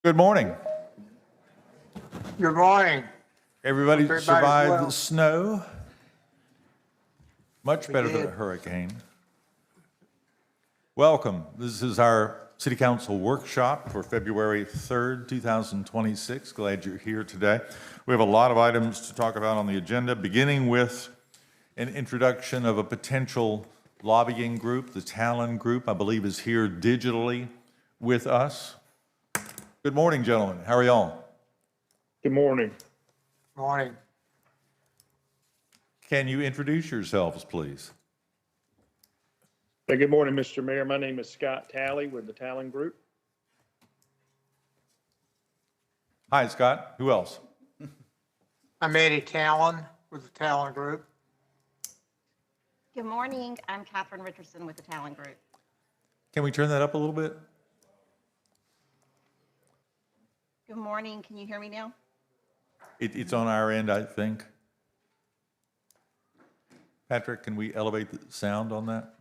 Good morning. Good morning. Everybody Everybody's survived well. the snow? Much We better than a did. hurricane. Welcome. This is our City Council workshop for February 3rd, 2026. Glad you're here today. We have a lot of items to talk about on the agenda, beginning with an introduction of a potential lobbying group. The Talon Group, I believe, is here digitally with us. Good morning, gentlemen. How are y'all? Good morning. Morning. Can you introduce yourselves, please? Hey, good morning, Mr. Mayor. My name is Scott Talley with the Talon Group. Hi, Scott. Who else? I'm Eddie Talon with the Talon Group. Good morning. I'm Catherine Richardson with the Talon Group. Can we turn that up a little bit? Good morning. Can you hear me now? It's on our end, I think. Patrick, can we elevate the sound on that?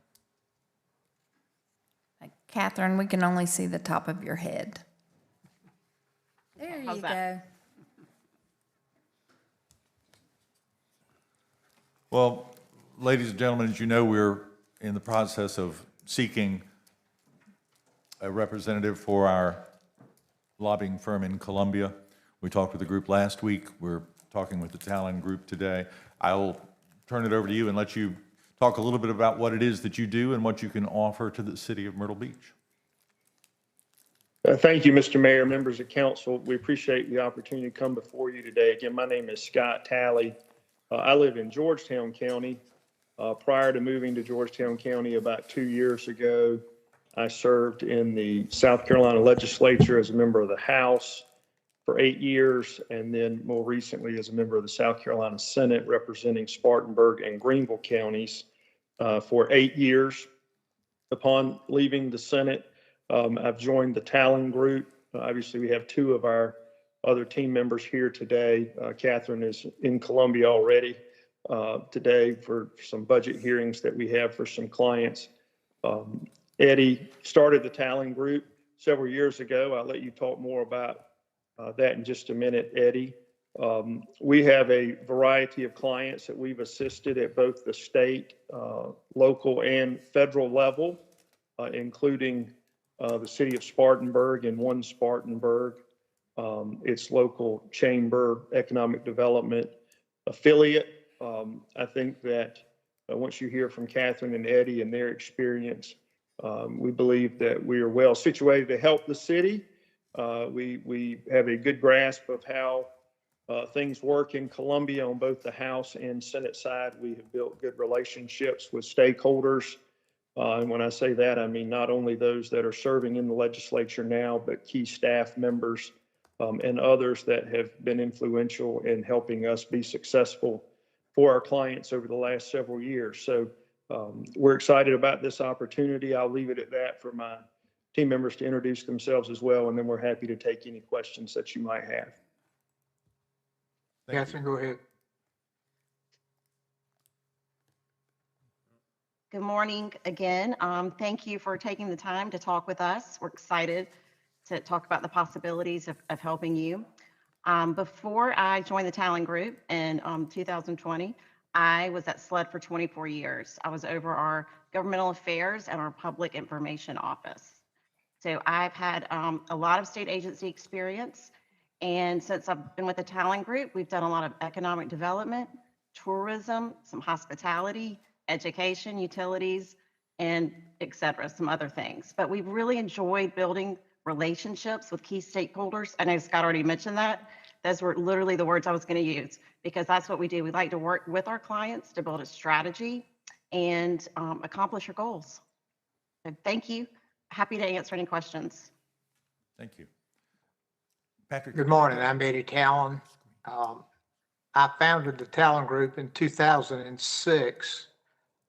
Catherine, we can only see the top of your head. There How's you that? go. Well, ladies and gentlemen, as you know, we're in the process of seeking a representative for our lobbying firm in Columbia. We talked with the group last week. We're talking with the Talon Group today. I'll turn it over to you and let you talk a little bit about what it is that you do and what you can offer to the city of Myrtle Beach. Thank you, Mr. Mayor, members of council. We appreciate the opportunity to come before you today. Again, my name is Scott Talley. I live in Georgetown County. Prior to moving to Georgetown County about 2 years ago, I served in the South Carolina legislature as a member of the House for 8 years, and then more recently as a member of the South Carolina Senate representing Spartanburg and Greenville counties for 8 years. Upon leaving the Senate, I've joined the Talon Group. Obviously, we have two of our other team members here today. Catherine is in Columbia already today for some budget hearings that we have for some clients. Eddie started the Talon Group several years ago. I'll let you talk more about that in just a minute, Eddie. We have a variety of clients that we've assisted at both the state, local, and federal level, including the city of Spartanburg and One Spartanburg, its local chamber economic development affiliate. I think that once you hear from Catherine and Eddie and their experience, we believe that we are well situated to help the city. We have a good grasp of how things work in Columbia on both the House and Senate side. We have built good relationships with stakeholders. And when I say that, I mean not only those that are serving in the legislature now, but key staff members and others that have been influential in helping us be successful for our clients over the last several years. So we're excited about this opportunity. I'll leave it at that for my team members to introduce themselves as well, and then we're happy to take any questions that you might have. Catherine, go ahead. Good morning again. Thank you for taking the time to talk with us. We're excited to talk about the possibilities of helping you. Before I joined the Talon Group in 2020, I was at SLED for 24 years. I was over our governmental affairs and our public information office. So I've had a lot of state agency experience. And since I've been with the Talon Group, we've done a lot of economic development, tourism, some hospitality, education, utilities, and et cetera, some other things. But we've really enjoyed building relationships with key stakeholders. I know Scott already mentioned that. Those were literally the words I was going to use, because that's what we do. We like to work with our clients to build a strategy and accomplish your goals. So thank you. Happy to answer any questions. Thank you. Patrick. Good morning. I'm Eddie Talon. I founded the Talon Group in 2006.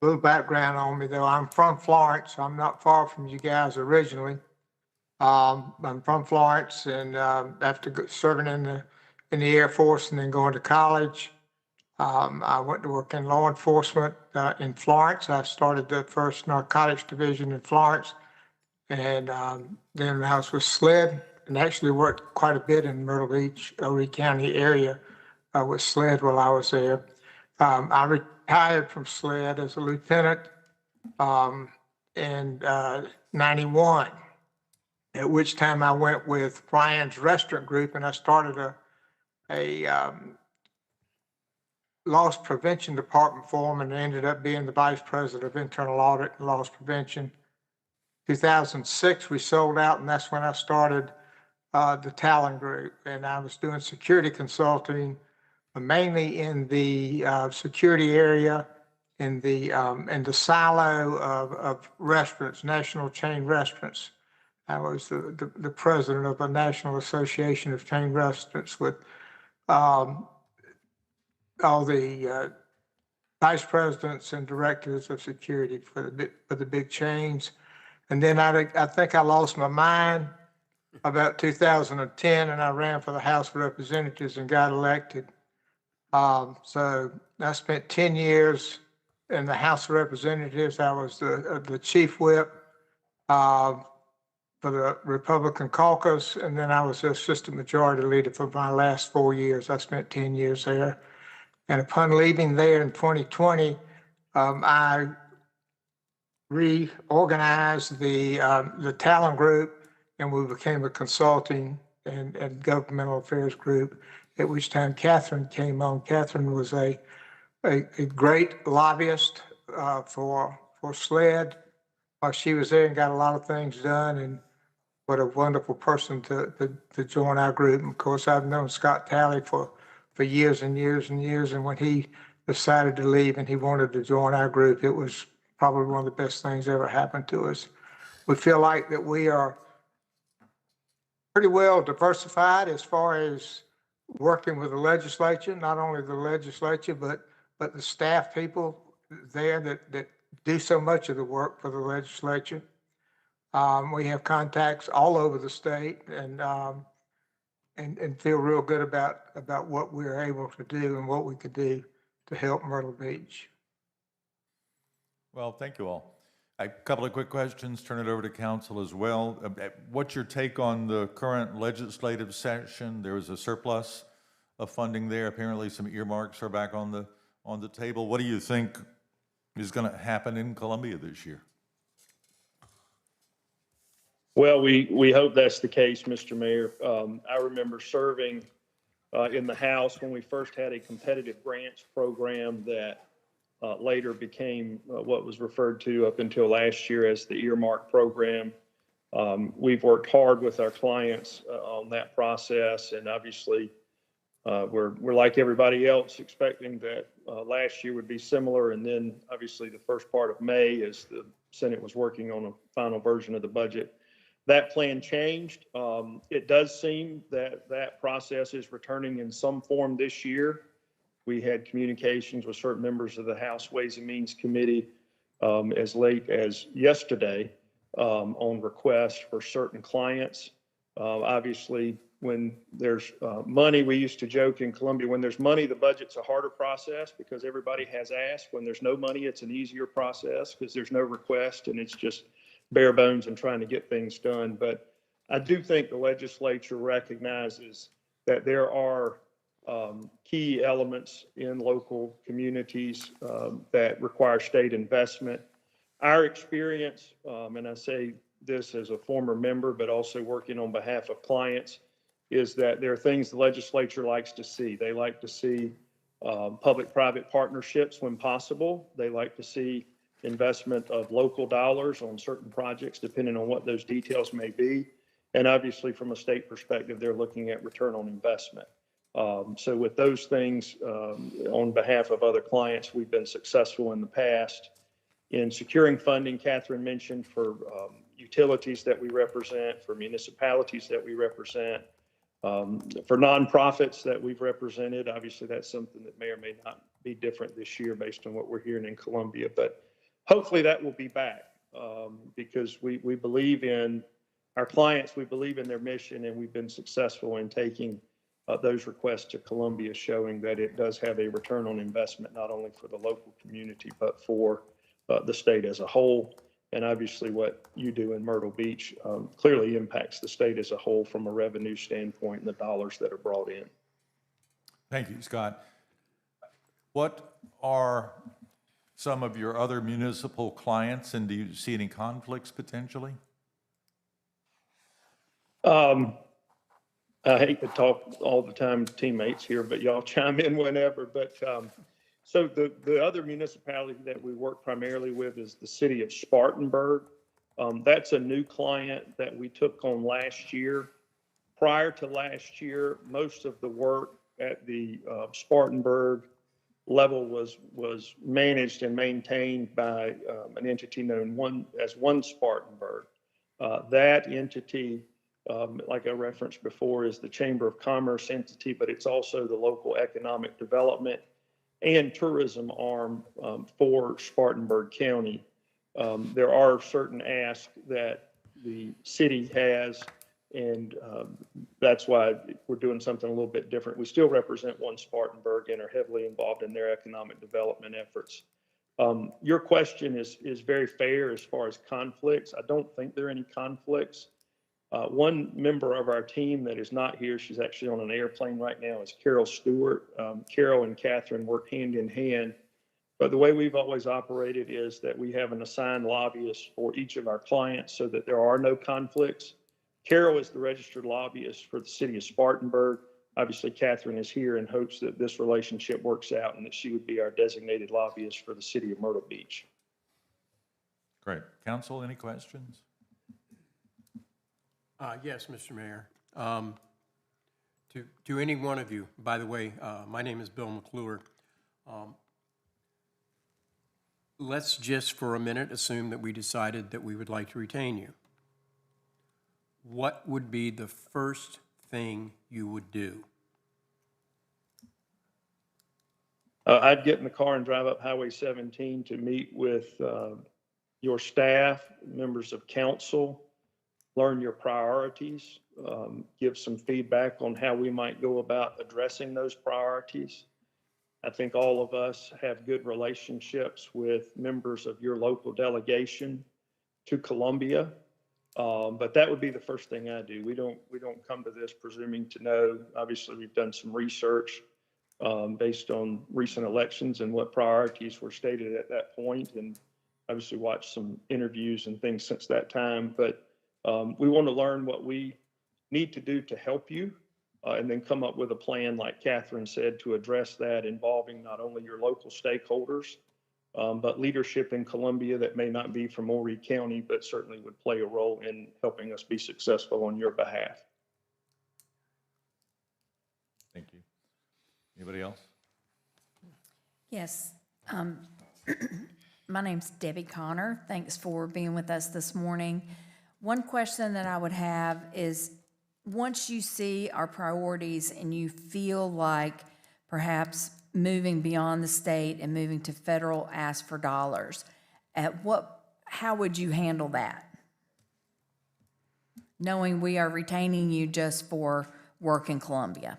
A little background on me, though. I'm from Florence. I'm not far from you guys originally. I'm from Florence, and after serving in the Air Force and then going to college, I went to work in law enforcement in Florence. I started the first narcotics division in Florence, and then I was with SLED and actually worked quite a bit in Myrtle Beach, Lee County area with SLED while I was there. I retired from SLED as a lieutenant in 91, at which time I went with Ryan's Restaurant Group and I started a loss prevention department for them and ended up being the vice president of internal audit and loss prevention. 2006, we sold out, and that's when I started the Talon Group. And I was doing security consulting, mainly in the security area, in the silo of restaurants, national chain restaurants. I was the president of a national association of chain restaurants with all the vice presidents and directors of security for the big chains. And then I think I lost my mind about 2010, and I ran for the House of Representatives and got elected. So I spent 10 years in the House of Representatives. I was the chief whip for the Republican caucus, and then I was the assistant majority leader for my last 4 years. I spent 10 years there. And upon leaving there in 2020, I reorganized the Talon Group, and we became a consulting and governmental affairs group, at which time Catherine came on. Catherine was a great lobbyist for SLED while she was there and got a lot of things done, and what a wonderful person to join our group. And of course, I've known Scott Talley for years and years and years, and when he decided to leave and he wanted to join our group, it was probably one of the best things ever happened to us. We feel like that we are pretty well diversified as far as working with the legislature, not only the legislature, but the staff people there that do so much of the work for the legislature. We have contacts all over the state and feel real good about what we're able to do and what we could do to help Myrtle Beach. Well, thank you all. A couple of quick questions, turn it over to council as well. What's your take on the current legislative session? There was a surplus of funding there. Apparently some earmarks are back on the table. What do you think is going to happen in Columbia this year? Well, we hope that's the case, Mr. Mayor. I remember serving in the House when we first had a competitive grants program that later became what was referred to up until last year as the earmark program. We've worked hard with our clients on that process, and obviously we're like everybody else expecting that last year would be similar. And then obviously the first part of May, as the Senate was working on a final version of the budget, that plan changed. It does seem that that process is returning in some form this year. We had communications with certain members of the House Ways and Means Committee as late as yesterday on requests for certain clients. Obviously, when there's money, we used to joke in Columbia, when there's money, the budget's a harder process because everybody has asked. When there's no money, it's an easier process because there's no request and it's just bare bones and trying to get things done. But I do think the legislature recognizes that there are key elements in local communities that require state investment. Our experience, and I say this as a former member, but also working on behalf of clients, is that there are things the legislature likes to see. They like to see public-private partnerships when possible. They like to see investment of local dollars on certain projects, depending on what those details may be. And obviously, from a state perspective, they're looking at return on investment. So with those things, on behalf of other clients, we've been successful in the past in securing funding. Catherine mentioned for utilities that we represent, for municipalities that we represent, for nonprofits that we've represented. Obviously, that's something that may or may not be different this year based on what we're hearing in Columbia. But hopefully that will be back because we believe in our clients, we believe in their mission, and we've been successful in taking those requests to Columbia, showing that it does have a return on investment, not only for the local community, but for the state as a whole. And obviously what you do in Myrtle Beach clearly impacts the state as a whole from a revenue standpoint and the dollars that are brought in. Thank you, Scott. What are some of your other municipal clients, and do you see any conflicts potentially? I hate to talk all the time to teammates here, but y'all chime in whenever. But so the other municipality that we work primarily with is the city of Spartanburg. That's a new client that we took on last year. Prior to last year, most of the work at the Spartanburg level was managed and maintained by an entity known as One Spartanburg. That entity, like I referenced before, is the Chamber of Commerce entity, but it's also the local economic development and tourism arm for Spartanburg County. There are certain asks that the city has, and that's why we're doing something a little bit different. We still represent One Spartanburg and are heavily involved in their economic development efforts. Your question is very fair as far as conflicts. I don't think there are any conflicts. One member of our team that is not here, she's actually on an airplane right now, is Carol Stewart. Carol and Catherine work hand in hand. But the way we've always operated is that we have an assigned lobbyist for each of our clients so that there are no conflicts. Carol is the registered lobbyist for the city of Spartanburg. Obviously, Catherine is here in hopes that this relationship works out and that she would be our designated lobbyist for the city of Myrtle Beach. Great. Council, any questions? Yes, Mr. Mayor. To any one of you, by the way, my name is Bill McClure. Let's just for a minute assume that we decided that we would like to retain you. What would be the first thing you would do? I'd get in the car and drive up Highway 17 to meet with your staff, members of council, learn your priorities, give some feedback on how we might go about addressing those priorities. I think all of us have good relationships with members of your local delegation to Columbia. But that would be the first thing I do. We don't come to this presuming to know. Obviously, we've done some research based on recent elections and what priorities were stated at that point, and obviously watched some interviews and things since that time. But we want to learn what we need to do to help you, and then come up with a plan, like Catherine said, to address that, involving not only your local stakeholders, but leadership in Columbia that may not be from Horry County, but certainly would play a role in helping us be successful on your behalf. Thank you. Anybody else? Yes. My name's Debbie Connor. Thanks for being with us this morning. One question that I would have is, once you see our priorities and you feel like perhaps moving beyond the state and moving to federal ask for dollars, how would you handle that? Knowing we are retaining you just for work in Columbia.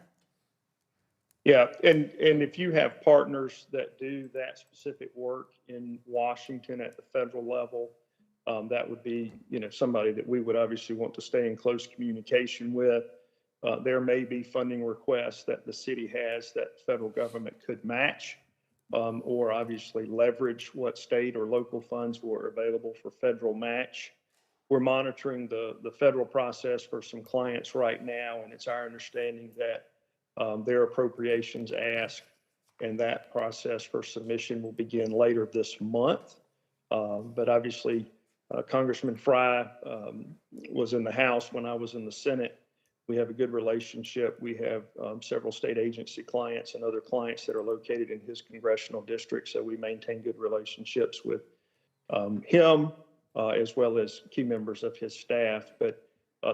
Yeah, and if you have partners that do that specific work in Washington at the federal level, that would be, somebody that we would obviously want to stay in close communication with. There may be funding requests that the city has that the federal government could match, or obviously leverage what state or local funds were available for federal match. We're monitoring the federal process for some clients right now, and it's our understanding that their appropriations ask and that process for submission will begin later this month. But obviously, Congressman Fry was in the House when I was in the Senate. We have a good relationship. We have several state agency clients and other clients that are located in his congressional district, so we maintain good relationships with him as well as key members of his staff. But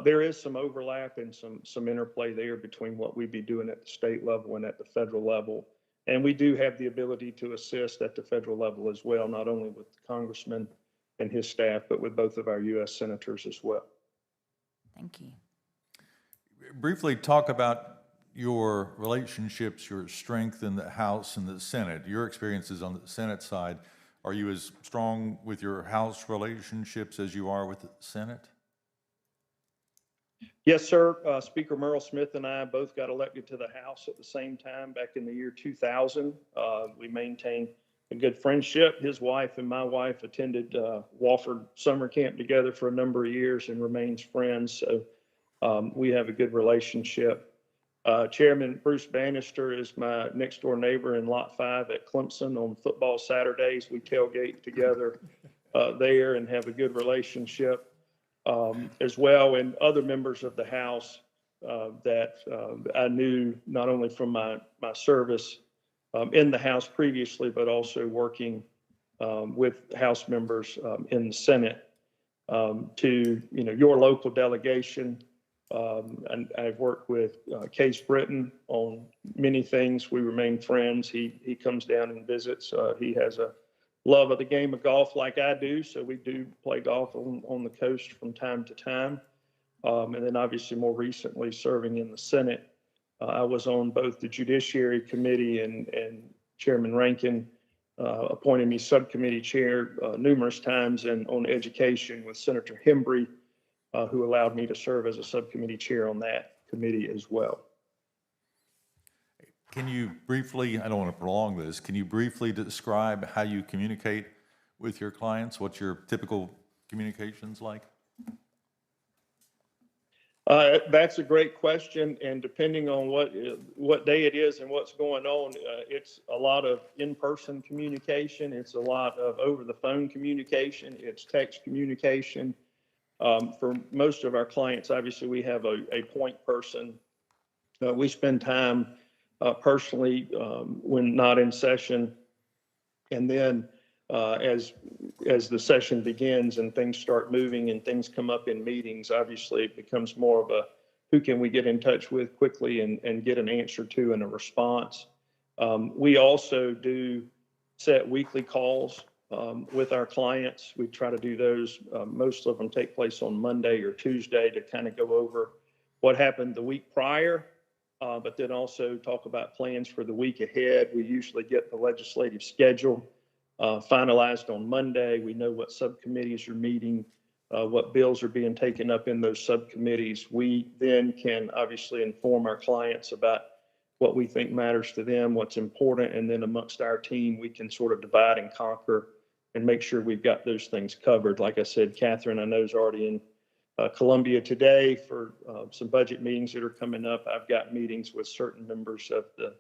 there is some overlap and some interplay there between what we'd be doing at the state level and at the federal level. And we do have the ability to assist at the federal level as well, not only with the congressman and his staff, but with both of our U.S. senators as well. Thank you. Briefly talk about your relationships, your strength in the House and the Senate, your experiences on the Senate side. Are you as strong with your House relationships as you are with the Senate? Yes, sir. Speaker Myrtle Smith and I both got elected to the House at the same time back in the year 2000. We maintained a good friendship. His wife and my wife attended Wofford summer camp together for a number of years and remains friends. So we have a good relationship. Chairman Bruce Bannister is my next door neighbor in Lot 5 at Clemson. On football Saturdays, we tailgate together there and have a good relationship. As well, and other members of the House that I knew not only from my service in the House previously, but also working with House members in the Senate. To your local delegation, and I've worked with Case Britton on many things. We remain friends. He comes down and visits. He has a love of the game of golf like I do, so we do play golf on the coast from time to time. And then obviously more recently serving in the Senate, I was on both the Judiciary Committee and Chairman Rankin appointed me subcommittee chair numerous times, and on education with Senator Hembry, who allowed me to serve as a subcommittee chair on that committee as well. Can you briefly, I don't want to prolong this, can you briefly describe how you communicate with your clients? What's your typical communications like? That's a great question, and depending on what day it is and what's going on, it's a lot of in-person communication. It's a lot of over-the-phone communication. It's text communication. For most of our clients, obviously, we have a point person. We spend time personally when not in session, and then as the session begins and things start moving and things come up in meetings, obviously it becomes more of a who can we get in touch with quickly and get an answer to and a response. We also do set weekly calls with our clients. We try to do those. Most of them take place on Monday or Tuesday to kind of go over what happened the week prior, but then also talk about plans for the week ahead. We usually get the legislative schedule finalized on Monday. We know what subcommittees are meeting, what bills are being taken up in those subcommittees. We then can obviously inform our clients about what we think matters to them, what's important, and then amongst our team, we can sort of divide and conquer and make sure we've got those things covered. Like I said, Catherine, I know is already in Columbia today for some budget meetings that are coming up. I've got meetings with certain members of the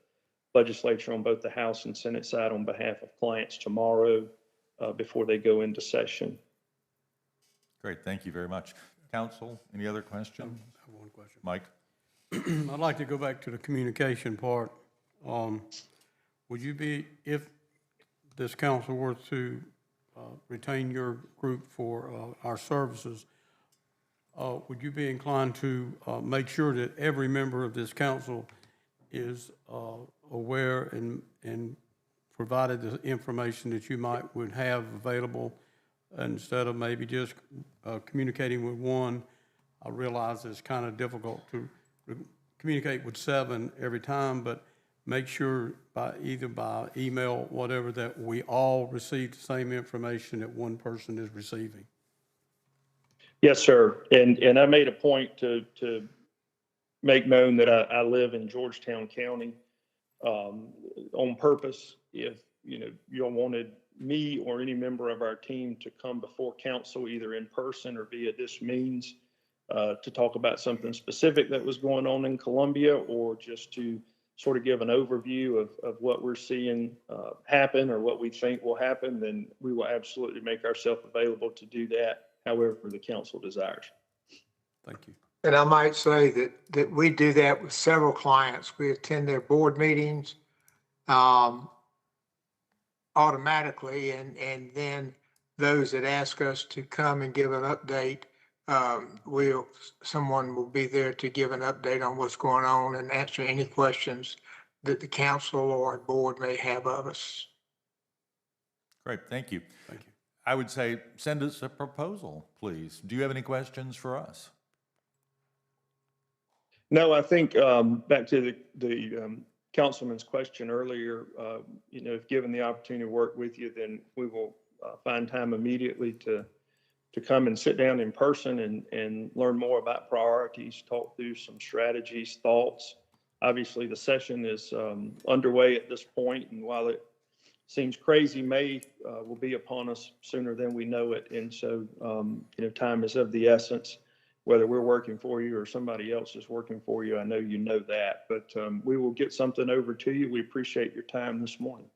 legislature on both the House and Senate side on behalf of clients tomorrow before they go into session. Great, thank you very much. Council, any other questions? I have one question. Mike? I'd like to go back to the communication part. Would you be, if this council were to retain your group for our services, would you be inclined to make sure that every member of this council is aware and provided the information that you would have available, instead of maybe just communicating with one? I realize it's kind of difficult to communicate with 7 every time, but make sure either by email, whatever, that we all receive the same information that one person is receiving. Yes, sir. And I made a point to make known that I live in Georgetown County on purpose. If you wanted me or any member of our team to come before council, either in person or via this means, to talk about something specific that was going on in Columbia, or just to sort of give an overview of what we're seeing happen or what we think will happen, then we will absolutely make ourselves available to do that however the council desires. Thank you. And I might say that we do that with several clients. We attend their board meetings automatically, and then those that ask us to come and give an update, someone will be there to give an update on what's going on and answer any questions that the council or board may have of us. Great, thank you. Thank you. I would say send us a proposal, please. Do you have any questions for us? No, I think back to the Councilman's question earlier, if given the opportunity to work with you, then we will find time immediately to come and sit down in person and learn more about priorities, talk through some strategies, thoughts. Obviously, the session is underway at this point, and while it seems crazy, May will be upon us sooner than we know it. And so, time is of the essence. Whether we're working for you or somebody else is working for you, I know you know that. But we will get something over to you. We appreciate your time this morning.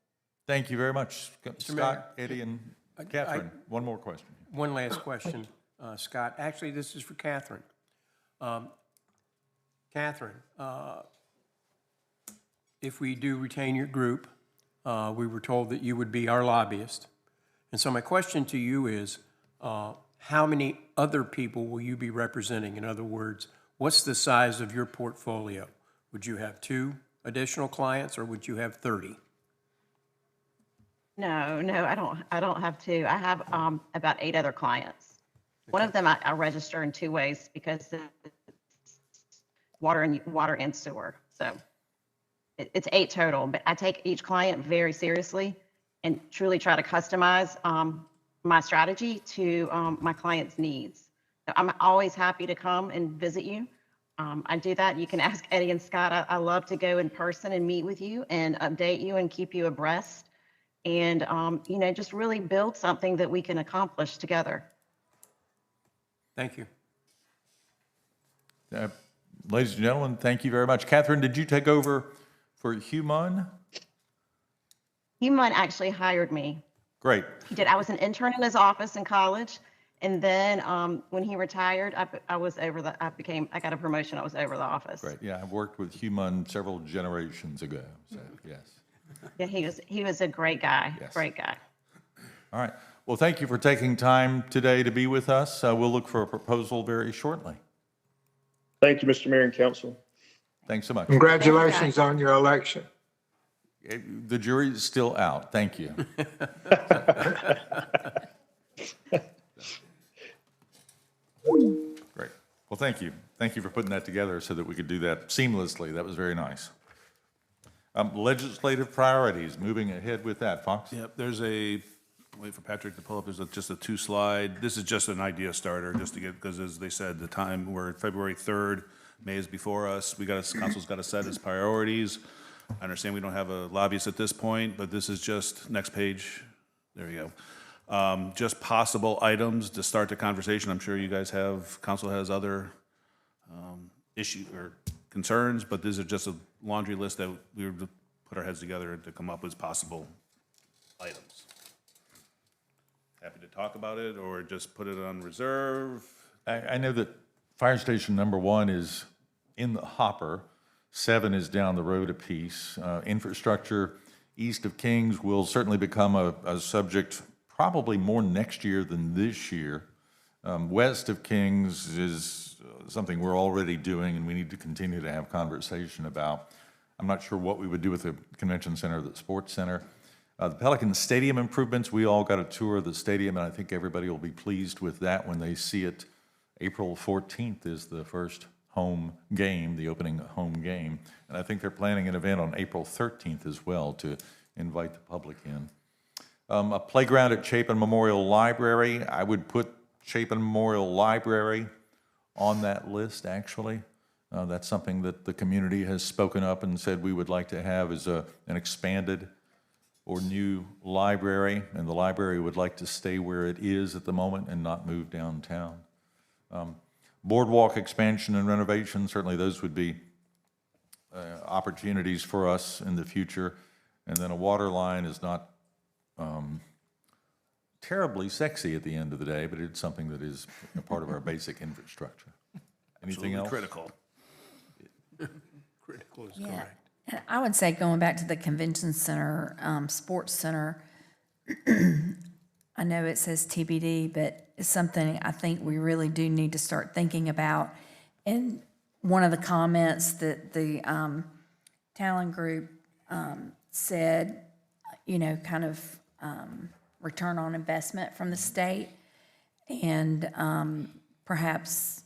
Thank you very much. Scott, Mayor, Eddie, and Catherine, one more question. One last question, Scott. Actually, this is for Catherine. Catherine, if we do retain your group, we were told that you would be our lobbyist. And so my question to you is, how many other people will you be representing? In other words, what's the size of your portfolio? Would you have 2 additional clients, or would you have 30? No, I don't have 2. I have about 8 other clients. One of them I register in 2 ways because it's water and sewer. So it's 8 total, but I take each client very seriously and truly try to customize my strategy to my client's needs. So I'm always happy to come and visit you. I do that. You can ask Eddie and Scott. I love to go in person and meet with you and update you and keep you abreast and, just really build something that we can accomplish together. Thank you. Ladies and gentlemen, thank you very much. Catherine, did you take over for Hugh Munn? Hugh Munn actually hired me. Great. He did. I was an intern in his office in college. And then when he retired, I got a promotion. I was over the office. Great. Yeah, I worked with Hugh Munn several generations ago. So, yes. Yeah, he was a great guy. Yes. Great guy. All right. Well, thank you for taking time today to be with us. We'll look for a proposal very shortly. Thank you, Mr. Mayor and Council. Thanks so much. Congratulations on your election. The jury is still out. Thank you. Great. Well, thank you. Thank you for putting that together so that we could do that seamlessly. That was very nice. Legislative priorities, moving ahead with that. Fox? Yep, there's wait for Patrick to pull up, there's just a 2-slide. This is just an idea starter, just to get, because as they said, the time, we're February 3rd, May is before us. Council's got to set its priorities. I understand we don't have a lobbyist at this point, but this is just, next page, there you go. Just possible items to start the conversation. I'm sure you guys council has other issues or concerns, but these are just a laundry list that we were to put our heads together to come up with possible items. Happy to talk about it or just put it on reserve. I know that fire station number 1 is in the hopper. 7 is down the road a piece. Infrastructure east of Kings will certainly become a subject probably more next year than this year. West of Kings is something we're already doing and we need to continue to have conversation about. I'm not sure what we would do with the convention center, the sports center. The Pelican Stadium improvements, we all got a tour of the stadium, and I think everybody will be pleased with that when they see it. April 14th is the first home game, the opening home game. And I think they're planning an event on April 13th as well to invite the public in. A playground at Chapin Memorial Library. I would put Chapin Memorial Library on that list, actually. That's something that the community has spoken up and said we would like to have as an expanded or new library, and the library would like to stay where it is at the moment and not move downtown. Boardwalk expansion and renovation, certainly those would be opportunities for us in the future. And then a water line is not terribly sexy at the end of the day, but it's something that is a part of our basic infrastructure. Anything else? Critical. Critical is Yeah. correct. And I would say going back to the convention center, sports center, I know it says TBD, but it's something I think we really do need to start thinking about. And one of the comments that the Talon Group said, kind of return on investment from the state. And perhaps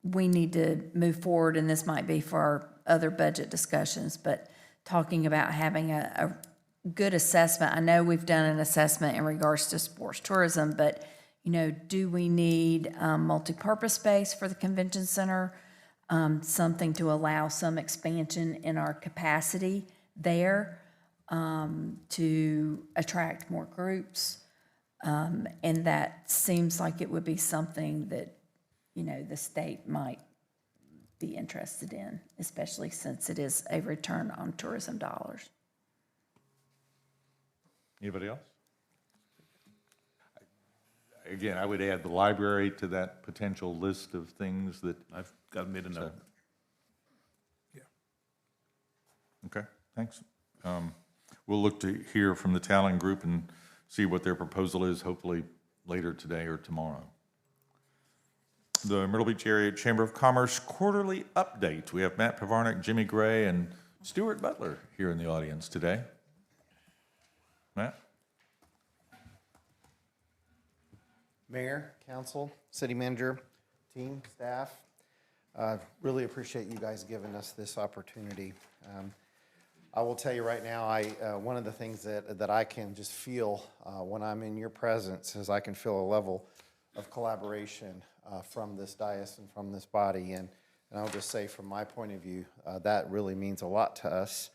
we need to move forward, and this might be for our other budget discussions, but talking about having a good assessment. I know we've done an assessment in regards to sports tourism, but, you know, do we need multipurpose space for the convention center? Something to allow some expansion in our capacity there to attract more groups. And that seems like it would be something that, you know, the state might be interested in, especially since it is a return on tourism dollars. Anybody else? Again, I would add the library to that potential list of things that, I've got made a note. okay, thanks. We'll look to hear from the Talon Group and see what their proposal is, hopefully later today or tomorrow. The Myrtle Beach Area Chamber of Commerce quarterly update. We have Matt Pavarnik, Jimmy Gray, and Stuart Butler here in the audience today. Matt? Mayor, council, city manager, team, staff, really appreciate you guys giving us this opportunity. I will tell you right now, one of the things that I can just feel when I'm in your presence is I can feel a level of collaboration from this dais and from this body. And I'll just say from my point of view, that really means a lot to us.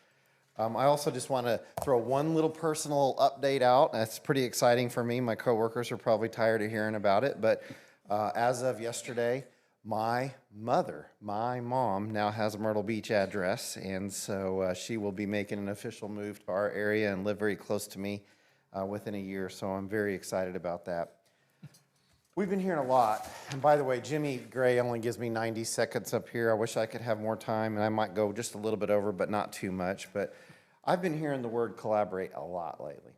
I also just want to throw one little personal update out. That's pretty exciting for me. My coworkers are probably tired of hearing about it, but as of yesterday, my mom now has a Myrtle Beach address, and so she will be making an official move to our area and live very close to me within a year, so I'm very excited about that. We've been hearing a lot, and by the way, Jimmy Gray only gives me 90 seconds up here. I wish I could have more time, and I might go just a little bit over, but not too much. But I've been hearing the word collaborate a lot lately.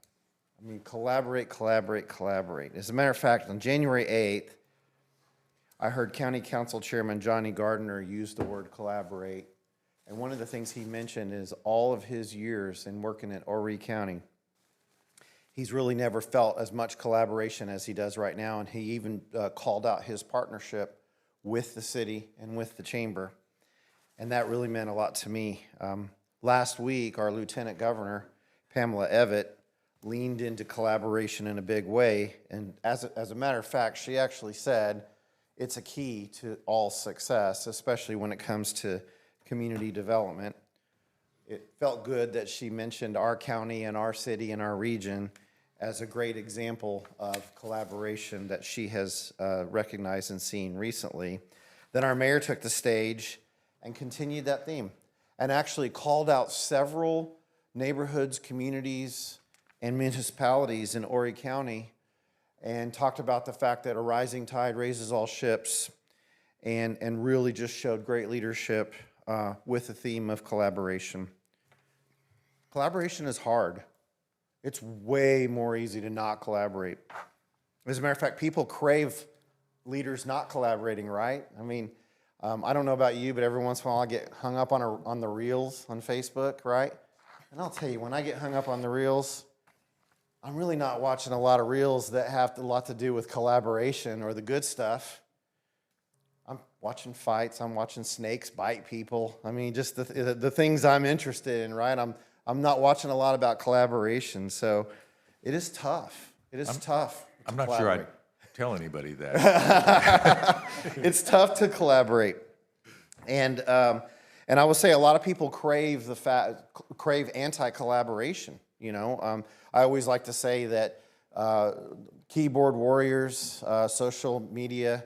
I mean, collaborate, collaborate, collaborate. As a matter of fact, on January 8th, I heard County Council Chairman Johnny Gardner use the word collaborate, and one of the things he mentioned is all of his years in working at Horry County, he's really never felt as much collaboration as he does right now, and he even called out his partnership with the city and with the chamber, and that really meant a lot to me. Last week, our Lieutenant Governor, Pamela Evett, leaned into collaboration in a big way, and as a matter of fact, she actually said it's a key to all success, especially when it comes to community development. It felt good that she mentioned our county and our city and our region as a great example of collaboration that she has recognized and seen recently. Then our mayor took the stage and continued that theme and actually called out several neighborhoods, communities, and municipalities in Horry County and talked about the fact that a rising tide raises all ships and really just showed great leadership with the theme of collaboration. Collaboration is hard. It's way more easy to not collaborate. As a matter of fact, people crave leaders not collaborating, right? I mean, I don't know about you, but every once in a while I get hung up on the reels on Facebook, right? And I'll tell you, when I get hung up on the reels, I'm really not watching a lot of reels that have a lot to do with collaboration or the good stuff. I'm watching fights. I'm watching snakes bite people. I mean, just the things I'm interested in, right? I'm not watching a lot about collaboration, so it is tough. It is tough. I'm not sure I'd tell anybody that. It's tough to collaborate, and I will say a lot of people crave anti-collaboration. You know, I always like to say that keyboard warriors, social media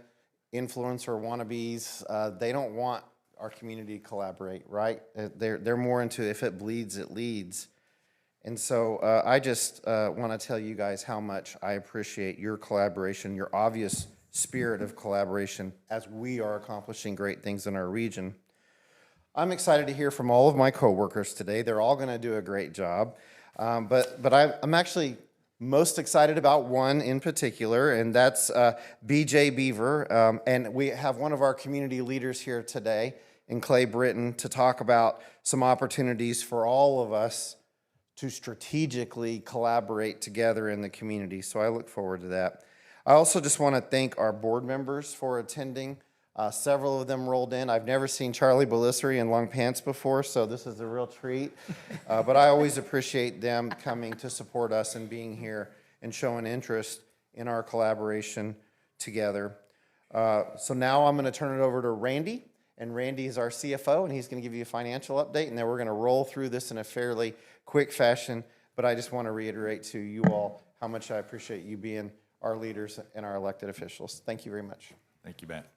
influencer wannabes, they don't want our community to collaborate, right? They're more into if it bleeds, it leads. And so I just want to tell you guys how much I appreciate your collaboration, your obvious spirit of collaboration as we are accomplishing great things in our region. I'm excited to hear from all of my coworkers today. They're all going to do a great job. But I'm actually most excited about one in particular, and that's BJ Beaver. And we have one of our community leaders here today in Clay Britton to talk about some opportunities for all of us to strategically collaborate together in the community. So I look forward to that. I also just want to thank our board members for attending Several of them rolled in. I've never seen Charlie Bellisseri in long pants before, so this is a real treat. But I always appreciate them coming to support us and being here and showing interest in our collaboration together. So now I'm going to turn it over to Randy, and Randy is our CFO, and he's going to give you a financial update, and then we're going to roll through this in a fairly quick fashion. But I just want to reiterate to you all how much I appreciate you being our leaders and our elected officials. Thank you very much. Thank you, Matt.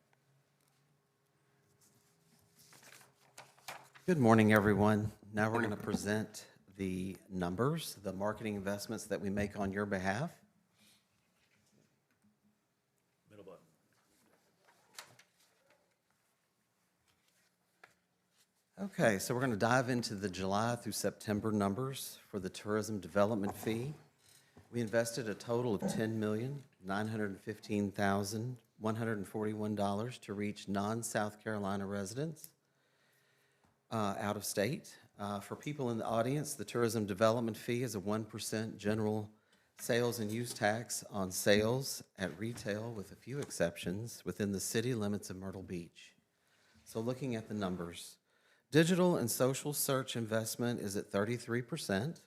Good morning, everyone. Now we're going to present the numbers, the marketing investments that we make on your behalf. Middle button. Okay, so we're going to dive into the July through September numbers for the tourism development fee. We invested a total of $10,915,141 to reach non-South Carolina residents out of state. For people in the audience, the tourism development fee is a 1% general sales and use tax on sales at retail, with a few exceptions, within the city limits of Myrtle Beach. So looking at the numbers, digital and social search investment is at 33%.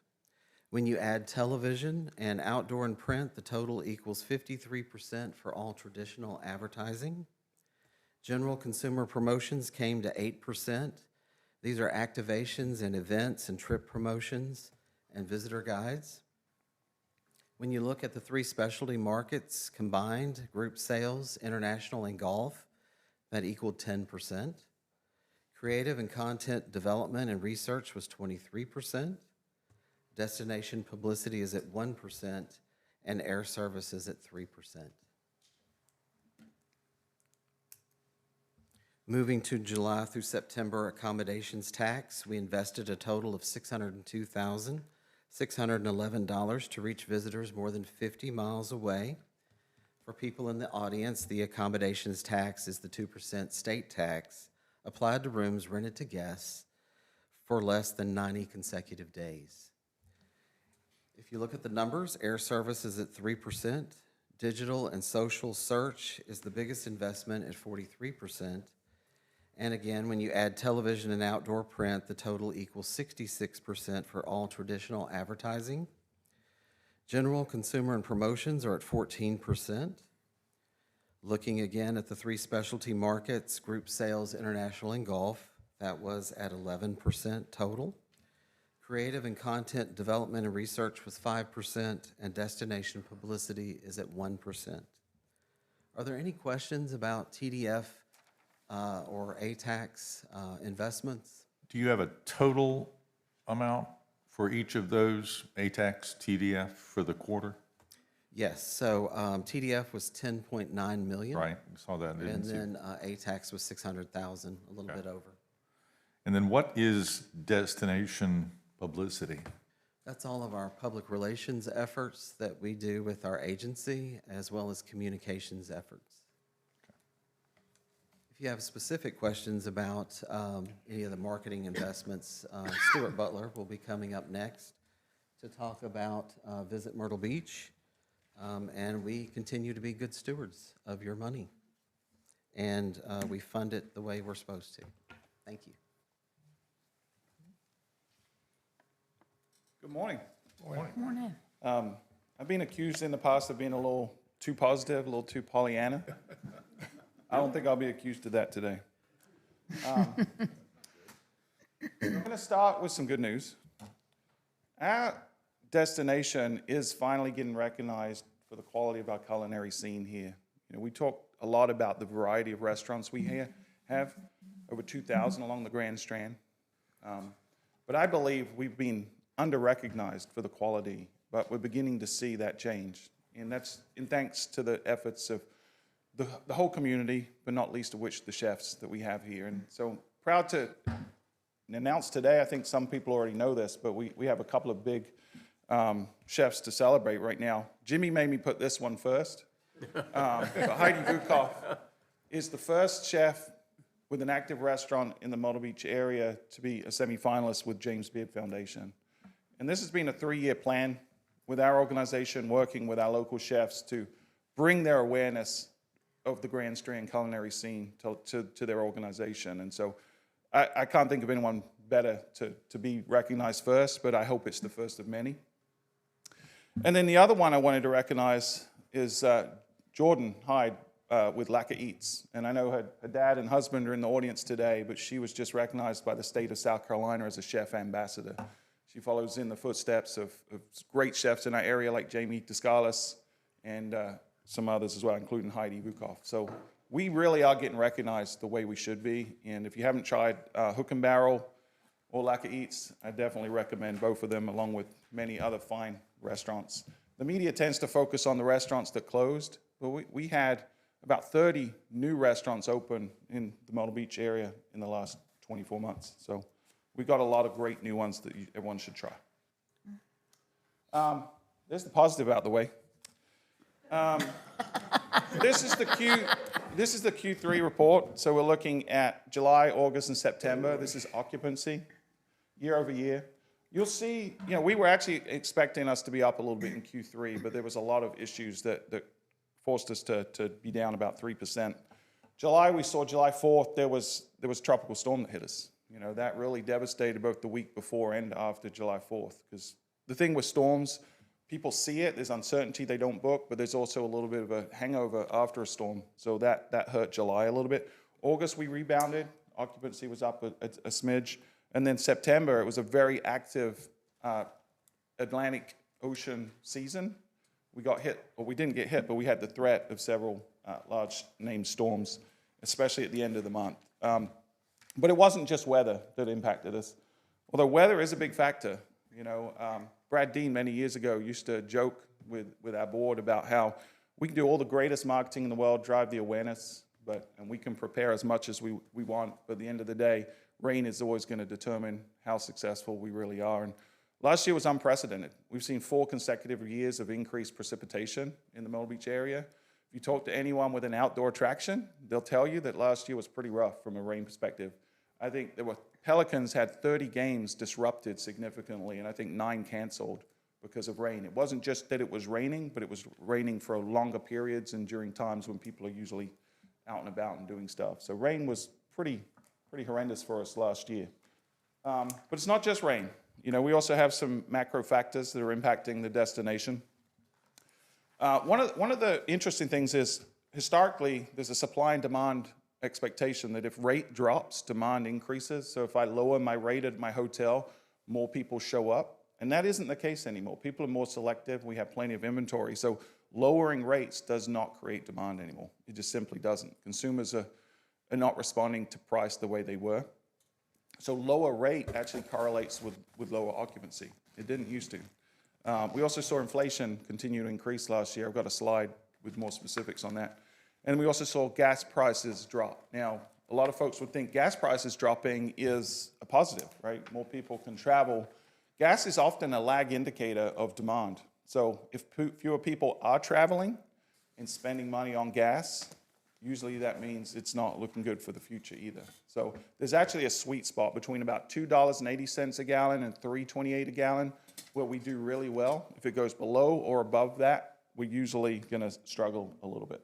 When you add television and outdoor and print, the total equals 53% for all traditional advertising. General consumer promotions came to 8%. These are activations and events and trip promotions and visitor guides. When you look at the three specialty markets combined, group sales, international, and golf, that equaled 10%. Creative and content development and research was 23%. Destination publicity is at 1%, and air services at 3%. Moving to July through September accommodations tax, we invested a total of $602,611 to reach visitors more than 50 miles away. For people in the audience, the accommodations tax is the 2% state tax applied to rooms rented to guests for less than 90 consecutive days. If you look at the numbers, air service is at 3%. Digital and social search is the biggest investment at 43%. And again, when you add television and outdoor print, the total equals 66% for all traditional advertising. General consumer and promotions are at 14%. Looking again at the three specialty markets, group sales, international, and golf, that was at 11% total. Creative and content development and research was 5%, and destination publicity is at 1%. Are there any questions about TDF or ATAX investments? Do you have a total amount for each of those, ATAX, TDF, for the quarter? Yes, so TDF was 10.9 million. Right, I saw that. And then ATAX was 600,000, a little bit over. And then what is destination publicity? That's all of our public relations efforts that we do with our agency, as well as communications efforts. If you have specific questions about any of the marketing investments, Stuart Butler will be coming up next to talk about Visit Myrtle Beach. And we continue to be good stewards of your money. And we fund it the way we're supposed to. Thank you. Good morning. Morning. I've been accused in the past of being a little too positive, a little too Pollyanna. I don't think I'll be accused of that today. I'm going to start with some good news. Our destination is finally getting recognized for the quality of our culinary scene here. You know, we talk a lot about the variety of restaurants we have, over 2,000 along the Grand Strand. But I believe we've been under-recognized for the quality, but we're beginning to see that change. And that's in thanks to the efforts of the whole community, but not least of which the chefs that we have here. And so proud to announce today, I think some people already know this, but we have a couple of big chefs to celebrate right now. Jimmy made me put this one first. But Heidi Gukoff is the first chef with an active restaurant in the Myrtle Beach area to be a semifinalist with James Beard Foundation. And this has been a 3-year plan with our organization working with our local chefs to bring their awareness of the Grand Strand culinary scene to their organization. And so I can't think of anyone better to be recognized first, but I hope it's the first of many. And then the other one I wanted to recognize is Jordan Hyde with Lacquer Eats. And I know her dad and husband are in the audience today, but she was just recognized by the state of South Carolina as a chef ambassador. She follows in the footsteps of great chefs in our area like Jamie Descalis and some others as well, including Heidi Rukoff. So we really are getting recognized the way we should be. And if you haven't tried Hook and Barrel or Lacquer Eats, I definitely recommend both of them along with many other fine restaurants. The media tends to focus on the restaurants that closed, but we had about 30 new restaurants open in the Myrtle Beach area in the last 24 months. So we got a lot of great new ones that everyone should try. There's the positive out the way. This is the Q3 report. So we're looking at July, August, and September. This is occupancy year over year. You'll see, we were actually expecting us to be up a little bit in Q3, but there was a lot of issues that forced us to be down about 3%. July, we saw July 4th, there was a tropical storm that hit us. That really devastated both the week before and after July 4th. Because the thing with storms, people see it, there's uncertainty, they don't book, but there's also a little bit of a hangover after a storm. So that hurt July a little bit. August, we rebounded. Occupancy was up a smidge. And then September, it was a very active Atlantic Ocean season. We got hit, or we didn't get hit, but we had the threat of several large named storms, especially at the end of the month. But it wasn't just weather that impacted us, although weather is a big factor. Brad Dean many years ago used to joke with our board about how we can do all the greatest marketing in the world, drive the awareness, and we can prepare as much as we want, but at the end of the day, rain is always going to determine how successful we really are. And last year was unprecedented. We've seen 4 consecutive years of increased precipitation in the Myrtle Beach area. If you talk to anyone with an outdoor attraction, they'll tell you that last year was pretty rough from a rain perspective. I think Pelicans had 30 games disrupted significantly, and I think 9 canceled because of rain. It wasn't just that it was raining, but it was raining for longer periods and during times when people are usually out and about and doing stuff. So rain was pretty horrendous for us last year. But it's not just rain. We also have some macro factors that are impacting the destination. One of the interesting things is, historically, there's a supply and demand expectation that if rate drops, demand increases. So if I lower my rate at my hotel, more people show up. And that isn't the case anymore. People are more selective. We have plenty of inventory. So lowering rates does not create demand anymore. It just simply doesn't. Consumers are not responding to price the way they were. So lower rate actually correlates with lower occupancy. It didn't used to. We also saw inflation continue to increase last year. I've got a slide with more specifics on that. And we also saw gas prices drop. Now, a lot of folks would think gas prices dropping is a positive, right? More people can travel. Gas is often a lag indicator of demand. So if fewer people are traveling and spending money on gas, usually that means it's not looking good for the future either. So there's actually a sweet spot between about $2.80 a gallon and $3.28 a gallon where we do really well. If it goes below or above that, we're usually going to struggle a little bit.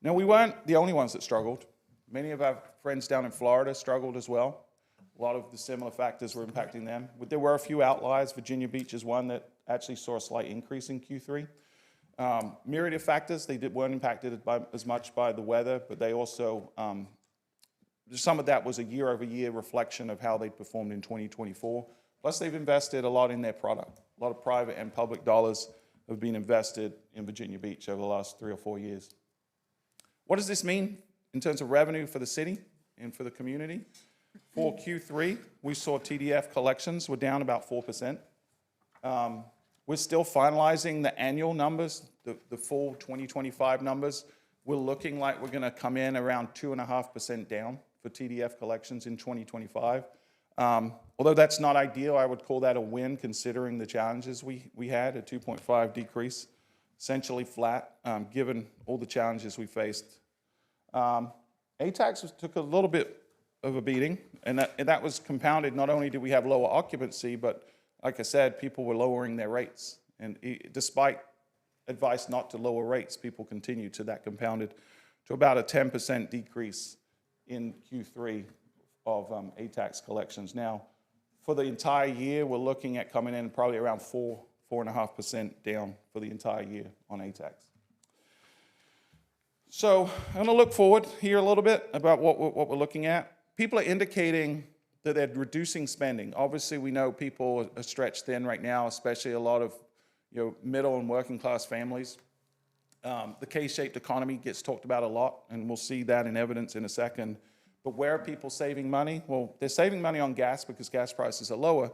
Now, we weren't the only ones that struggled. Many of our friends down in Florida struggled as well. A lot of the similar factors were impacting them. But there were a few outliers. Virginia Beach is one that actually saw a slight increase in Q3. Myriad of factors. They weren't impacted as much by the weather, but they also, some of that was a year-over-year reflection of how they performed in 2024. Plus, they've invested a lot in their product. A lot of private and public dollars have been invested in Virginia Beach over the last 3 or 4 years. What does this mean in terms of revenue for the city and for the community? For Q3, we saw TDF collections were down about 4%. We're still finalizing the annual numbers, the full 2025 numbers. We're looking like we're going to come in around 2.5% down for TDF collections in 2025. Although that's not ideal, I would call that a win considering the challenges we had, a 2.5 decrease, essentially flat, given all the challenges we faced. ATAX took a little bit of a beating, and that was compounded. Not only did we have lower occupancy, but like I said, people were lowering their rates. And despite advice not to lower rates, people continued to that compounded to about a 10% decrease in Q3 of ATAX collections. Now, for the entire year, we're looking at coming in probably around 4.5% down for the entire year on ATAX. So I'm going to look forward here a little bit about what we're looking at. People are indicating that they're reducing spending. Obviously, we know people are stretched thin right now, especially a lot of middle and working class families. The K-shaped economy gets talked about a lot, and we'll see that in evidence in a second. But where are people saving money? Well, they're saving money on gas because gas prices are lower,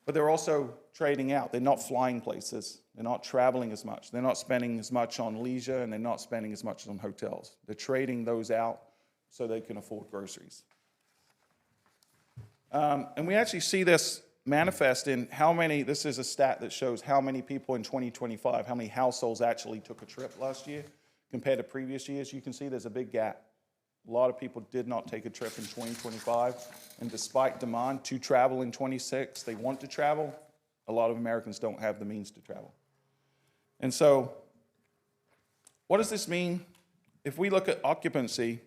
but they're also trading out. They're not flying places. They're not traveling as much. They're not spending as much on leisure, and they're not spending as much on hotels. They're trading those out so they can afford groceries. And we actually see this manifest in how many, this is a stat that shows how many people in 2025, how many households actually took a trip last year compared to previous years. You can see there's a big gap. A lot of people did not take a trip in 2025, and despite demand to travel in 26, they want to travel. A lot of Americans don't have the means to travel. And so, what does this mean? If we look at occupancy,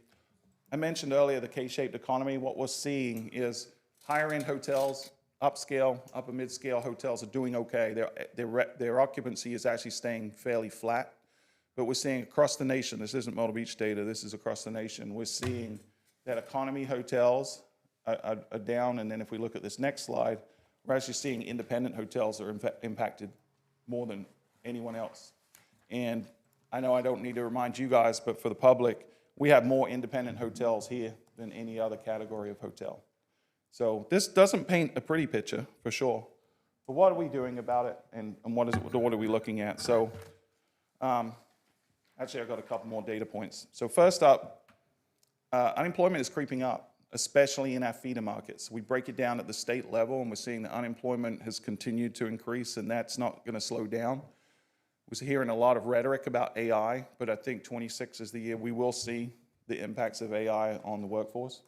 I mentioned earlier the K-shaped economy. What we're seeing is higher-end hotels, upscale, upper mid-scale hotels are doing okay. Their occupancy is actually staying fairly flat. But we're seeing across the nation, this isn't Myrtle Beach data, this is across the nation, we're seeing that economy hotels are down, and then if we look at this next slide, we're actually seeing independent hotels are impacted more than anyone else. And I know I don't need to remind you guys, but for the public, we have more independent hotels here than any other category of hotel. So this doesn't paint a pretty picture, for sure. But what are we doing about it, and what are we looking at? So, actually, I've got a couple more data points. So first up, unemployment is creeping up, especially in our feeder markets. We break it down at the state level, and we're seeing that unemployment has continued to increase, and that's not going to slow down. We're hearing a lot of rhetoric about AI, but I think 26 is the year we will see the impacts of AI on the workforce.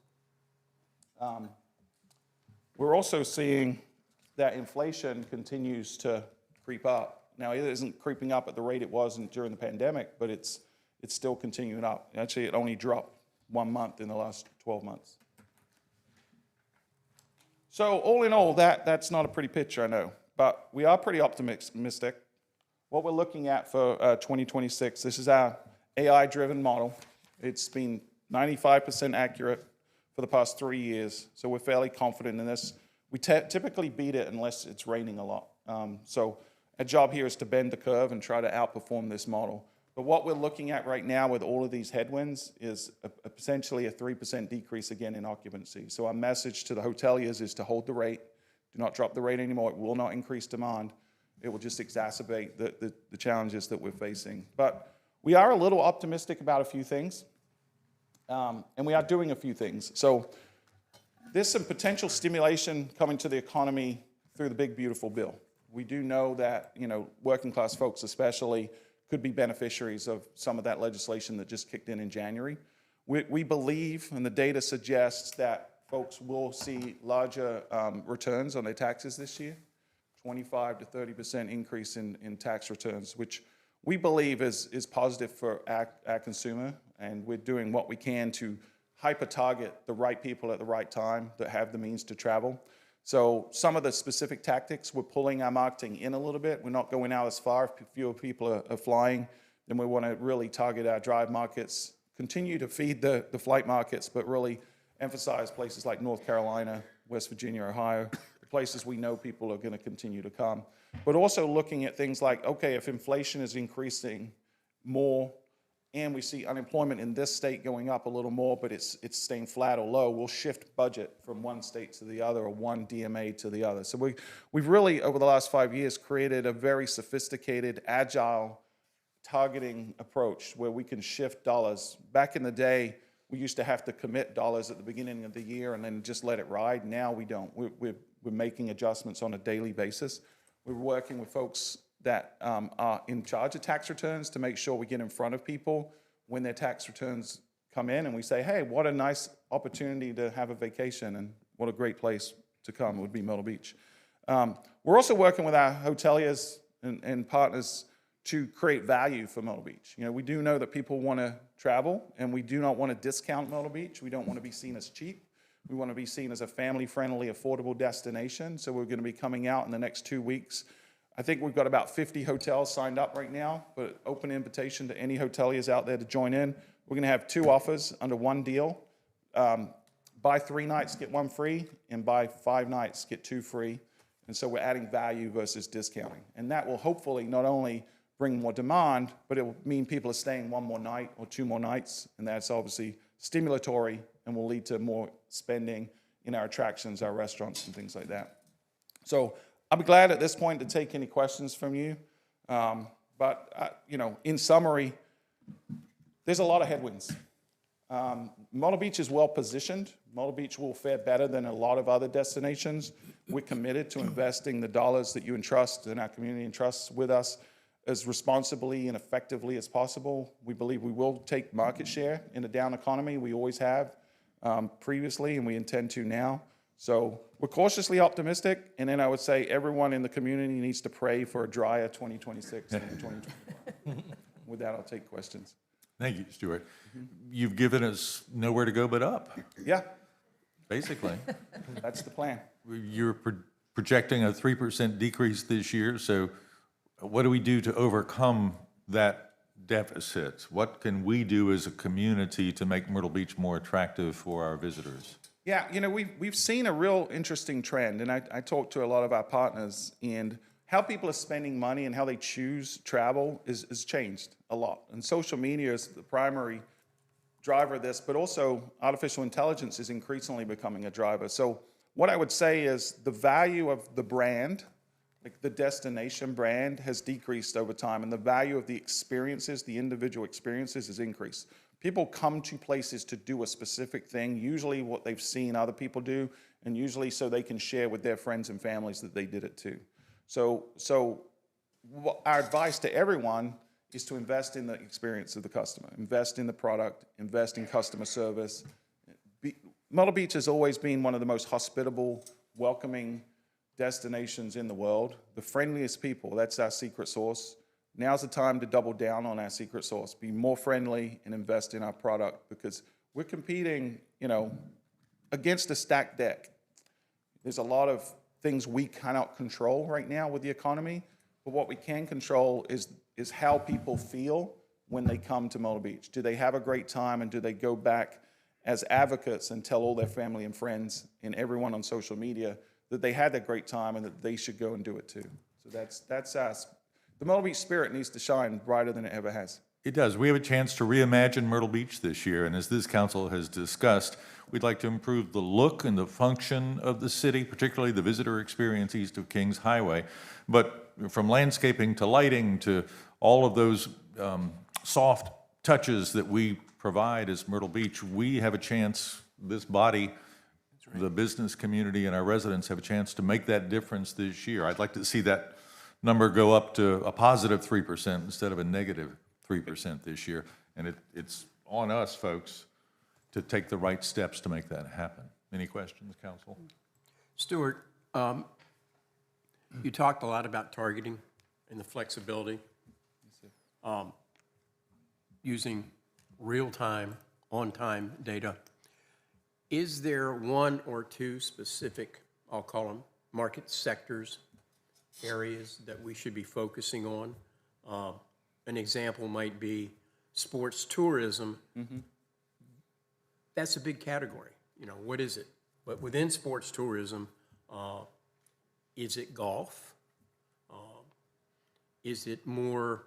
We're also seeing that inflation continues to creep up. Now, it isn't creeping up at the rate it was during the pandemic, but it's still continuing up. Actually, it only dropped 1 month in the last 12 months. So all in all, that's not a pretty picture, I know, but we are pretty optimistic. What we're looking at for 2026, this is our AI-driven model. It's been 95% accurate for the past 3 years, so we're fairly confident in this. We typically beat it unless it's raining a lot. So our job here is to bend the curve and try to outperform this model. But what we're looking at right now with all of these headwinds is potentially a 3% decrease again in occupancy. So our message to the hoteliers is to hold the rate, do not drop the rate anymore. It will not increase demand. It will just exacerbate the challenges that we're facing. But we are a little optimistic about a few things, and we are doing a few things. So there's some potential stimulation coming to the economy through the big, beautiful bill. We do know that, working class folks especially could be beneficiaries of some of that legislation that just kicked in January. We believe, and the data suggests, that folks will see larger returns on their taxes this year, 25 to 30% increase in tax returns, which we believe is positive for our consumer, and we're doing what we can to hyper-target the right people at the right time that have the means to travel. So some of the specific tactics, we're pulling our marketing in a little bit. We're not going out as far. If fewer people are flying, then we want to really target our drive markets, continue to feed the flight markets, but really emphasize places like North Carolina, West Virginia, Ohio, the places we know people are going to continue to come. But also looking at things like, okay, if inflation is increasing more, and we see unemployment in this state going up a little more, but it's staying flat or low, we'll shift budget from one state to the other or one DMA to the other. So we've really, over the last 5 years, created a very sophisticated, agile targeting approach where we can shift dollars. Back in the day, we used to have to commit dollars at the beginning of the year and then just let it ride. Now we don't. We're making adjustments on a daily basis. We're working with folks that are in charge of tax returns to make sure we get in front of people when their tax returns come in and we say, hey, what a nice opportunity to have a vacation and what a great place to come would be Myrtle Beach. We're also working with our hoteliers and partners to create value for Myrtle Beach. You know, we do know that people want to travel, and we do not want to discount Myrtle Beach. We don't want to be seen as cheap. We want to be seen as a family-friendly, affordable destination. So we're going to be coming out in the next 2 weeks. I think we've got about 50 hotels signed up right now, but open invitation to any hoteliers out there to join in. We're going to have 2 offers under one deal. Buy 3 nights, get 1 free, and buy 5 nights, get 2 free. And so we're adding value versus discounting. And that will hopefully not only bring more demand, but it will mean people are staying 1 more night or 2 more nights. And that's obviously stimulatory and will lead to more spending in our attractions, our restaurants, and things like that. So I'll be glad at this point to take any questions from you. You know, in summary, there's a lot of headwinds. Myrtle Beach is well positioned. Myrtle Beach will fare better than a lot of other destinations. We're committed to investing the dollars that you entrust and our community entrusts with us as responsibly and effectively as possible. We believe we will take market share in a down economy. We always have previously, and we intend to now. So we're cautiously optimistic, and then I would say everyone in the community needs to pray for a drier 2026 than 2025. With that, I'll take questions. Thank you, Stuart. You've given us nowhere to go but up, Yeah, basically. that's the plan. You're projecting a 3% decrease this year, so what do we do to overcome that deficit? What can we do as a community to make Myrtle Beach more attractive for our visitors? Yeah, you know, we've seen a real interesting trend, and I talked to a lot of our partners, and how people are spending money and how they choose travel is changed a lot. And social media is the primary driver of this, but also artificial intelligence is increasingly becoming a driver. So what I would say is the value of the brand, like the destination brand, has decreased over time, and the value of the experiences, the individual experiences, has increased. People come to places to do a specific thing, usually what they've seen other people do, and usually so they can share with their friends and families that they did it too. So our advice to everyone is to invest in the experience of the customer, invest in the product, invest in customer service. Myrtle Beach has always been one of the most hospitable, welcoming destinations in the world. The friendliest people, that's our secret sauce. Now's the time to double down on our secret sauce, be more friendly and invest in our product, because we're competing, you know, against a stacked deck. There's a lot of things we cannot control right now with the economy, but what we can control is how people feel when they come to Myrtle Beach. Do they have a great time, and do they go back as advocates and tell all their family and friends and everyone on social media that they had a great time and that they should go and do it too? So that's us. The Myrtle Beach spirit needs to shine brighter than it ever has. It does. We have a chance to reimagine Myrtle Beach this year, and as this council has discussed, we'd like to improve the look and the function of the city, particularly the visitor experience east of Kings Highway. But from landscaping to lighting to all of those soft touches that we provide as Myrtle Beach, we have a chance, this body, the business community and our residents have a chance to make that difference this year. I'd like to see that number go up to a positive 3% instead of a negative 3% this year. And it's on us, folks, to take the right steps to make that happen. Any questions, council? Stuart, you talked a lot about targeting and the flexibility, using real-time, on-time data. Is there 1 or 2 specific, I'll call them market sectors, areas that we should be focusing on? An example might be sports tourism. Mm-hmm. That's a big category. You know, what is it? But within sports tourism, is it golf? Is it more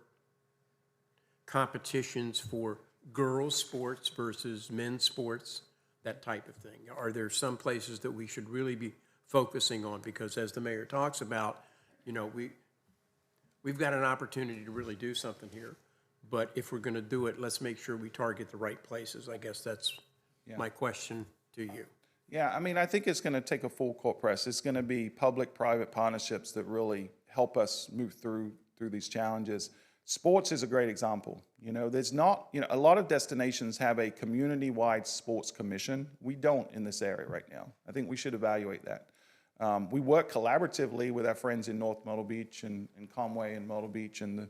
competitions for girls' sports versus men's sports, that type of thing? Are there some places that we should really be focusing on? Because as the mayor talks about, you know, we've got an opportunity to really do something here, but if we're going to do it, let's make sure we target the right places. I guess that's my question to you. Yeah, I mean, I think it's going to take a full court press. It's going to be public-private partnerships that really help us move through these challenges. Sports is a great example. You know, there's not, you know, a lot of destinations have a community-wide sports commission. We don't in this area right now. I think we should evaluate that. We work collaboratively with our friends in North Myrtle Beach and Conway and Myrtle Beach and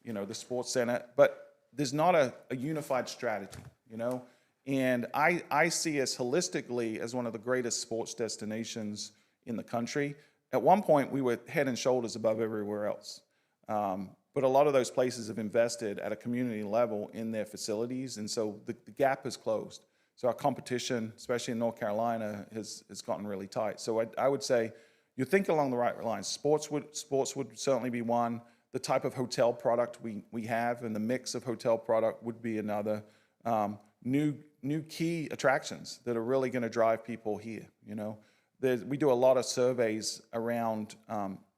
you know, the sports center, but there's not a unified strategy, you know? And I see us holistically as one of the greatest sports destinations in the country. At one point, we were head and shoulders above everywhere else. But a lot of those places have invested at a community level in their facilities, and so the gap has closed. So our competition, especially in North Carolina, has gotten really tight. So I would say you think along the right lines. Sports would certainly be one. The type of hotel product we have and the mix of hotel product would be another. New key attractions that are really going to drive people here. You know, we do a lot of surveys around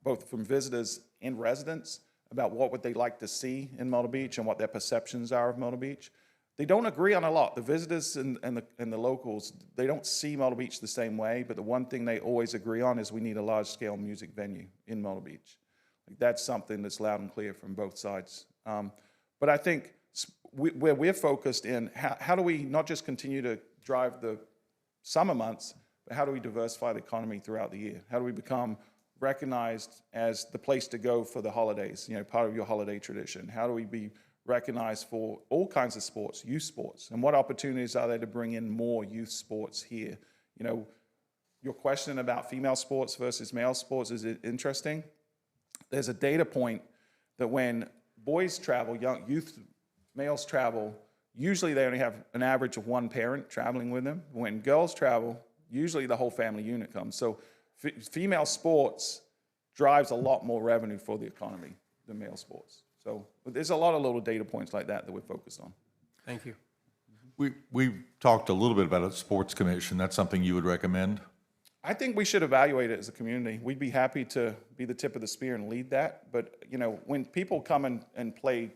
both from visitors and residents about what would they like to see in Myrtle Beach and what their perceptions are of Myrtle Beach. They don't agree on a lot. The visitors and the locals, they don't see Myrtle Beach the same way, but the one thing they always agree on is we need a large-scale music venue in Myrtle Beach. Like, that's something that's loud and clear from both sides. But I think where we're focused in, how do we not just continue to drive the summer months, but how do we diversify the economy throughout the year? How do we become recognized as the place to go for the holidays, you know, part of your holiday tradition? How do we be recognized for all kinds of sports, youth sports? And what opportunities are there to bring in more youth sports here? You know, your question about female sports versus male sports is interesting. There's a data point that when boys travel, young youth males travel, usually they only have an average of one parent traveling with them. When girls travel, usually the whole family unit comes. So female sports drives a lot more revenue for the economy than male sports. So there's a lot of little data points like that we're focused on. Thank you. We talked a little bit about a sports commission. That's something you would recommend? I think we should evaluate it as a community. We'd be happy to be the tip of the spear and lead that. But, you know, when people come and play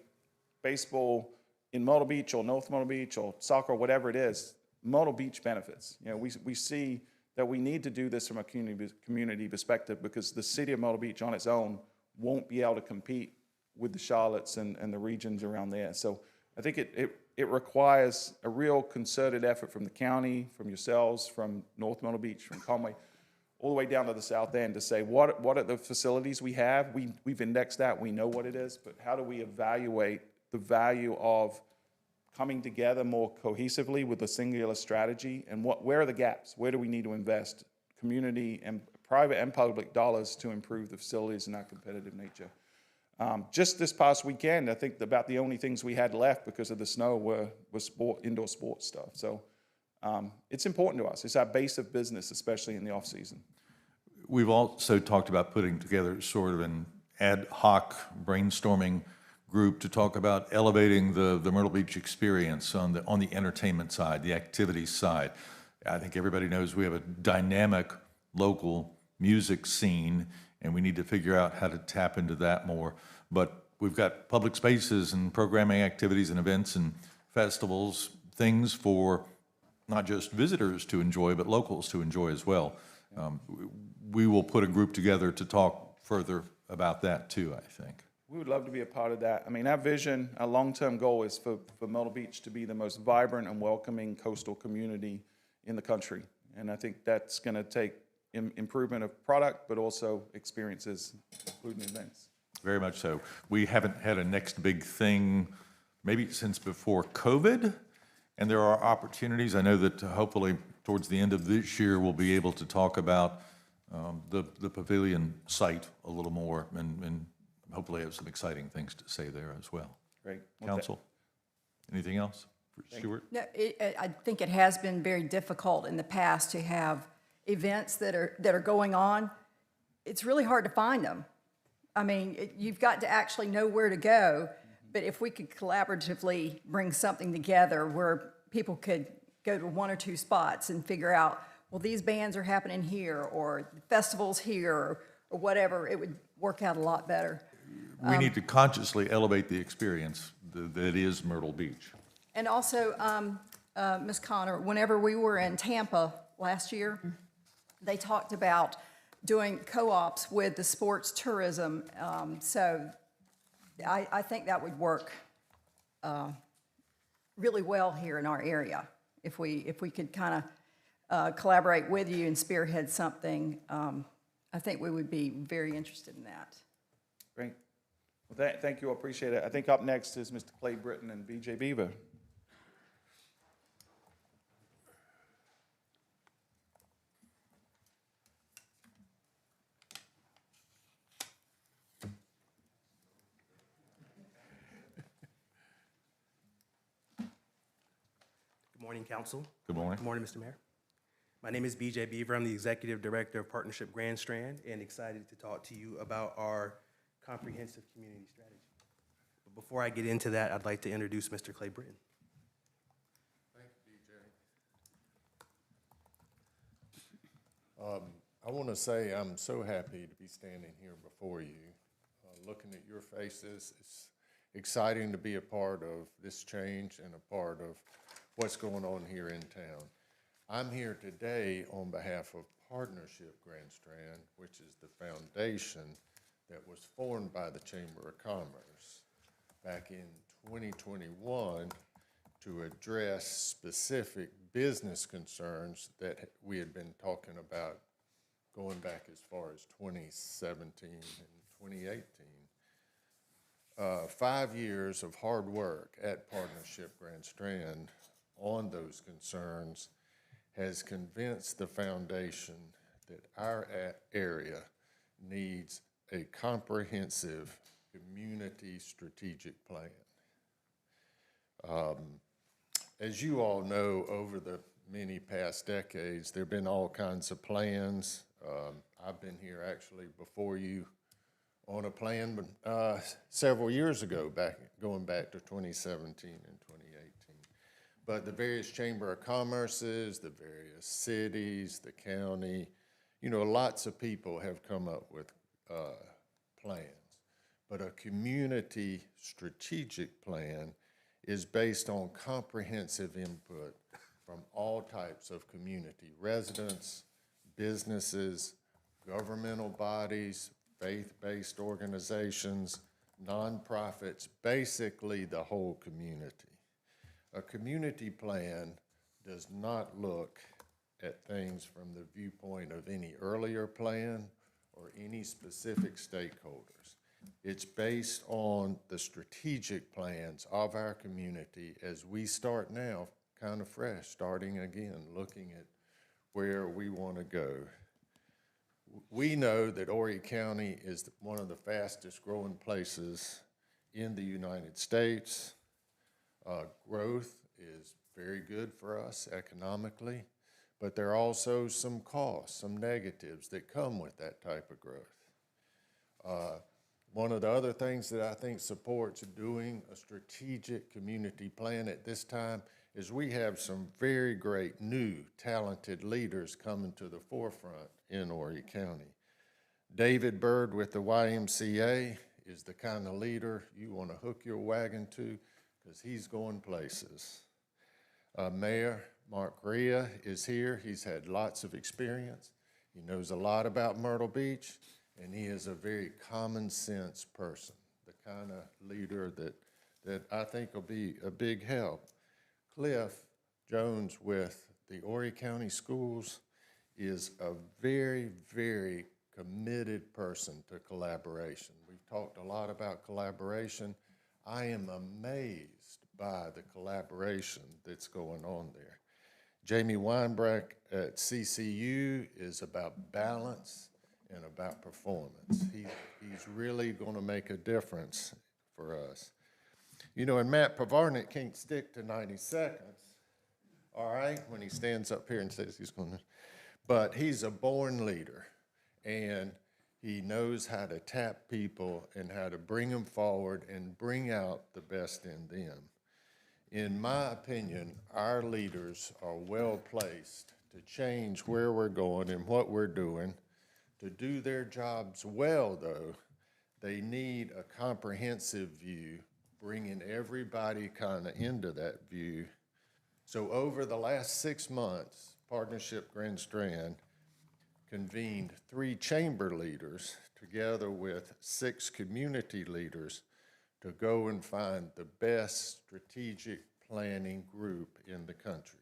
baseball in Myrtle Beach or North Myrtle Beach or soccer or whatever it is, Myrtle Beach benefits. You know, we see that we need to do this from a community perspective because the city of Myrtle Beach on its own won't be able to compete with the Charlottes and the regions around there. So I think it requires a real concerted effort from the county, from yourselves, from North Myrtle Beach, from Conway, all the way down to the south end to say, what are the facilities we have? We've indexed that, we know what it is, but how do we evaluate the value of coming together more cohesively with a singular strategy, and where are the gaps? Where do we need to invest community and private and public dollars to improve the facilities and our competitive nature? Just this past weekend, I think about the only things we had left because of the snow were indoor sports stuff. So it's important to us. It's our base of business, especially in the off season. We've also talked about putting together sort of an ad hoc brainstorming group to talk about elevating the Myrtle Beach experience on the entertainment side, the activities side. I think everybody knows we have a dynamic local music scene, and we need to figure out how to tap into that more. But we've got public spaces and programming activities and events and festivals, things for not just visitors to enjoy, but locals to enjoy as well. We will put a group together to talk further about that too, I think. We would love to be a part of that. I mean, our vision, our long-term goal is for Myrtle Beach to be the most vibrant and welcoming coastal community in the country. And I think that's going to take improvement of product, but also experiences, including events. Very much so. We haven't had a next big thing maybe since before COVID, and there are opportunities. I know that hopefully towards the end of this year, we'll be able to talk about the pavilion site a little more and hopefully have some exciting things to say there as well. Great. Council, anything else for Stuart? No, I think it has been very difficult in the past to have events that are going on. It's really hard to find them. I mean, you've got to actually know where to go, but if we could collaboratively bring something together where people could go to one or two spots and figure out, well, these bands are happening here, or the festival's here, or whatever, it would work out a lot better. We need to consciously elevate the experience that is Myrtle Beach. And also, Ms. Connor, whenever we were in Tampa last year, they talked about doing co-ops with the sports tourism. So I think that would work really well here in our area. If we could kind of collaborate with you and spearhead something, I think we would be very interested in that. Great. Well, thank you, I appreciate it. I think up next is Mr. Clay Britton and BJ Beaver. Good morning, Council. Good morning. Good morning, Mr. Mayor. My name is BJ Beaver. I'm the Executive Director of Partnership Grand Strand and excited to talk to you about our comprehensive community strategy. But before I get into that, I'd like to introduce Mr. Clay Britton. Thank you, BJ. I want to say I'm so happy to be standing here before you. Looking at your faces, it's exciting to be a part of this change and a part of what's going on here in town. I'm here today on behalf of Partnership Grand Strand, which is the foundation that was formed by the Chamber of Commerce back in 2021 to address specific business concerns that we had been talking about going back as far as 2017 and 2018. 5 years of hard work at Partnership Grand Strand on those concerns has convinced the foundation that our area needs a comprehensive community strategic plan. As you all know, over the many past decades, there have been all kinds of plans. I've been here actually before you on a plan several years ago, going back to 2017 and 2018. But the various Chamber of Commerces, the various cities, the county, you know, lots of people have come up with plans. But a community strategic plan is based on comprehensive input from all types of community residents, businesses, governmental bodies, faith-based organizations, nonprofits, basically the whole community. A community plan does not look at things from the viewpoint of any earlier plan or any specific stakeholders. It's based on the strategic plans of our community as we start now, kind of fresh, starting again, looking at where we want to go. We know that Horry County is one of the fastest growing places in the United States. Growth is very good for us economically, but there are also some costs, some negatives that come with that type of growth. One of the other things that I think supports doing a strategic community plan at this time is we have some very great new talented leaders coming to the forefront in Horry County. David Bird with the YMCA is the kind of leader you want to hook your wagon to because he's going places. Mayor Mark Ria is here. He's had lots of experience. He knows a lot about Myrtle Beach, and he is a very common sense person, the kind of leader that I think will be a big help. Cliff Jones with the Horry County Schools is a very, very committed person to collaboration. We've talked a lot about collaboration. I am amazed by the collaboration that's going on there. Jamie Weinbreck at CCU is about balance and about performance. He's really going to make a difference for us. You know, and Matt Pavarnik can't stick to 90 seconds, all right, when he stands up here and says he's going to, but he's a born leader, and he knows how to tap people and how to bring them forward and bring out the best in them. In my opinion, our leaders are well placed to change where we're going and what we're doing. To do their jobs well, though, they need a comprehensive view, bringing everybody kind of into that view. So over the last 6 months, Partnership Grand Strand convened 3 chamber leaders together with 6 community leaders to go and find the best strategic planning group in the country.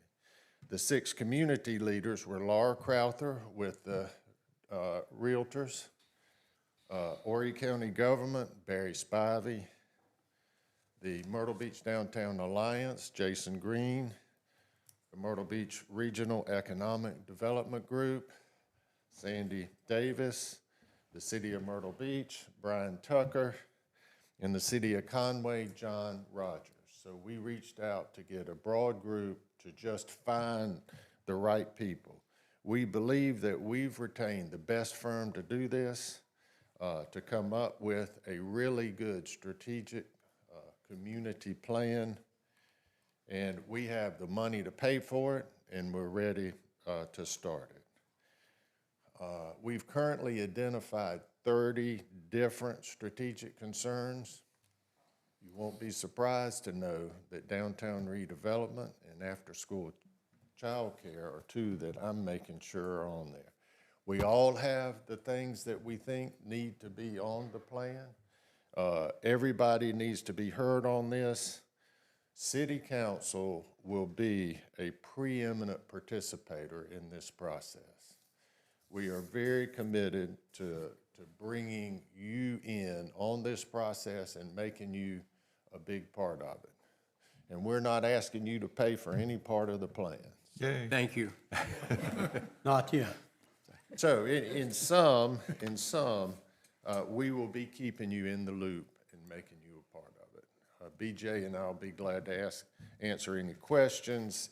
The 6 community leaders were Laura Crowther with the Realtors, Horry County Government, Barry Spivey, the Myrtle Beach Downtown Alliance, Jason Green, the Myrtle Beach Regional Economic Development Group, Sandy Davis, the City of Myrtle Beach, Brian Tucker, and the City of Conway, John Rogers. So we reached out to get a broad group to just find the right people. We believe that we've retained the best firm to do this, to come up with a really good strategic community plan, and we have the money to pay for it, and we're ready to start it. We've currently identified 30 different strategic concerns. You won't be surprised to know that downtown redevelopment and after-school childcare are two that I'm making sure are on there. We all have the things that we think need to be on the plan. Everybody needs to be heard on this. City Council will be a preeminent participator in this process. We are very committed to bringing you in on this process and making you a big part of it. And we're not asking you to pay for any part of the plan. Yay. Thank you. Not yet. So in sum, we will be keeping you in the loop and making you a part of it. BJ and I'll be glad to answer any questions.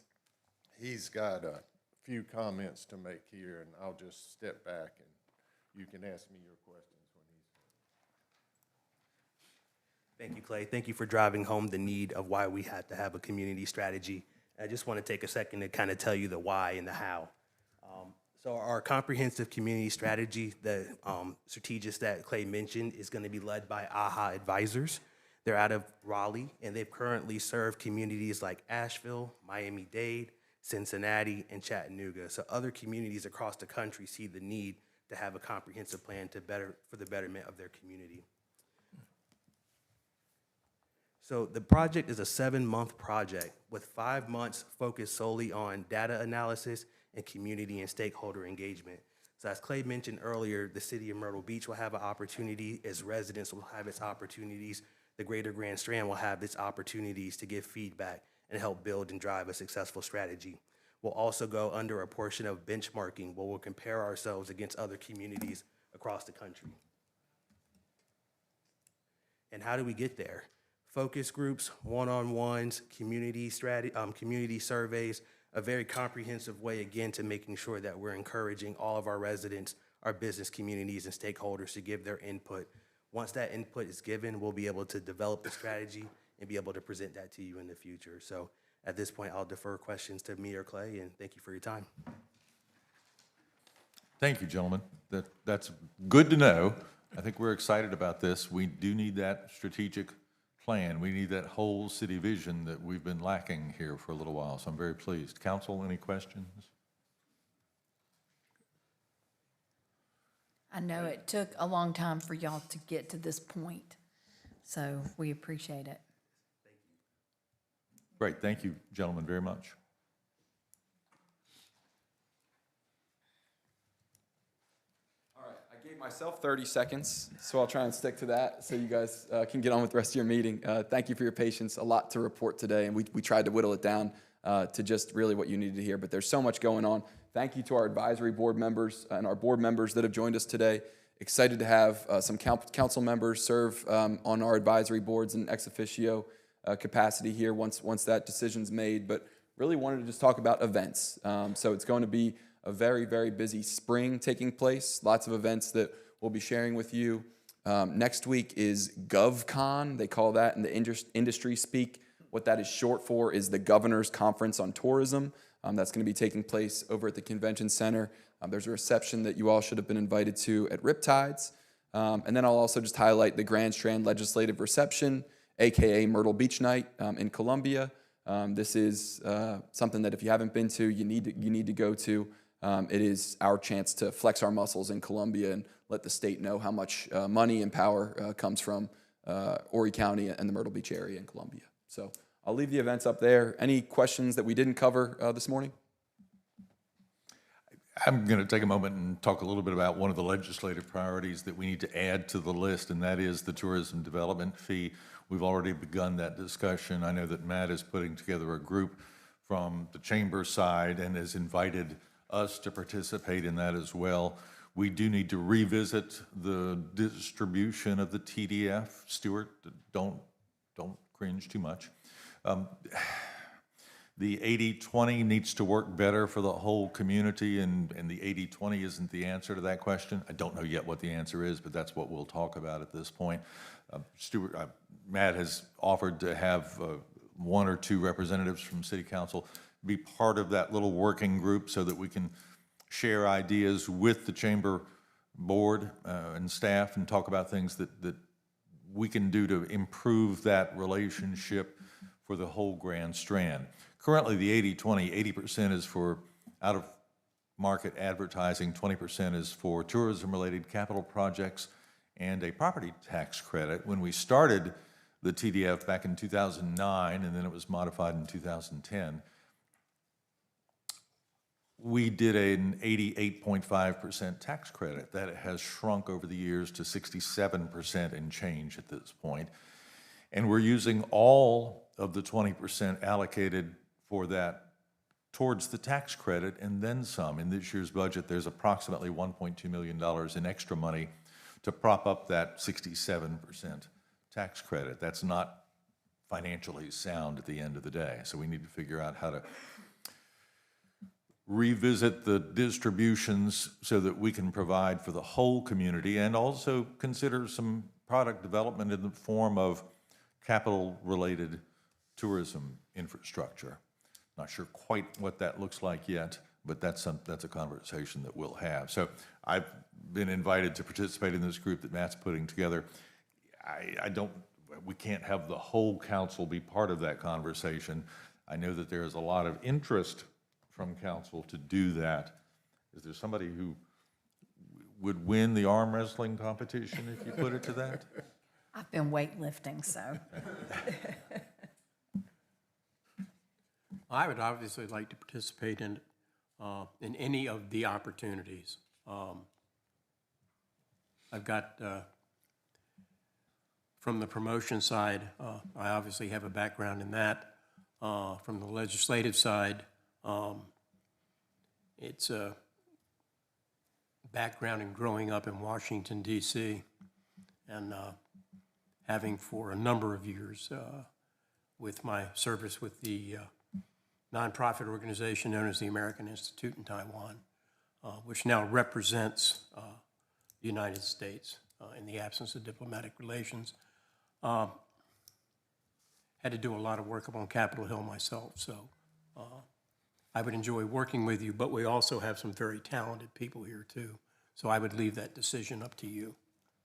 He's got a few comments to make here, and I'll just step back and you can ask me your questions when he's Thank you, Clay. Thank you for driving home the need of why we had to have a community strategy. I just want to take a second to kind of tell you the why and the how. So our comprehensive community strategy, the strategist that Clay mentioned, is going to be led by AHA Advisors. They're out of Raleigh, and they've currently served communities like Asheville, Miami-Dade, Cincinnati, and Chattanooga. So other communities across the country see the need to have a comprehensive plan for the betterment of their community. So the project is a 7-month project with 5 months focused solely on data analysis and community and stakeholder engagement. So as Clay mentioned earlier, the City of Myrtle Beach will have an opportunity, as residents will have its opportunities, the Greater Grand Strand will have its opportunities to give feedback and help build and drive a successful strategy. We'll also go under a portion of benchmarking where we'll compare ourselves against other communities across the country. And how do we get there? Focus groups, one-on-ones, community surveys, a very comprehensive way, again, to making sure that we're encouraging all of our residents, our business communities, and stakeholders to give their input. Once that input is given, we'll be able to develop the strategy and be able to present that to you in the future. So at this point, I'll defer questions to me or Clay, and thank you for your time. Thank you, gentlemen. That's good to know. I think we're excited about this. We do need that strategic plan. We need that whole city vision that we've been lacking here for a little while, so I'm very pleased. Council, any questions? I know it took a long time for y'all to get to this point, so we appreciate it. Great, thank you, gentlemen, very much. All right, I gave myself 30 seconds, so I'll try and stick to that so you guys can get on with the rest of your meeting. Thank you for your patience. A lot to report today, and we tried to whittle it down to just really what you needed to hear, but there's so much going on. Thank you to our advisory board members and our board members that have joined us today. Excited to have some council members serve on our advisory boards in ex officio capacity here once that decision's made, but really wanted to just talk about events. So it's going to be a very, very busy spring taking place. Lots of events that we'll be sharing with you. Next week is GovCon. They call that in the industry speak. What that is short for is the Governor's Conference on Tourism. That's going to be taking place over at the Convention Center. There's a reception that you all should have been invited to at Riptides. And then I'll also just highlight the Grand Strand Legislative Reception, aka Myrtle Beach Night in Columbia. This is something that if you haven't been to, you need to go to. It is our chance to flex our muscles in Columbia and let the state know how much money and power comes from Horry County and the Myrtle Beach area in Columbia. So I'll leave the events up there. Any questions that we didn't cover this morning? I'm going to take a moment and talk a little bit about one of the legislative priorities that we need to add to the list, and that is the tourism development fee. We've already begun that discussion. I know that Matt is putting together a group from the chamber side and has invited us to participate in that as well. We do need to revisit the distribution of the TDF. Stuart, don't cringe too much. The 80-20 needs to work better for the whole community, and the 80-20 isn't the answer to that question. I don't know yet what the answer is, but that's what we'll talk about at this point. Matt has offered to have 1 or 2 representatives from City Council be part of that little working group so that we can share ideas with the Chamber Board and staff and talk about things that we can do to improve that relationship for the whole Grand Strand. Currently, the 80-20, 80% is for out-of-market advertising, 20% is for tourism-related capital projects, and a property tax credit. When we started the TDF back in 2009, and then it was modified in 2010, we did an 88.5% tax credit. That has shrunk over the years to 67% and change at this point. And we're using all of the 20% allocated for that towards the tax credit and then some. In this year's budget, there's approximately $1.2 million in extra money to prop up that 67% tax credit. That's not financially sound at the end of the day. So we need to figure out how to revisit the distributions so that we can provide for the whole community and also consider some product development in the form of capital-related tourism infrastructure. Not sure quite what that looks like yet, but that's a conversation that we'll have. So I've been invited to participate in this group that Matt's putting together. We can't have the whole council be part of that conversation. I know that there is a lot of interest from council to do that. Is there somebody who would win the arm wrestling competition if you put it to that? I've been weightlifting, so. I would obviously like to participate in any of the opportunities. I've got, from the promotion side, I obviously have a background in that. From the legislative side, it's a background in growing up in Washington, D.C., and having for a number of years with my service with the nonprofit organization known as the American Institute in Taiwan, which now represents the United States in the absence of diplomatic relations. Had to do a lot of work up on Capitol Hill myself, so I would enjoy working with you, but we also have some very talented people here too. So I would leave that decision up to you.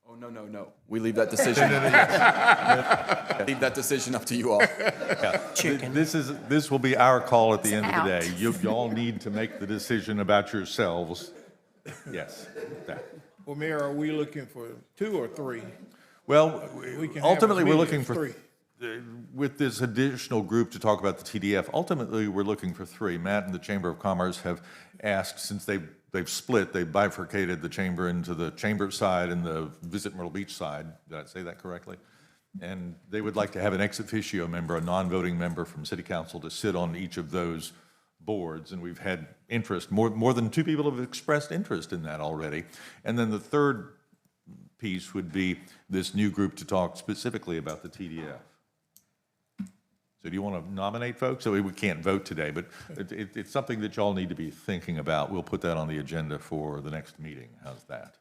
Oh, no. We leave that decision. Leave that decision up to you all. Yeah. This will be our call at the end of the day. You all need to make the decision about yourselves. Yes. That. Well, Mayor, are we looking for 2 or 3? Well, ultimately, we're looking for 3. With this additional group to talk about the TDF, ultimately, we're looking for 3. Matt and the Chamber of Commerce have asked, since they've split, they've bifurcated the chamber into the chamber side and the Visit Myrtle Beach side. Did I say that correctly? And they would like to have an ex officio member, a non-voting member from City Council, to sit on each of those boards. And we've had interest. More than 2 people have expressed interest in that already. And then the third piece would be this new group to talk specifically about the TDF. So do you want to nominate folks? So we can't vote today, but it's something that y'all need to be thinking about. We'll put that on the agenda for the next meeting. How's that?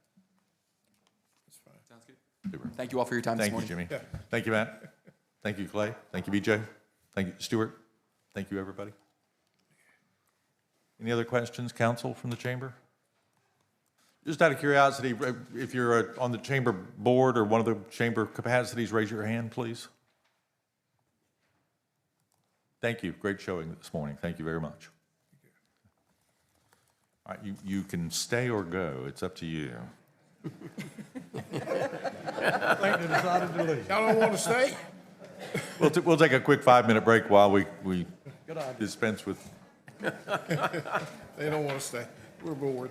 That's fine. Sounds good. Super. Thank you all for your time this morning. Thank you, Jimmy. Thank you, Matt. Thank you, Clay. Thank you, BJ. Thank you, Stuart. Thank you, everybody. Any other questions, council, from the chamber? Just out of curiosity, if you're on the chamber board or one of the chamber capacities, raise your hand, please. Thank you. Great showing this morning. Thank you very much. All right, you can stay or go. It's up to you. I think they decided to leave. Y'all don't want to stay? We'll take a quick 5-minute break while we dispense with. They don't want to stay. We're bored.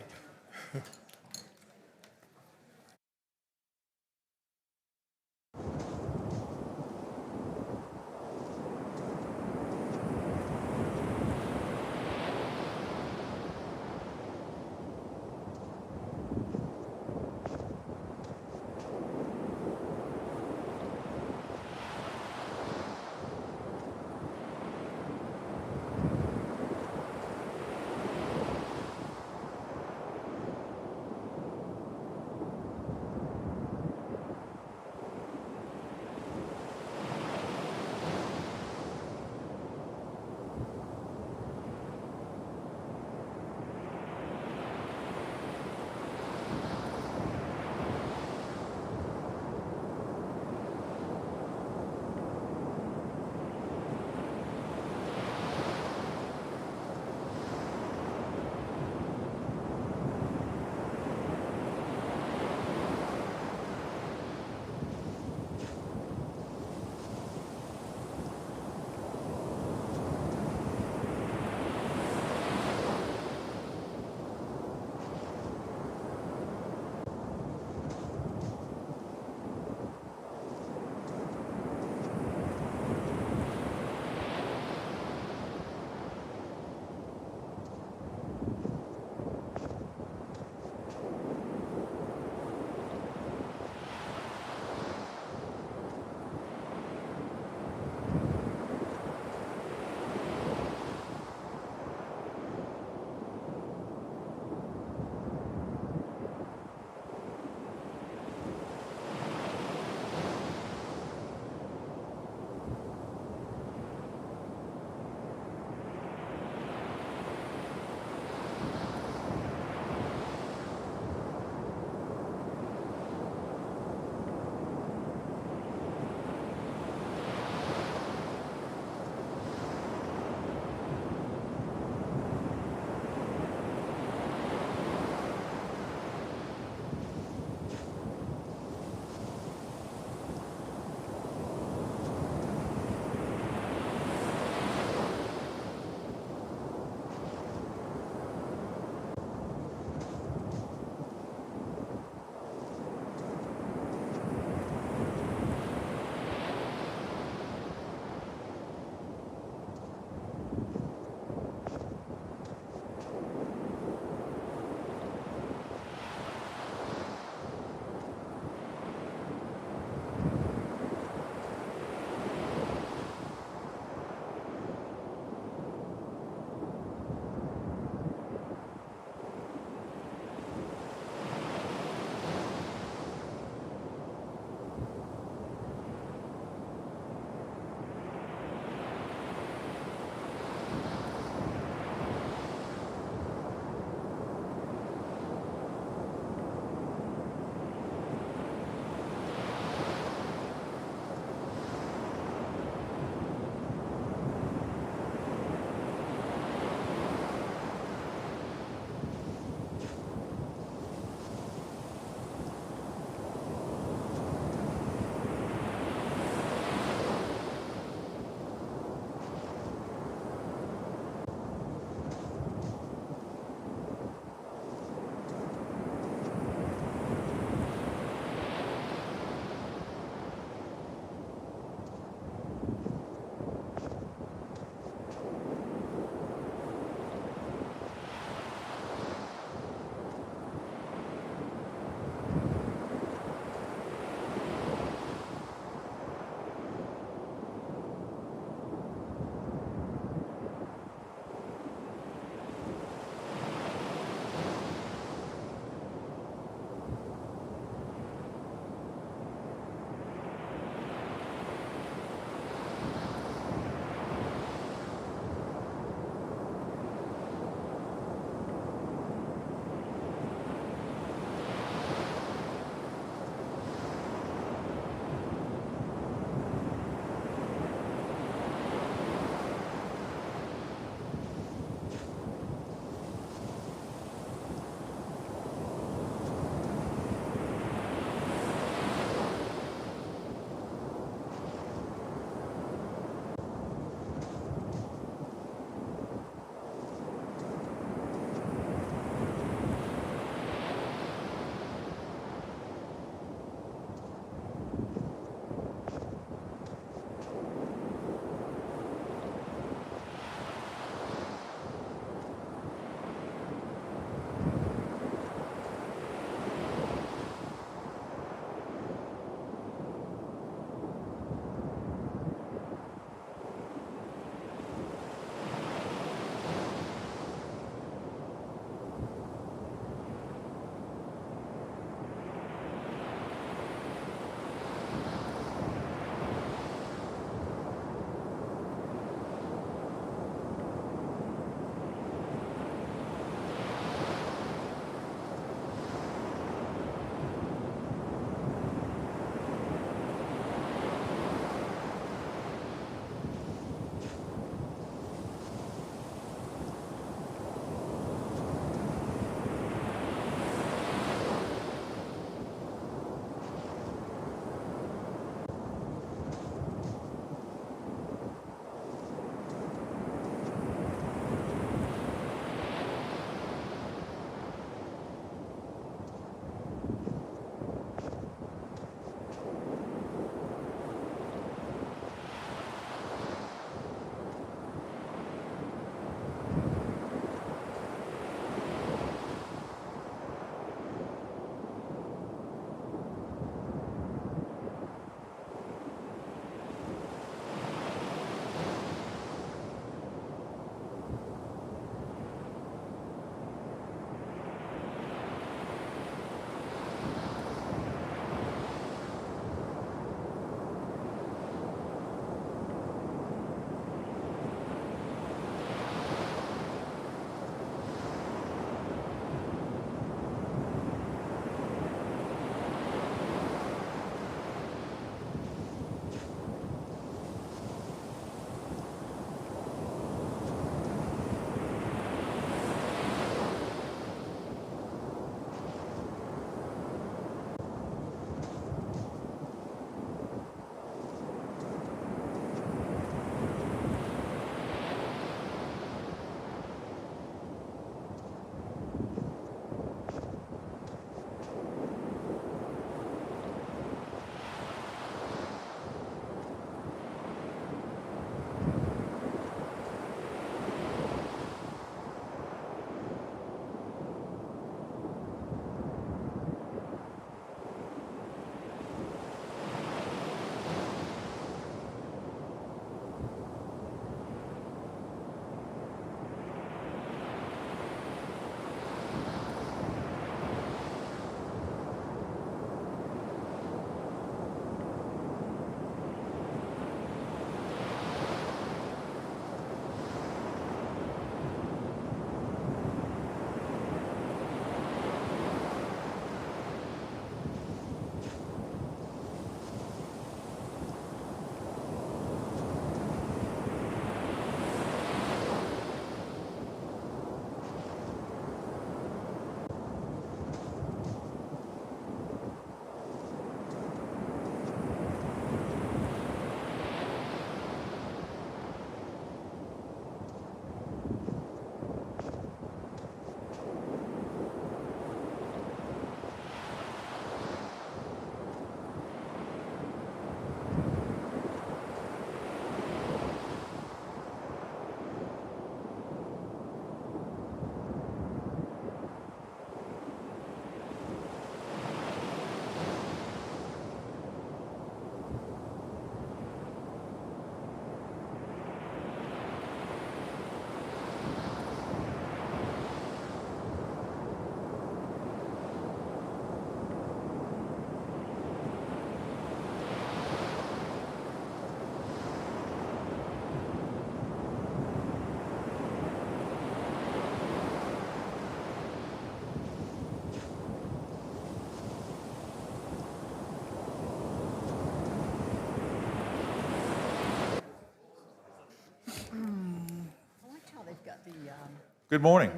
Good morning.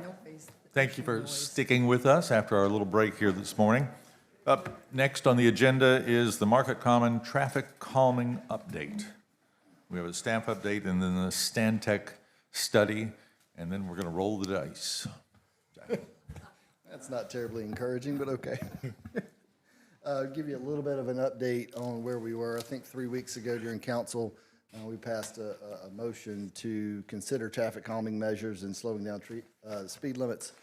Thank you for sticking with us after our little break here this morning. Up next on the agenda is the Market Common Traffic Calming Update. We have a staff update and then the Stantec study, and then we're going to roll the dice. That's not terribly encouraging, but okay. Give you a little bit of an update on where we were. I think 3 weeks ago during council, we passed a motion to consider traffic calming measures and slowing down speed limits.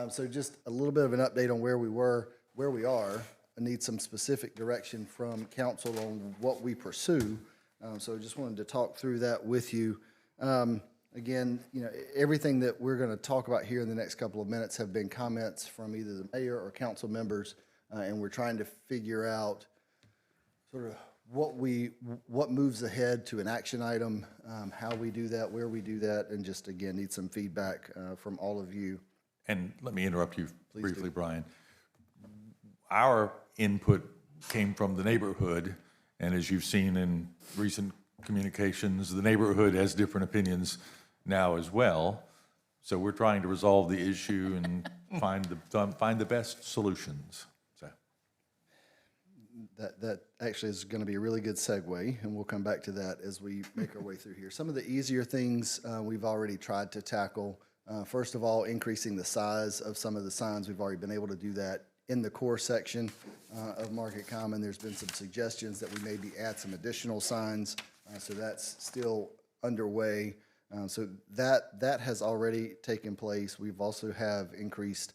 So just a little bit of an update on where we were, where we are. I need some specific direction from council on what we pursue. So I just wanted to talk through that with you. Again, everything that we're going to talk about here in the next couple of minutes have been comments from either the mayor or council members, and we're trying to figure out sort of what moves ahead to an action item, how we do that, where we do that, and just, again, need some feedback from all of you. And let me interrupt you briefly, do. Brian. Our input came from the neighborhood, and as you've seen in recent communications, the neighborhood has different opinions now as well. So we're trying to resolve the issue and find the best solutions. So That actually is going to be a really good segue, and we'll come back to that as we make our way through here. Some of the easier things we've already tried to tackle. First of all, increasing the size of some of the signs. We've already been able to do that in the core section of Market Common. There's been some suggestions that we maybe add some additional signs, so that's still underway. So that has already taken place. We've also have increased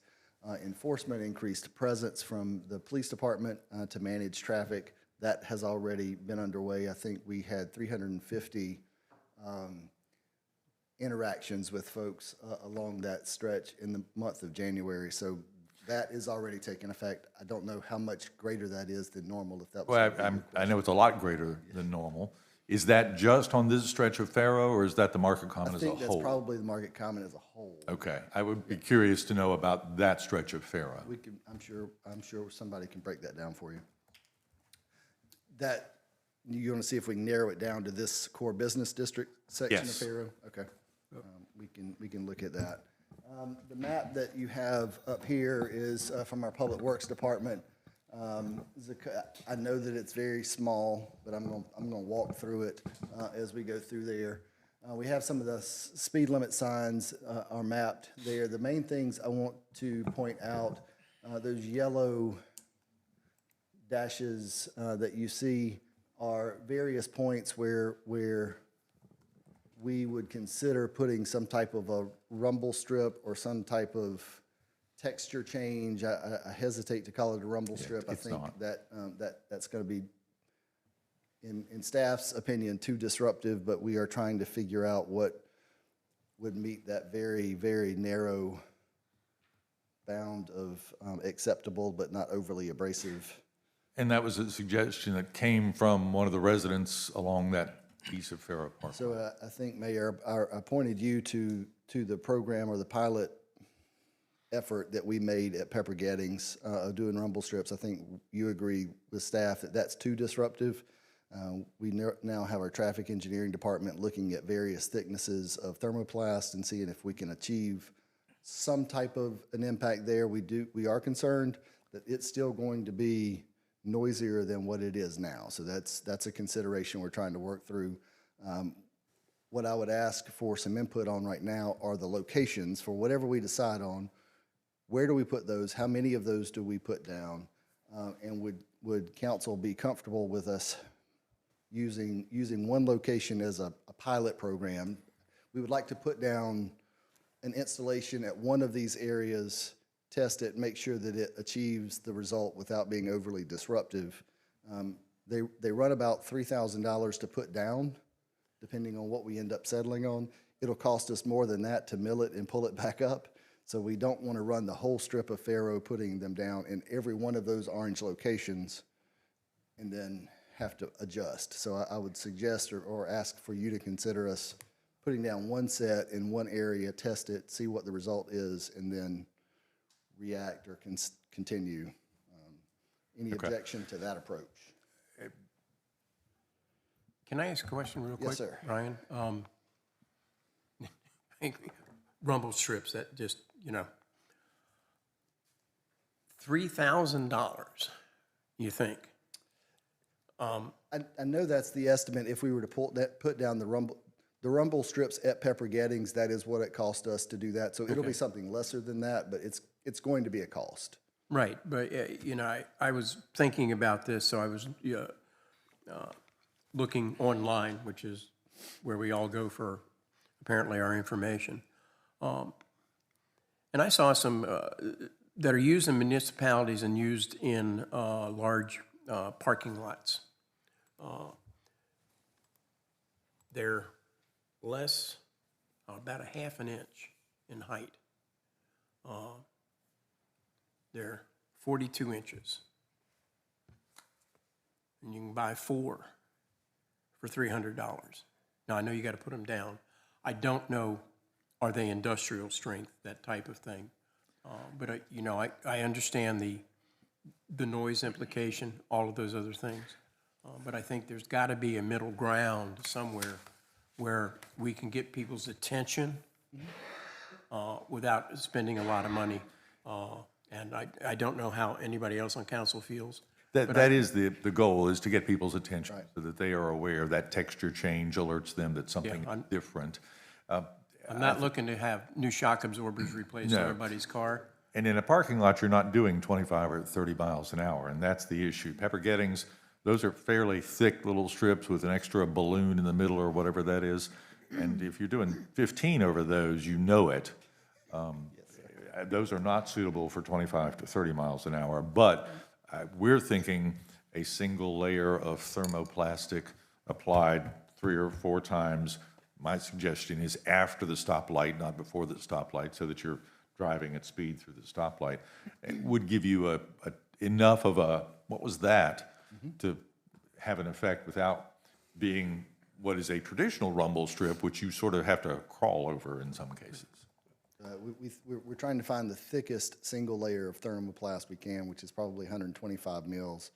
enforcement, increased presence from the police department to manage traffic. That has already been underway. I think we had 350 interactions with folks along that stretch in the month of January. So that is already taking effect. I don't know how much greater that is than normal, if that was. well, I know it's a lot greater than normal. Is that just on this stretch of Faro, or is that the Market Common as a I think that's whole? probably the Market Common as a whole. Okay, I would be curious to know about that stretch of Faro. We can, I'm sure somebody can break that down for you. That, you want to see if we can narrow it down to this core business district section of Yes. Faro? Okay. We can look at that. The map that you have up here is from our Public Works Department. I know that it's very small, but I'm going to walk through it as we go through there. We have some of the speed limit signs are mapped there. The main things I want to point out, those yellow dashes that you see are various points where we would consider putting some type of a rumble strip or some type of texture change. I hesitate to call it a rumble strip. I think that's going to be, in staff's opinion, too disruptive, but we are trying to figure out what would meet that very, very narrow bound of acceptable but not overly abrasive. And that was a suggestion that came from one of the residents along that piece of Faro Park. So I think, Mayor, I pointed you to the program or the pilot effort that we made at Pepper Gettings of doing rumble strips. I think you agree with staff that that's too disruptive. We now have our traffic engineering department looking at various thicknesses of thermoplast and seeing if we can achieve some type of an impact there. We are concerned that it's still going to be noisier than what it is now. So that's a consideration we're trying to work through. What I would ask for some input on right now are the locations for whatever we decide on. Where do we put those? How many of those do we put down? And would council be comfortable with us using one location as a pilot program? We would like to put down an installation at one of these areas, test it, make sure that it achieves the result without being overly disruptive. They run about $3,000 to put down, depending on what we end up settling on. It'll cost us more than that to mill it and pull it back up. So we don't want to run the whole strip of Faro, putting them down in every one of those orange locations and then have to adjust. So I would suggest or ask for you to consider us putting down one set in one area, test it, see what the result is, and then react or continue. Any objection to that approach? Can I ask a question real quick? Yes, sir. Ryan? rumble strips that just, you know, $3,000, you think? I know that's the estimate. If we were to put down the rumble strips at Pepper Gettings, that is what it cost us to do that. So it'll be something lesser than that, but it's going to be a cost. Right, but, you know, I was thinking about this, so I was looking online, which is where we all go for apparently our information. And I saw some that are used in municipalities and used in large parking lots. They're less, about a half an inch in height. They're 42 inches. And you can buy 4 for $300. Now, I know you got to put them down. I don't know, are they industrial strength, that type of thing? But, you know, I understand the noise implication, all of those other things. But I think there's got to be a middle ground somewhere where we can get people's attention without spending a lot of money. And I don't know how anybody else on council feels. That is the goal, is to get people's attention so that they are aware. That texture change alerts them that something is different. I'm not looking to have new shock absorbers replace everybody's car. And in a parking lot, you're not doing 25 or 30 miles an hour, and that's the issue. Pepper Gettings, those are fairly thick little strips with an extra balloon in the middle or whatever that is. And if you're doing 15 over those, you know it. Those are not suitable for 25 to 30 miles an hour, but we're thinking a single layer of thermoplastic applied 3 or 4 times. My suggestion is after the stoplight, not before the stoplight, so that you're driving at speed through the stoplight. It would give you enough of a, what was that, to have an effect without being what is a traditional rumble strip, which you sort of have to crawl over in some cases. We're trying to find the thickest single layer of thermoplast we can, which is probably 125 mils.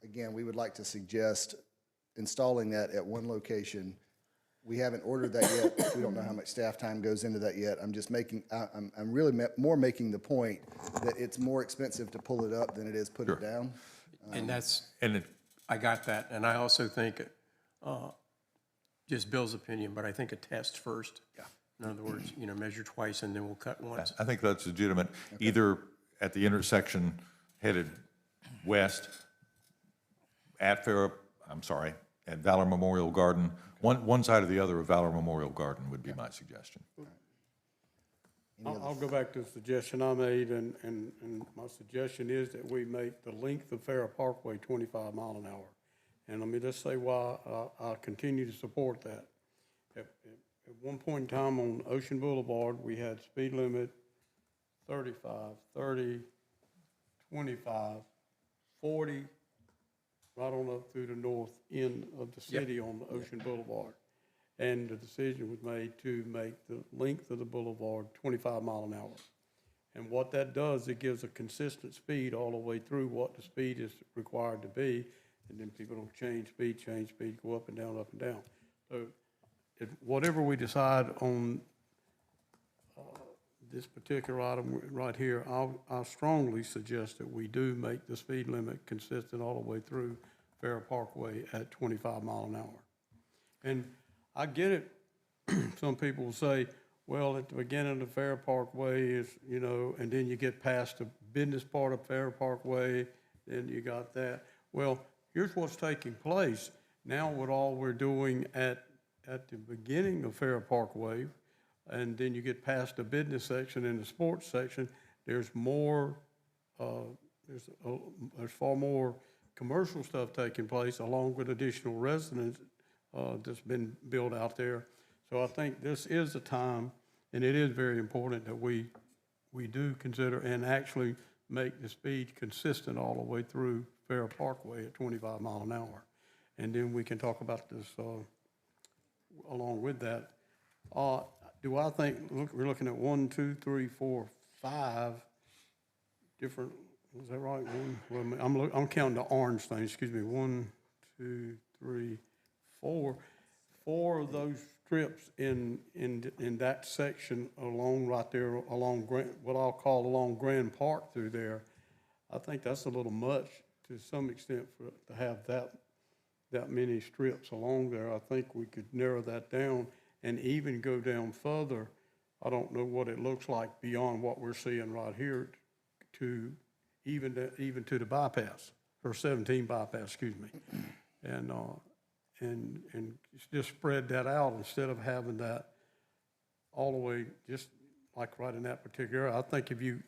Again, we would like to suggest installing that at one location. We haven't ordered that yet. We don't know how much staff time goes into that yet. I'm just making, I'm really more making the point that it's more expensive to pull it up than it is put it down. And I got that. And I also think, just Bill's opinion, but I think a test first. Yeah. In other words, you know, measure twice and then we'll cut once. I think that's legitimate. Either at the intersection headed west at at Valor Memorial Garden, one side or the other of Valor Memorial Garden would be my suggestion. I'll go back to the suggestion I made, and my suggestion is that we make the length of Farrah Parkway 25 mile an hour. And let me just say why I continue to support that. At one point in time on Ocean Boulevard, we had speed limit 35, 30, 25, 40, right on up through the north end of the city on Ocean Boulevard. And the decision was made to make the length of the boulevard 25 mile an hour. And what that does, it gives a consistent speed all the way through what the speed is required to be. And then people don't change speed, go up and down, up and down. So whatever we decide on this particular item right here, I strongly suggest that we do make the speed limit consistent all the way through Farrah Parkway at 25 mile an hour. And I get it. Some people will say, well, at the beginning of the Farrah Parkway is, you know, and then you get past the business part of Farrah Parkway, then you got that. Well, here's what's taking place. Now with all we're doing at the beginning of Farrah Parkway, and then you get past the business section and the sports section, there's more, there's far more commercial stuff taking place along with additional residents that's been built out there. So I think this is the time, and it is very important that we do consider and actually make the speed consistent all the way through Farrah Parkway at 25 mile an hour. And then we can talk about this along with that. Do I think, we're looking at 1, 2, 3, 4, 5 different, is that right? I'm counting the orange thing, excuse me. 1, 2, 3, 4. 4 of those strips in that section along, right there, along what I'll call along Grand Park through there, I think that's a little much to some extent to have that many strips along there. I think we could narrow that down and even go down further. I don't know what it looks like beyond what we're seeing right here to even to the bypass, or 17 bypass, excuse me. And just spread that out instead of having that all the way just like right in that particular area. I think if you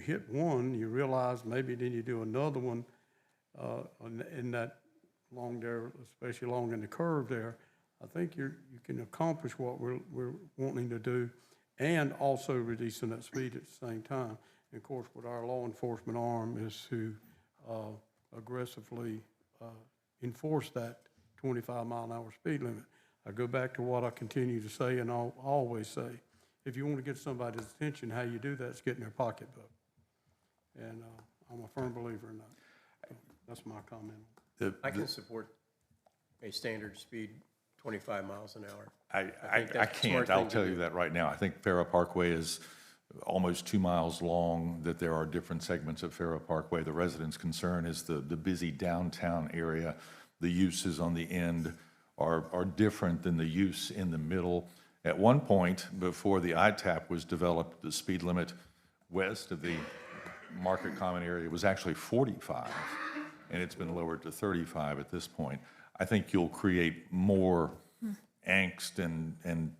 hit one, you realize maybe then you do another one in that along there, especially along in the curve there. I think you can accomplish what we're wanting to do, and also reducing that speed at the same time. And of course, with our law enforcement arm is to aggressively enforce that 25-mile-an-hour speed limit. I go back to what I continue to say, and I'll always say, if you want to get somebody's attention, how you do that is get in their pocketbook. And I'm a firm believer in that. That's my comment. I can support a standard speed 25 miles an hour. I can't. I'll tell you that right now. I think Farrah Parkway is almost 2 miles long, that there are different segments of Farrah Parkway. The residents' concern is the busy downtown area. The uses on the end are different than the use in the middle. At one point, before the ITAP was developed, the speed limit west of the Market Common area was actually 45, and it's been lowered to 35 at this point. I think you'll create more angst and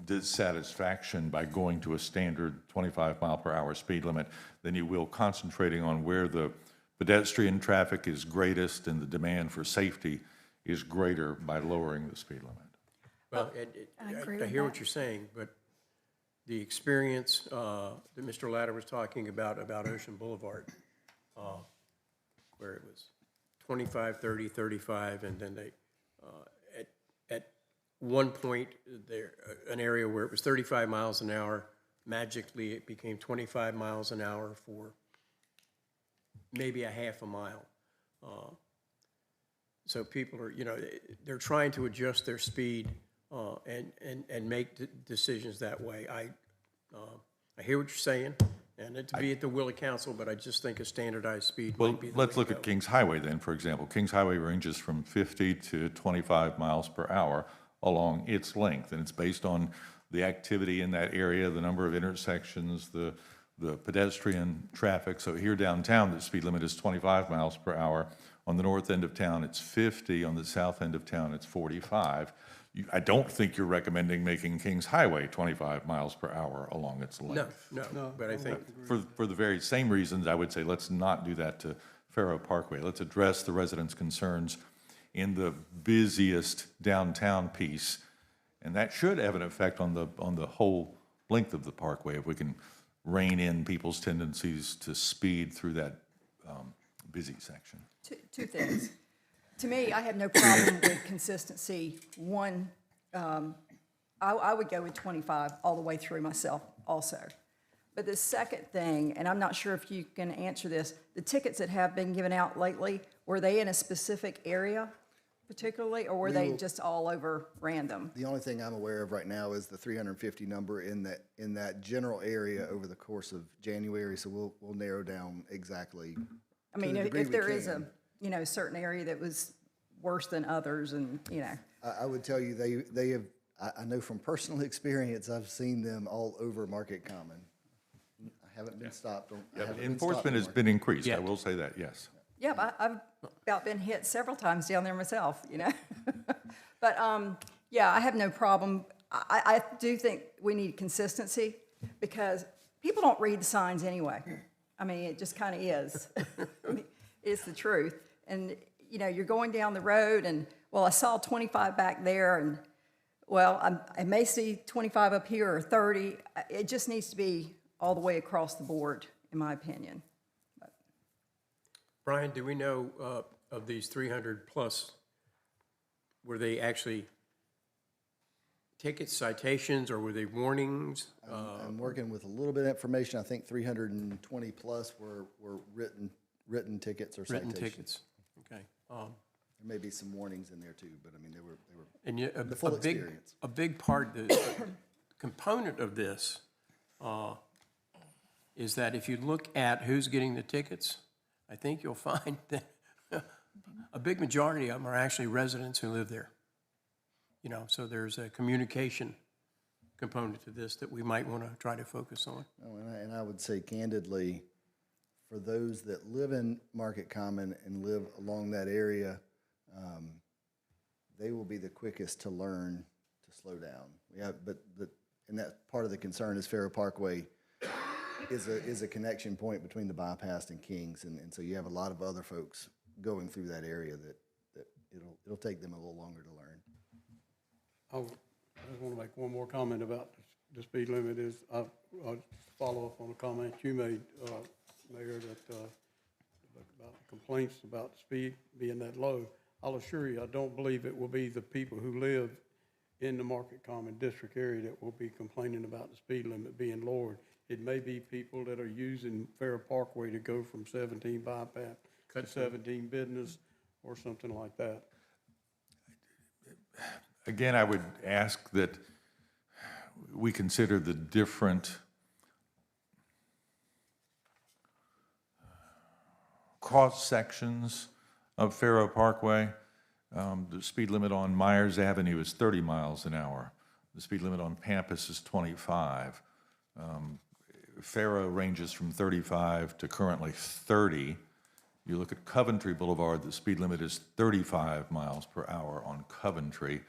dissatisfaction by going to a standard 25-mile-per-hour speed limit than you will concentrating on where the pedestrian traffic is greatest and the demand for safety is greater by lowering the speed limit. Well, I hear what you're saying, but the experience that Mr. Latter was talking about Ocean Boulevard, where it was 25, 30, 35, and then they, at one point, there, an area where it was 35 miles an hour, magically it became 25 miles an hour for maybe a half a mile. So people are, they're trying to adjust their speed and make decisions that way. I hear what you're saying, and it to be at the will of council, but I just think a standardized speed might be the way let's look to at go. Kings Highway then, for example. Kings Highway ranges from 50 to 25 miles per hour along its length, and it's based on the activity in that area, the number of intersections, the pedestrian traffic. So here downtown, the speed limit is 25 miles per hour. On the north end of town, it's 50. On the south end of town, it's 45. I don't think you're recommending making Kings Highway 25 miles per hour along its length. No, but I think For the very same reasons, I would say let's not do that to Farrah Parkway. Let's address the residents' concerns in the busiest downtown piece, and that should have an effect on the whole length of the parkway if we can rein in people's tendencies to speed through that busy section. Two things. To me, I have no problem with consistency. One, I would go with 25 all the way through myself also. But the second thing, and I'm not sure if you can answer this, the tickets that have been given out lately, were they in a specific area particularly, or were they just all over random? The only thing I'm aware of right now is the 350 number in that general area over the course of January, so we'll narrow down exactly. I mean, if there is a, certain area that was worse than others and, I would tell you, they have, I know from personal experience, I've seen them all over Market Common. I haven't been stopped. Enforcement has been increased, I will say that, yes. Yeah, but I've about been hit several times down there myself, But, yeah, I have no problem. I do think we need consistency because people don't read the signs anyway. I mean, it just kind of is. It's the truth. And, you're going down the road and, well, I saw 25 back there and, well, I may see 25 up here or 30. It just needs to be all the way across the board, in my opinion. Brian, do we know of these 300 plus, were they actually tickets, citations, or were they warnings? I'm working with a little bit of information. I think 320 plus were written tickets or citations. Written tickets, okay. There may be some warnings in there too, but I mean, they were And yet, the full experience. a big part, the component of this is that if you look at who's getting the tickets, I think you'll find that a big majority of them are actually residents who live there. You know, so there's a communication component to this that we might want to try to focus on. Oh, and I would say candidly, for those that live in Market Common and live along that area, they will be the quickest to learn to slow down. Yeah, and that part of the concern is Farrow Parkway is a connection point between the bypass and Kings, and so you have a lot of other folks going through that area that it'll take them a little longer to learn. I just want to make one more comment about the speed limit. I'll follow up on a comment you made, Mayor, that about complaints about the speed being that low. I'll assure you, I don't believe it will be the people who live in the Market Common District area that will be complaining about the speed limit being lowered. It may be people that are using Farrow Parkway to go from 17 bypass to 17 business or something like that. Again, I would ask that we consider the different cross sections of Farrow Parkway. The speed limit on Myers Avenue is 30 miles an hour. The speed limit on Pampas is 25. Farrow ranges from 35 to currently 30. You look at Coventry Boulevard, the speed limit is 35 miles per hour on Coventry.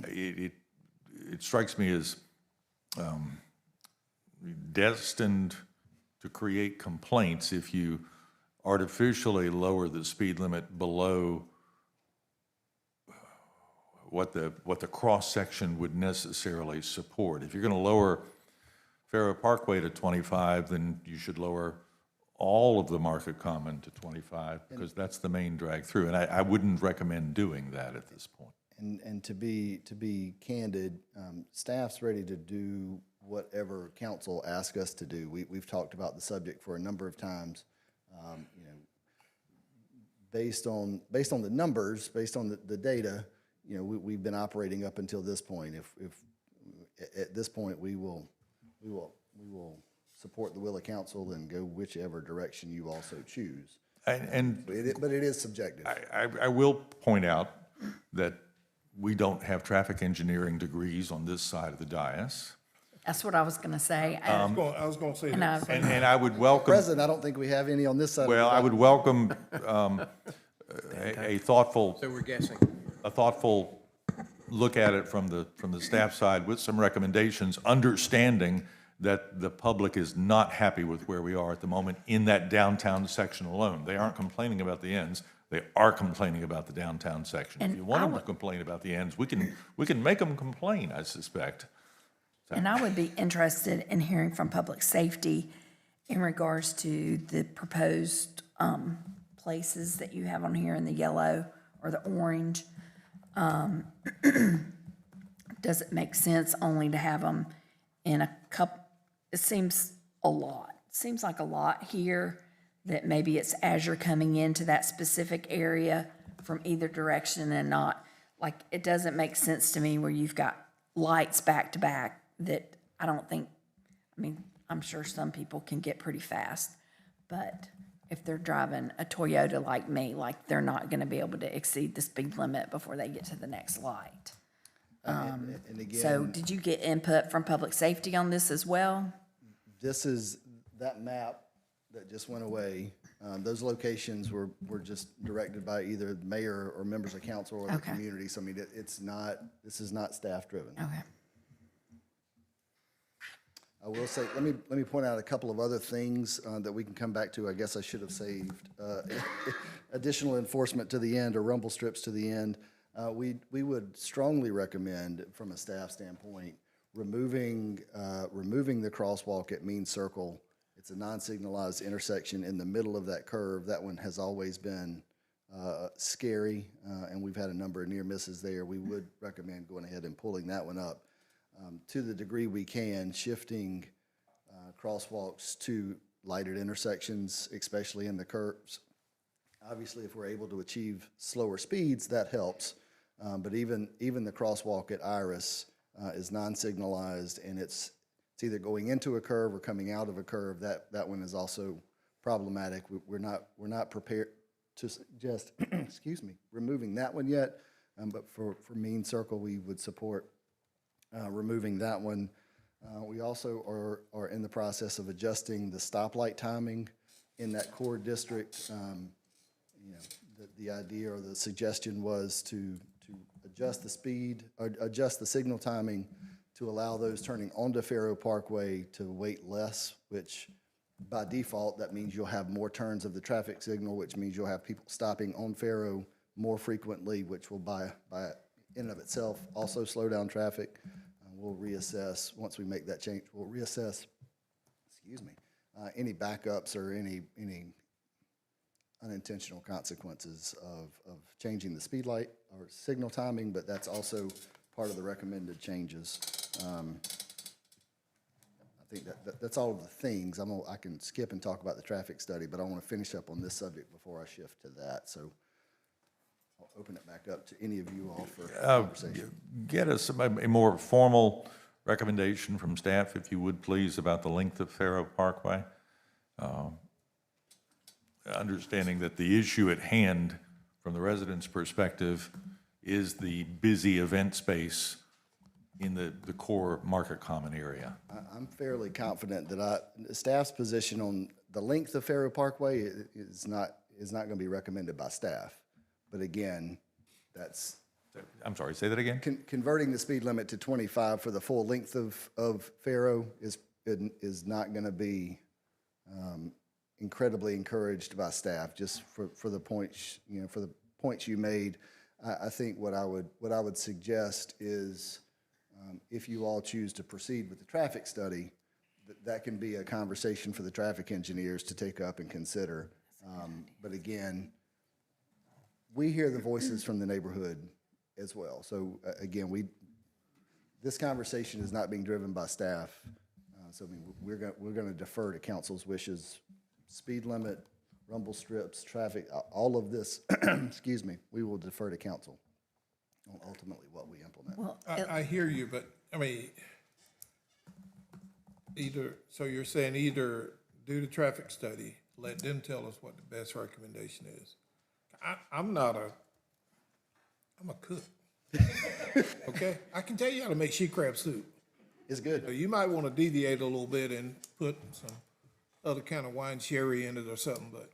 It strikes me as destined to create complaints if you artificially lower the speed limit below what the cross-section would necessarily support. If you're going to lower Farrow Parkway to 25, then you should lower all of the Market Common to 25, because that's the main drag through. And I wouldn't recommend doing that at this point. And to be candid, staff's ready to do whatever council asks us to do. We've talked about the subject for a number of times. You know, based on the numbers, based on the data, you know, we've been operating up until this point. If at this point we will support the will of council and go whichever direction you also choose. But it is subjective. I will point out that we don't have traffic engineering degrees on this side of the dais. That's what I was going to say. I was going to say that. And I would welcome. President, I don't think we have any on this side. Well, I would welcome a thoughtful. So we're guessing. A thoughtful look at it from the staff side with some recommendations, understanding that the public is not happy with where we are at the moment in that downtown section alone. They aren't complaining about the ends. They are complaining about the downtown section. If you want them to complain about the ends, we can make them complain, I suspect. And I would be interested in hearing from public safety in regards to the proposed places that you have on here in the yellow or the orange. Does it make sense only to have them in a couple? It seems a lot. It seems like a lot here, that maybe it's as you're coming into that specific area from either direction, and not, like, it doesn't make sense to me where you've got lights back to back that I don't think, I mean, I'm sure some people can get pretty fast, but if they're driving a Toyota like me, like, they're not gonna be able to exceed the speed limit before they get to the next light. And again, So did you get input from public safety on this as well? this is that map that just went away. Those locations were just directed by either the mayor or members of council or the community. So I mean, this is not staff driven. Okay. I will say, let me point out a couple of other things that we can come back to. I guess I should have saved additional enforcement to the end or rumble strips to the end. We would strongly recommend, from a staff standpoint, removing the crosswalk at Mean Circle. It's a non-signalized intersection in the middle of that curve. That one has always been scary, and we've had a number of near misses there. We would recommend going ahead and pulling that one up. To the degree we can, shifting crosswalks to lighted intersections, especially in the curves. Obviously, if we're able to achieve slower speeds, that helps. But even the crosswalk at Iris is non-signalized, and it's either going into a curve or coming out of a curve. That one is also problematic. We're not prepared to suggest, excuse me, removing that one yet. But for Mean Circle, we would support removing that one. We also are in the process of adjusting the stoplight timing in that core district. You know, the idea or the suggestion was to adjust the speed, or adjust the signal timing to allow those turning onto Faro Parkway to wait less, which by default, that means you'll have more turns of the traffic signal, which means you'll have people stopping on Faro more frequently, which will by in and of itself also slow down traffic. We'll reassess, once we make that change, we'll reassess, excuse me, any backups or any unintentional consequences of changing the speed light or signal timing, but that's also part of the recommended changes. I think that's all of the things. I can skip and talk about the traffic study, but I want to finish up on this subject before I shift to that. So I'll open it back up to any of you all for conversation. Get us a more formal recommendation from staff, if you would, please, about the length of Faro Parkway. Understanding that the issue at hand, from the residents' perspective, is the busy event space in the core market common area. I'm fairly confident that staff's position on the length of Faro Parkway is not going to be recommended by staff. But again, that's... I'm sorry, say that again? Converting the speed limit to 25 for the full length of Faro is not going to be incredibly encouraged by staff, just for the points, for the points you made. I think what I would suggest is, if you all choose to proceed with the traffic study, that can be a conversation for the traffic engineers to take up and consider. But again, we hear the voices from the neighborhood as well. So again, this conversation is not being driven by staff. So I mean, we're going to defer to council's wishes. Speed limit, rumble strips, traffic, all of this, excuse me, we will defer to council on ultimately what we implement. Well, I hear you, but I mean, so you're saying either do the traffic study, let them tell us what the best recommendation is. I'm a cook. Okay? I can tell you how to make she crab soup. It's good. So you might want to deviate a little bit and put some other kind of wine sherry in it or something, but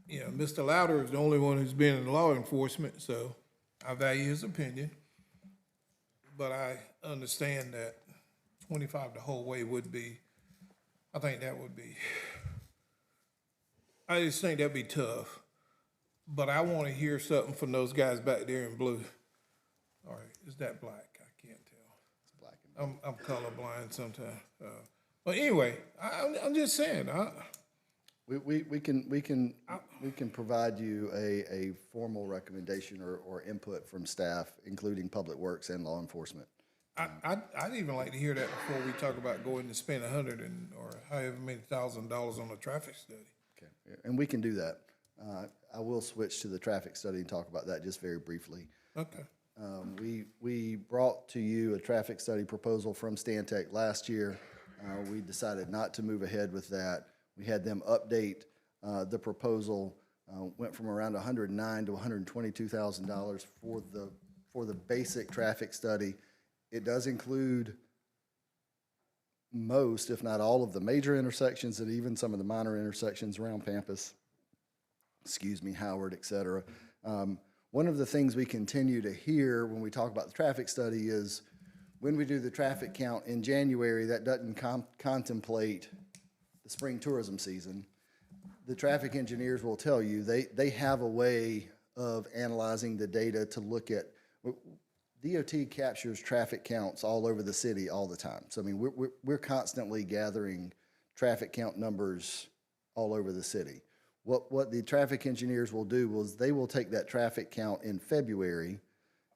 yeah. Mr. Louder is the only one who's been in law enforcement, so I value his opinion. But I understand that 25 the whole way would be, I just think that'd be tough. But I want to hear something from those guys back there in blue. All right, is that black? I can't tell. It's black and blue. I'm colorblind sometimes. But anyway, I'm just saying. We can provide you a formal recommendation or input from staff, including Public Works and law enforcement. I'd even like to hear that before we talk about going to spend $100 or however many $1,000 on a traffic study. Okay, and we can do that. I will switch to the traffic study and talk about that just very briefly. Okay. We brought to you a traffic study proposal from Stantec last year. We decided not to move ahead with that. We had them update the proposal, went from around $109,000 to $122,000 for the basic traffic study. It does include most, if not all, of the major intersections and even some of the minor intersections around Pampas, Howard, et cetera. One of the things we continue to hear when we talk about the traffic study is when we do the traffic count in January, that doesn't contemplate the spring tourism season. The traffic engineers will tell you they have a way of analyzing the data to look at. DOT captures traffic counts all over the city all the time. So I mean, we're constantly gathering traffic count numbers all over the city. What the traffic engineers will do is they will take that traffic count in February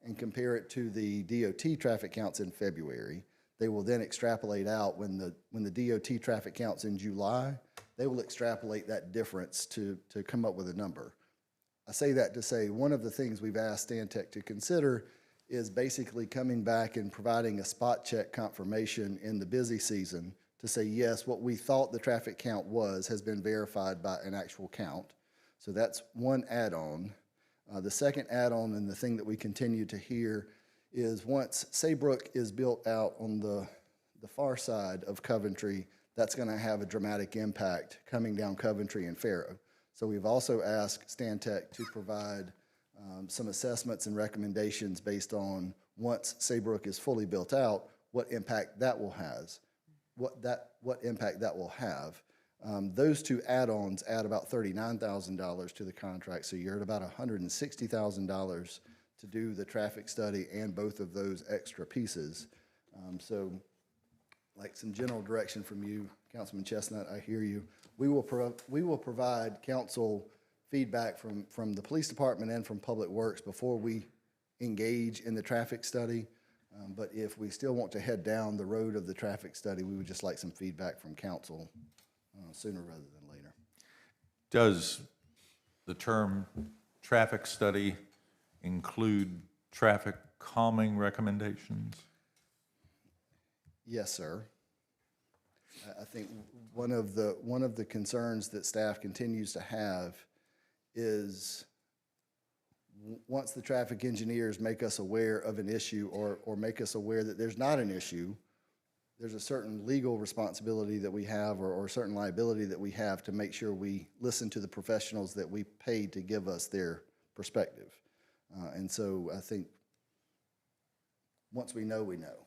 and compare it to the DOT traffic counts in February. They will then extrapolate out when the DOT traffic counts in July. they will extrapolate that difference to come up with a number. I say that to say one of the things we've asked Stantec to consider is basically coming back and providing a spot check confirmation in the busy season to say, yes, what we thought the traffic count was has been verified by an actual count. So that's one add-on. The second add-on, and the thing that we continue to hear, is once Saybrook is built out on the far side of Coventry, that's going to have a dramatic impact coming down Coventry and Faro. So we've also asked Stantec to provide some assessments and recommendations based on once Saybrook is fully built out, what impact that will have. Those two add-ons add about $39,000 to the contract, so you're at about $160,000 to do the traffic study and both of those extra pieces. So, like some general direction from you, Councilman Chestnut, I hear you. We will provide council feedback from the police department and from Public Works before we engage in the traffic study. But if we still want to head down the road of the traffic study, we would just like some feedback from council sooner rather than later. Does the term traffic study include traffic calming recommendations? Yes, sir. I think one of the concerns that staff continues to have is once the traffic engineers make us aware of an issue or make us aware that there's not an issue, there's a certain legal responsibility that we have or certain liability that we have to make sure we listen to the professionals that we paid to give us their perspective. And so I think once we know, we know.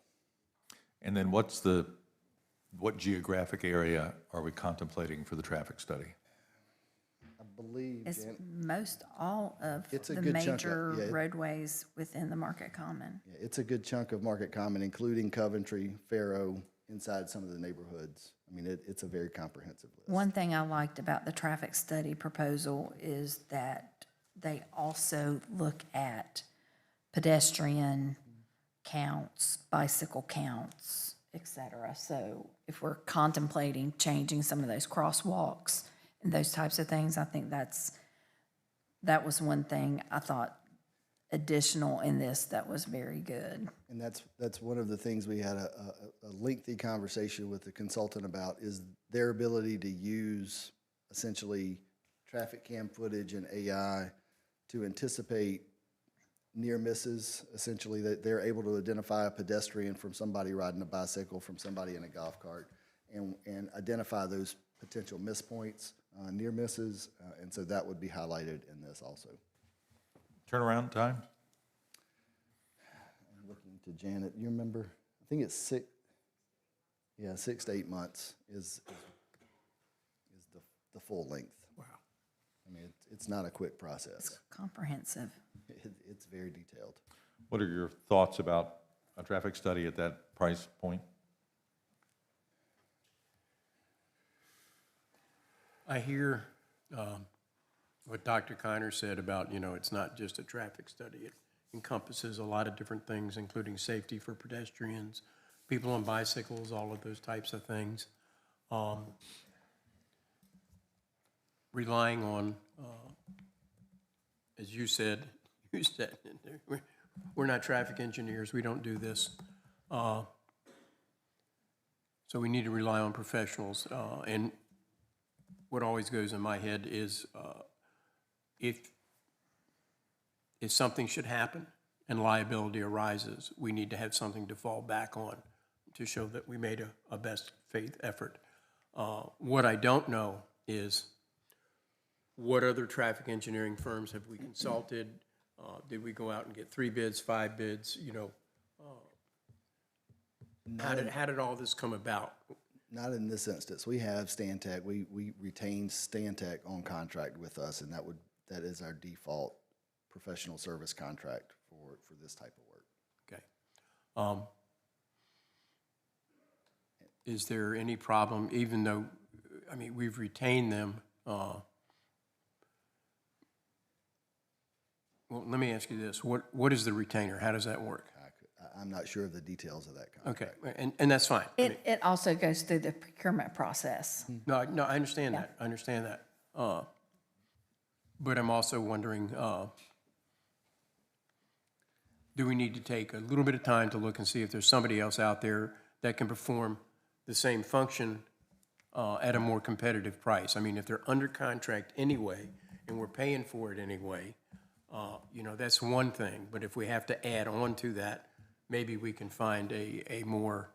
And then what geographic area are we contemplating for the traffic study? I believe It's Janet, most all of It's a the good chunk of- major yeah. roadways within the Market Common. yeah, it's a good chunk of Market Common, including Coventry, Faro, inside some of the neighborhoods. I mean, it's a very comprehensive list. One thing I liked about the traffic study proposal is that they also look at pedestrian counts, bicycle counts, et cetera. So if we're contemplating changing some of those crosswalks and those types of things, I think that was one thing I thought additional in this that was very good. And that's one of the things we had a lengthy conversation with the consultant about, is their ability to use essentially traffic cam footage and AI to anticipate near misses. Essentially, that they're able to identify a pedestrian from somebody riding a bicycle, from somebody in a golf cart, and identify those potential miss points, near misses, and so that would be highlighted in this also. Turnaround time? I'm looking to Janet. You remember? I think it's 6 to 8 months is the full length. Wow. I mean, it's not a quick process. It's comprehensive. It's very detailed. What are your thoughts about a traffic study at that price point? I hear what Dr. Kiner said about, it's not just a traffic study. It encompasses a lot of different things, including safety for pedestrians, people on bicycles, all of those types of things. Relying on, as you said, we're not traffic engineers. We don't do this. So we need to rely on professionals. And what always goes in my head is if something should happen and liability arises, we need to have something to fall back on to show that we made a best faith effort. What I don't know is what other traffic engineering firms have we consulted? Did we go out and get 3 bids, 5 bids? How did all this come about? Not in this instance. We have Stantec. We retained Stantec on contract with us, and that is our default professional service contract for this type of work. Okay. Is there any problem, even though, we've retained them? Well, let me ask you this. What is the retainer? How does that work? I'm not sure of the details of that contract. Okay, and that's fine. I mean, It also goes through the procurement process. No, I understand that, I understand that. But I'm also wondering, do we need to take a little bit of time to look and see if there's somebody else out there that can perform the same function at a more competitive price? I mean, if they're under contract anyway, and we're paying for it anyway, you know, that's one thing. But if we have to add on to that, maybe we can find a more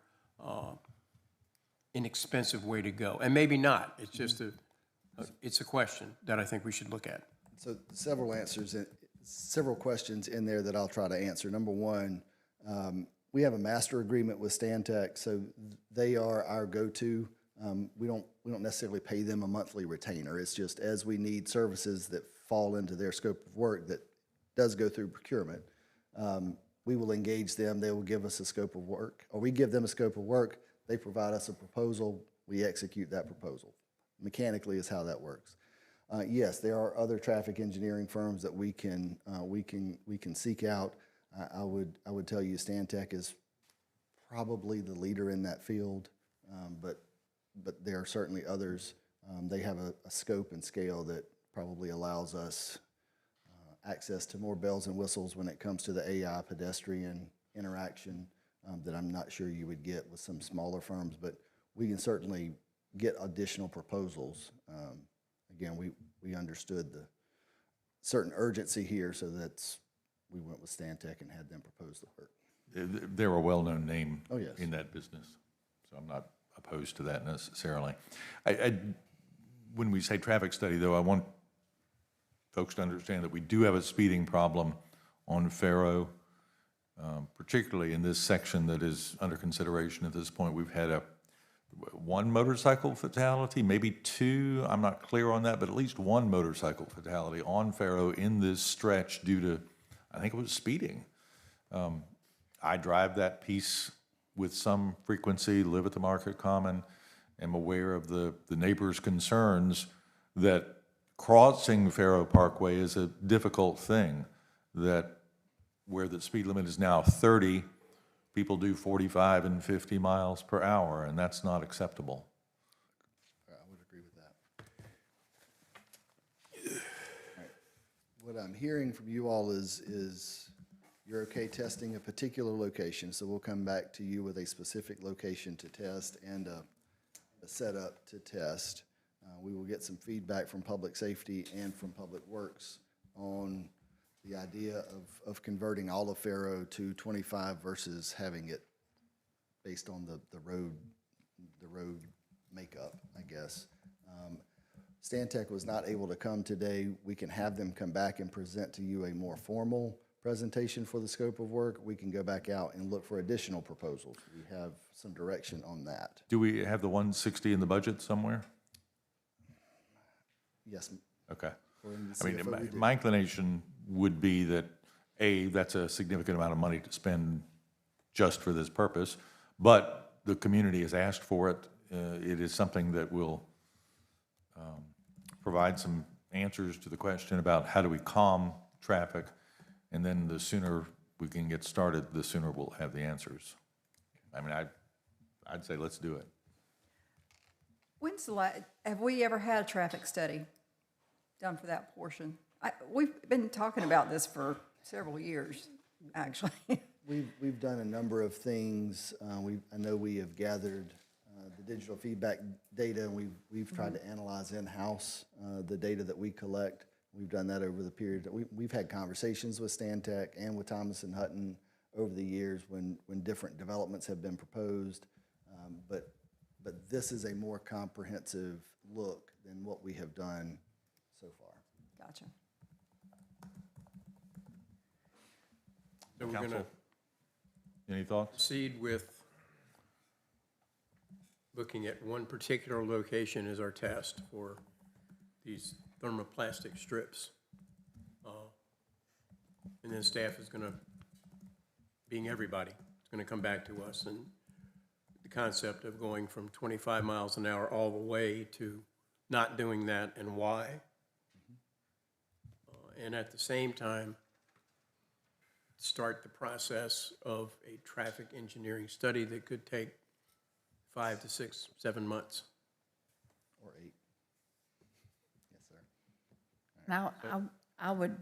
inexpensive way to go. And maybe not, it's just it's a question that I think we should look at. So several questions in there that I'll try to answer. Number one, we have a master agreement with Stantec, so they are our go-to. We don't necessarily pay them a monthly retainer. It's just as we need services that fall into their scope of work that does go through procurement, we will engage them. They will give us a scope of work, or we give them a scope of work. They provide us a proposal. We execute that proposal. Mechanically is how that works. Yes, there are other traffic engineering firms that we can seek out. I would tell you Stantec is probably the leader in that field, but there are certainly others. They have a scope and scale that probably allows us access to more bells and whistles when it comes to the AI pedestrian interaction that I'm not sure you would get with some smaller firms, but we can certainly get additional proposals. Again, we understood the certain urgency here, so we went with Stantec and had them propose the work. They're a well-known name Oh, yes. in that business, so I'm not opposed to that necessarily. When we say traffic study, though, I want folks to understand that we do have a speeding problem on Faro, particularly in this section that is under consideration at this point. We've had one motorcycle fatality, maybe two, I'm not clear on that, but at least one motorcycle fatality on Faro in this stretch due to, I think it was speeding. I drive that piece with some frequency, live at the Market Common, am aware of the neighbors' concerns that crossing Faro Parkway is a difficult thing, that where the speed limit is now 30, people do 45 and 50 miles per hour, and that's not acceptable. I would agree with that. All right. What I'm hearing from you all is you're okay testing a particular location, so we'll come back to you with a specific location to test and a setup to test. We will get some feedback from Public Safety and from Public Works on the idea of converting all of Faro to 25 versus having it based on the road makeup, I guess. Stantec was not able to come today. We can have them come back and present to you a more formal presentation for the scope of work. We can go back out and look for additional proposals. We have some direction on that. Do we have the 160 in the budget somewhere? Yes. Okay. According to I mean, CFO, we do. my inclination would be that, A, that's a significant amount of money to spend just for this purpose, but the community has asked for it. It is something that will provide some answers to the question about how do we calm traffic, and then the sooner we can get started, the sooner we'll have the answers. I mean, I'd say let's do it. When's the last, have we ever had a traffic study done for that portion? We've been talking about this for several years, actually. We've done a number of things. I know we have gathered the digital feedback data, and we've tried to analyze in-house the data that we collect. We've done that over the period. We've had conversations with Stantec and with Thomas and Hutton over the years when different developments have been proposed. But this is a more comprehensive look than what we have done so far. Gotcha. So we're gonna Any thoughts? proceed with looking at one particular location as our test for these thermoplastic strips. And then staff is gonna, being everybody, is gonna come back to us, and the concept of going from 25 miles an hour all the way to not doing that and why. And at the same time, start the process of a traffic engineering study that could take 5 to 6, 7 months. Or 8. Yes, sir. Now, I would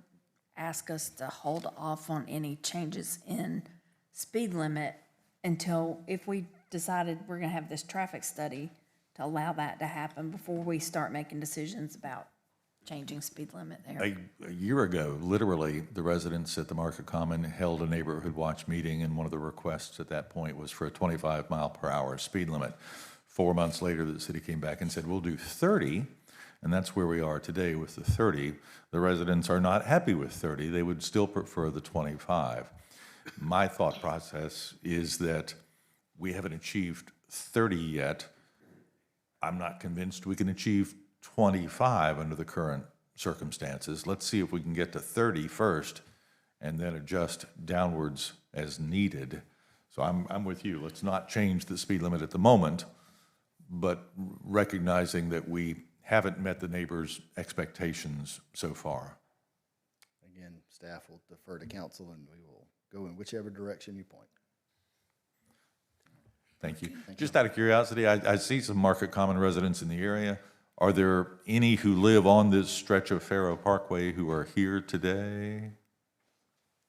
ask us to hold off on any changes in speed limit until, if we decided we're gonna have this traffic study, to allow that to happen before we start making decisions about changing speed limit there. A year ago, literally, the residents at the Market Common held a neighborhood watch meeting, and one of the requests at that point was for a 25-mile-per-hour speed limit. 4 months later, the city came back and said, we'll do 30, and that's where we are today with the 30. The residents are not happy with 30. They would still prefer the 25. My thought process is that we haven't achieved 30 yet. I'm not convinced we can achieve 25 under the current circumstances. Let's see if we can get to 30 first and then adjust downwards as needed. So I'm with you. Let's not change the speed limit at the moment, but recognizing that we haven't met the neighbors' expectations so far. Again, staff will defer to council, and we will go in whichever direction you point. Thank you. Just out of curiosity, I see some Market Common residents in the area. Are there any who live on this stretch of Faro Parkway who are here today?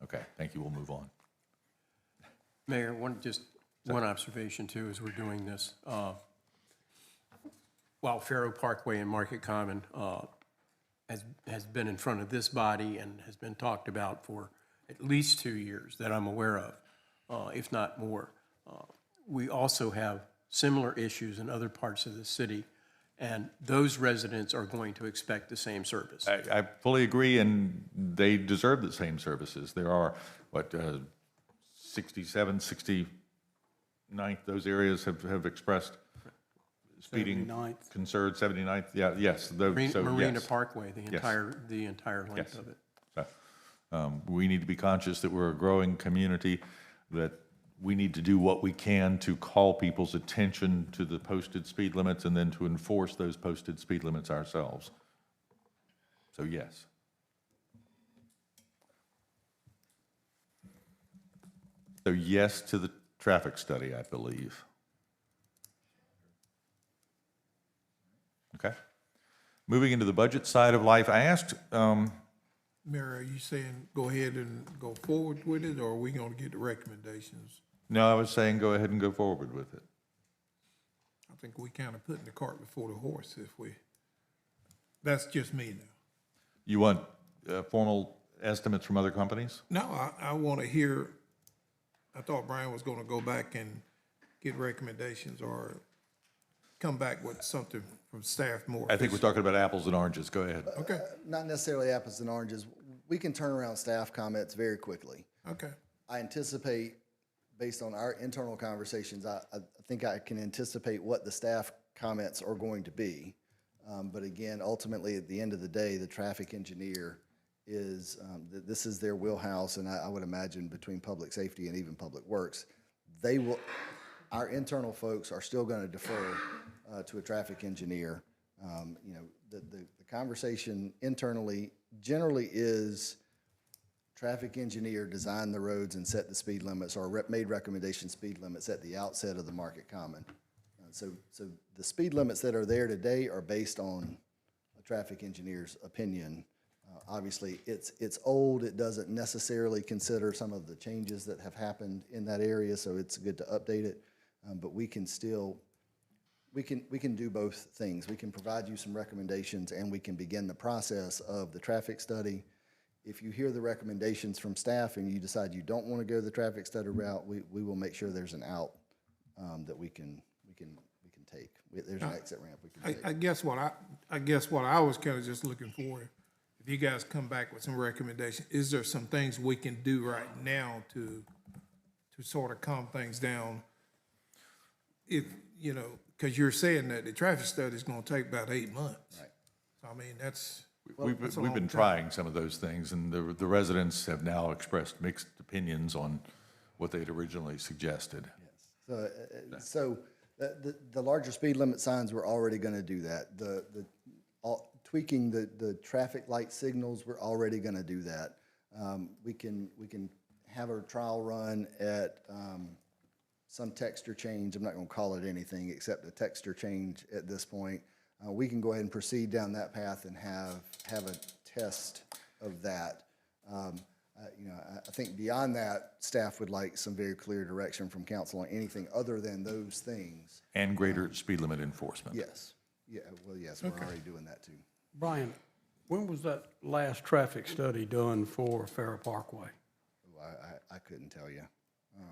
Okay, thank you. We'll move on. Mayor, one observation too, as we're doing this. While Faro Parkway and Market Common has been in front of this body and has been talked about for at least 2 years that I'm aware of, if not more. We also have similar issues in other parts of the city, and those residents are going to expect the same service. I fully agree, and they deserve the same services. There are, 67, 69th, those areas have expressed speeding 79th. concerns, 79th, yeah, yes. Marina Yes. Parkway, the Yes. entire length Yes. of it. So, we need to be conscious that we're a growing community, that we need to do what we can to call people's attention to the posted speed limits and then to enforce those posted speed limits ourselves. So yes. So yes to the traffic study, I believe. Okay. Moving into the budget side of life, I asked, Mayor, are you saying go ahead and go forward with it, or are we gonna get the recommendations? no, I was saying go ahead and go forward with it. I think we kind of putting the cart before the horse if we, that's just me now. You want formal estimates from other companies? No, I want to hear, I thought Brian was going to go back and get recommendations or come back with something from staff more. I think we're talking about apples and oranges. Go ahead. Okay, Not necessarily apples and oranges. We can turn around staff comments very quickly. okay. I anticipate, based on our internal conversations, I think I can anticipate what the staff comments are going to be. But again, ultimately, at the end of the day, the traffic engineer is, this is their wheelhouse, and I would imagine between public safety and even public works, they will, our internal folks are still going to defer to a traffic engineer. You know, the conversation internally generally is traffic engineer designed the roads and set the speed limits, or made recommendation speed limits at the outset of the Market Common. So the speed limits that are there today are based on a traffic engineer's opinion. Obviously, it's old. It doesn't necessarily consider some of the changes that have happened in that area, so it's good to update it. But we can still, we can do both things. We can provide you some recommendations, and we can begin the process of the traffic study. If you hear the recommendations from staff and you decide you don't want to go the traffic study route, we will make sure there's an out that we can take. There's an exit ramp we can take. I guess what I was kind of just looking for, if you guys come back with some recommendations, is there some things we can do right now to sort of calm things down? If, you know, because you're saying that the traffic study is going to take about 8 months. Right. So, I mean, that's a We've long been time. trying some of those things, and the residents have now expressed mixed opinions on what they'd originally suggested. So the larger speed limit signs, we're already going to do that. Tweaking the traffic light signals, we're already going to do that. We can have a trial run at some texture change. I'm not going to call it anything except a texture change at this point. We can go ahead and proceed down that path and have a test of that. You know, I think beyond that, staff would like some very clear direction from council on anything other than those things. And greater speed limit enforcement. Yes. Yeah, well, yes, we're already doing that too. Brian, when was that last traffic study done for Farrah Parkway? Oh, I couldn't tell you.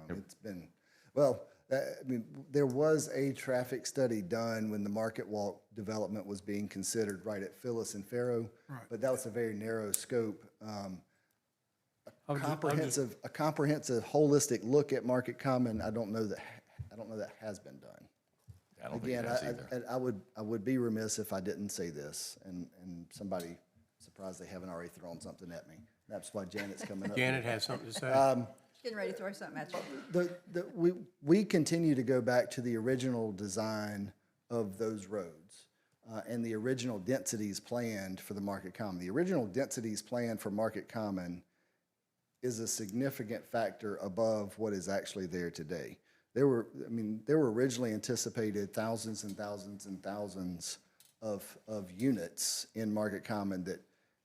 It's been, well, I mean, there was a traffic study done when the Market Walk development was being considered right at Phyllis and Faro, but that was a very narrow scope. A comprehensive, holistic look at Market Common, I don't know that has been done. I don't think it has either. I would be remiss if I didn't say this, and somebody surprised they haven't already thrown something at me. That's why Janet's coming up. Janet has something to say. Getting ready to throw something at you. We continue to go back to the original design of those roads and the original densities planned for the Market Common. The original densities planned for Market Common is a significant factor above what is actually there today. There were originally anticipated thousands and thousands and thousands of units in Market Common that,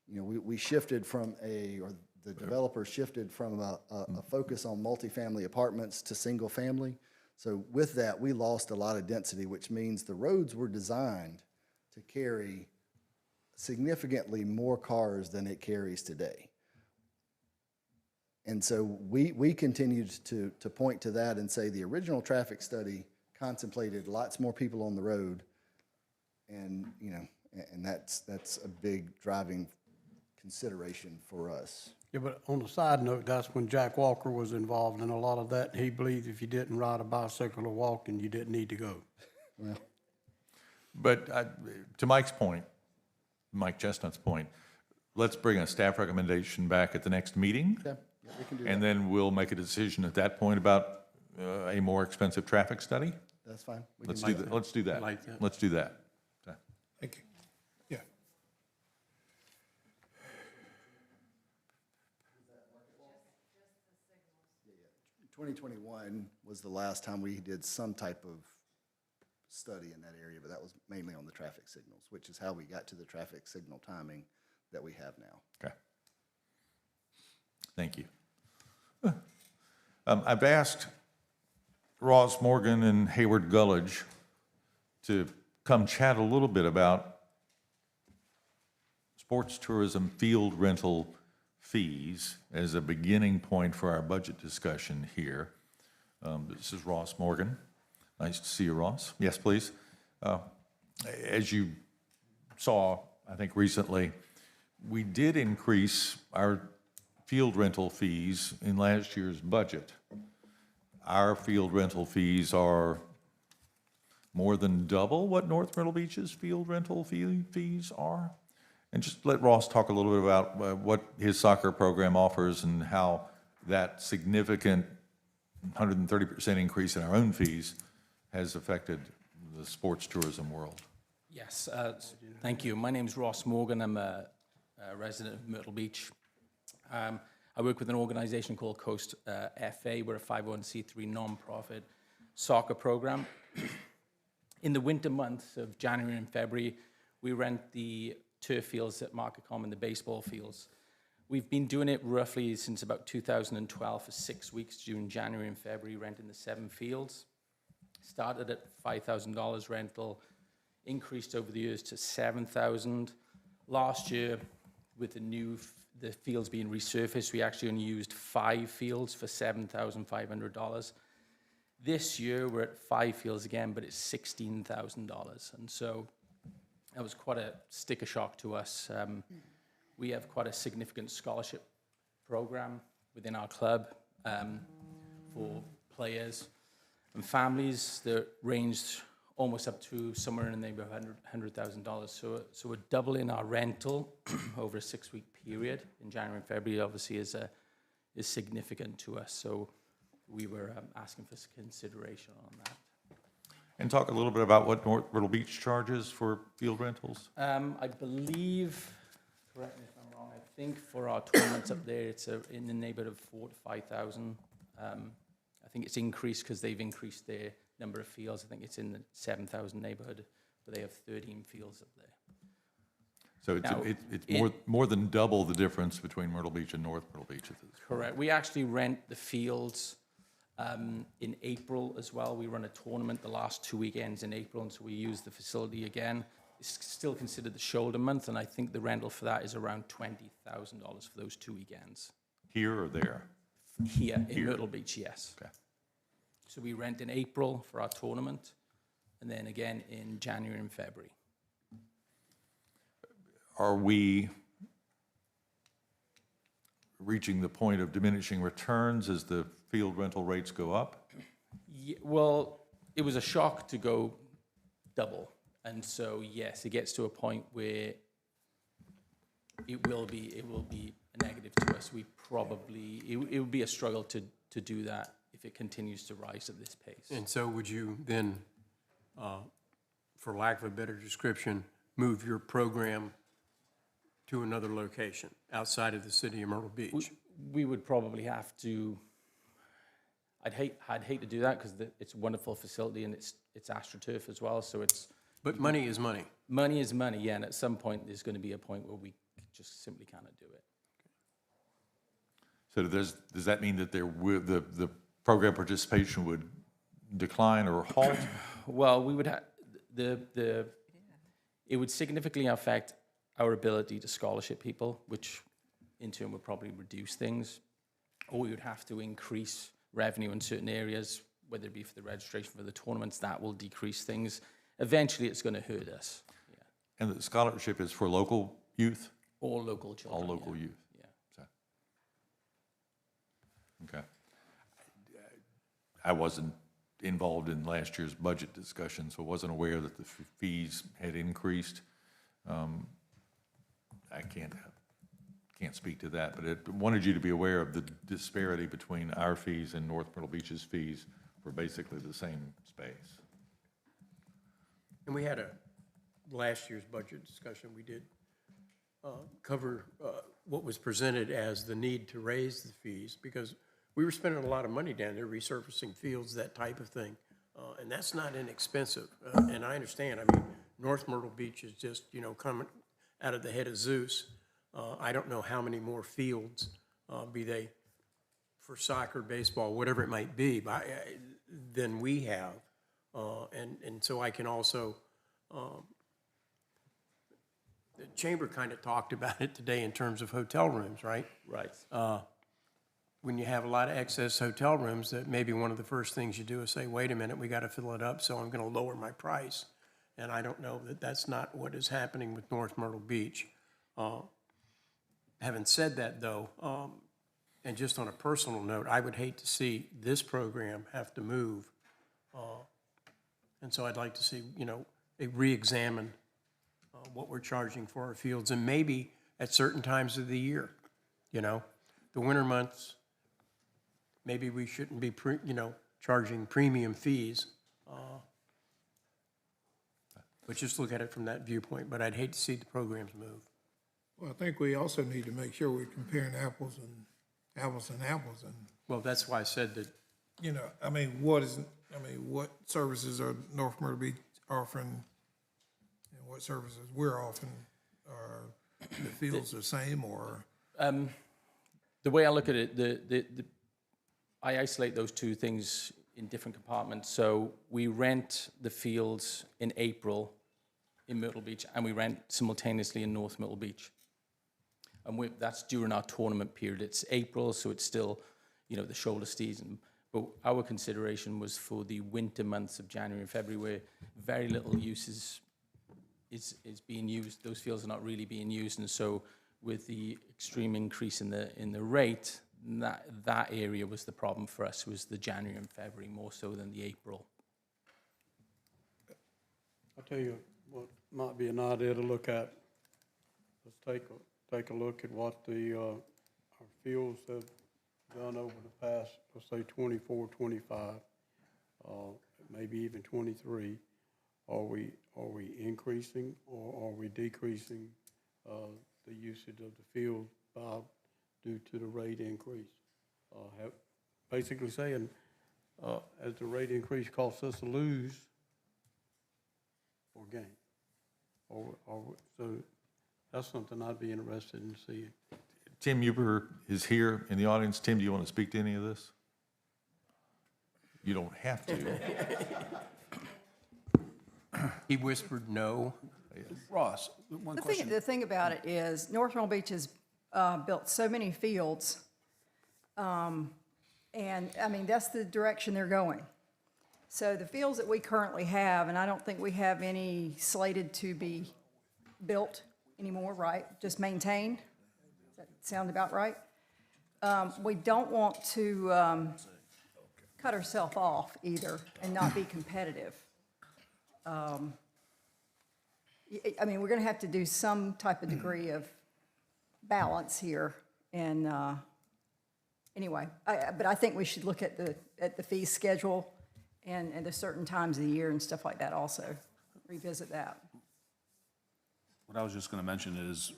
you know, we shifted from the developer shifted from a focus on multifamily apartments to single family. So with that, we lost a lot of density, which means the roads were designed to carry significantly more cars than it carries today. And so we continued to point to that and say the original traffic study contemplated lots more people on the road, and you know, and that's a big driving consideration for us. Yeah, but on the side note, that's when Jack Walker was involved in a lot of that. He believed if you didn't ride a bicycle or walk, and you didn't need to go. Well, But to Mike Chestnut's point, let's bring a staff recommendation back at the next meeting. yeah, we can do And that. then we'll make a decision at that point about a more expensive traffic study. That's fine. We Let's can do that. Let's do that. Like that. Let's do that. Okay. Thank you. Yeah. 2021 was the last time we did some type of study in that area, but that was mainly on the traffic signals, which is how we got to the traffic signal timing that we have now. Okay. Thank you. I've asked Ross Morgan and Hayward Gullidge to come chat a little bit about sports tourism field rental fees as a beginning point for our budget discussion here. This is Ross Morgan. Nice to see you, Ross. Yes, please. As you saw, I think recently, we did increase our field rental fees in last year's budget. Our field rental fees are more than double what North Myrtle Beach's field rental fees are. And just let Ross talk a little bit about what his soccer program offers and how that significant 130% increase in our own fees has affected the sports tourism world. Yes, thank you. My name's Ross Morgan. I'm a resident of Myrtle Beach. I work with an organization called Coast FA. We're a 501c3 nonprofit soccer program. In the winter months of January and February, we rent the turf fields at Market Common, the baseball fields. We've been doing it roughly since about 2012 for 6 weeks, June, January, and February, renting the 7 fields. Started at $5,000 rental, increased over the years to $7,000. Last year, with the fields being resurfaced, we actually only used 5 fields for $7,500. This year, we're at 5 fields again, but it's $16,000. And so that was quite a sticker shock to us. We have quite a significant scholarship program within our club for players and families that ranged almost up to somewhere in the neighborhood of $100,000. So we're doubling our rental over a 6-week period in January and February. Obviously, is significant to us. So we were asking for consideration on that. And talk a little bit about what North Myrtle Beach charges for field rentals. I believe, correct me if I'm wrong, I think for our tournaments up there, it's in the neighborhood of 4,000 to 5,000. I think it's increased because they've increased their number of fields. I think it's in the 7,000 neighborhood, but they have 13 fields up there. So Now, it's more than double the difference between Myrtle Beach and North Myrtle Beach at this point. Correct. We actually rent the fields in April as well. We run a tournament the last 2 weekends in April, and so we use the facility again. It's still considered the shoulder month, and I think the rental for that is around $20,000 for those 2 weekends. Here or there? Here in Myrtle Beach, yes. Okay. So we rent in April for our tournament, and then again in January and February. Are we reaching the point of diminishing returns as the field rental rates go up? Yeah, well, it was a shock to go double. And so, yes, it gets to a point where it will be a negative to us. We probably, it would be a struggle to do that if it continues to rise at this pace. And so would you then, for lack of a better description, move your program to another location outside of the city of Myrtle Beach? We would probably have to, I'd hate to do that because it's a wonderful facility and it's AstroTurf as well, so it's. But money is money. Money is money, yeah, and at some point, there's going to be a point where we just simply cannot do it. So does that mean that the program participation would decline or halt? Well, we would have, it would significantly affect our ability to scholarship people, which in turn would probably reduce things, or we would have to increase revenue in certain areas, whether it be for the registration for the tournaments, that will decrease things. Eventually, it's going to hurt us. Yeah. And the scholarship is for local youth? All local children. All local youth? Yeah. So, okay. I wasn't involved in last year's budget discussion, so I wasn't aware that the fees had increased. I can't speak to that, but I wanted you to be aware of the disparity between our fees and North Myrtle Beach's fees for basically the same space. And we had last year's budget discussion, we did cover what was presented as the need to raise the fees, because we were spending a lot of money down there resurfacing fields, that type of thing, and that's not inexpensive. And I understand, I mean, North Myrtle Beach is just, coming out of the head of Zeus. I don't know how many more fields, be they for soccer, baseball, whatever it might be, than we have. And so I can also, the chamber kind of talked about it today in terms of hotel rooms, right? Right. When you have a lot of excess hotel rooms, that maybe one of the first things you do is say, wait a minute, we got to fill it up, so I'm going to lower my price. And I don't know that that's not what is happening with North Myrtle Beach. Having said that, though, and just on a personal note, I would hate to see this program have to move. And so I'd like to see, re-examine what we're charging for our fields, and maybe at certain times of the year, the winter months, maybe we shouldn't be, charging premium fees. But just look at it from that viewpoint, but I'd hate to see the programs move. Well, I think we also need to make sure we're comparing apples and apples. And, well, that's why I said that. What services are North Myrtle Beach offering and what services we're offering? Are the fields the same or? The way I look at it, I isolate those two things in different compartments. So we rent the fields in April in Myrtle Beach, and we rent simultaneously in North Myrtle Beach. And that's during our tournament period. It's April, so it's still, the shoulder season. But our consideration was for the winter months of January and February, where very little use is being used. Those fields are not really being used, and so with the extreme increase in the rate, that area was the problem for us, was the January and February more so than the April. I'll tell you what might be an idea to look at. Let's take a look at what our fields have done over the past, let's say 24, 25, maybe even 23. Are we increasing or are we decreasing the usage of the field due to the rate increase. Basically saying, as the rate increase costs us to lose or gain. So that's something I'd be interested in seeing. Tim Huber is here in the audience. Tim, do you want to speak to any of this? You don't have to. He whispered no. Ross, one question. The thing about it is, North Myrtle Beach has built so many fields, and, I mean, that's the direction they're going. So the fields that we currently have, and I don't think we have any slated to be built anymore, right? Just maintained? Does that sound about right? We don't want to cut ourselves off either and not be competitive. I mean, we're going to have to do some type of degree of balance here. And anyway, but I think we should look at the fee schedule and the certain times of the year and stuff like that also, revisit that. What I was just going to mention is,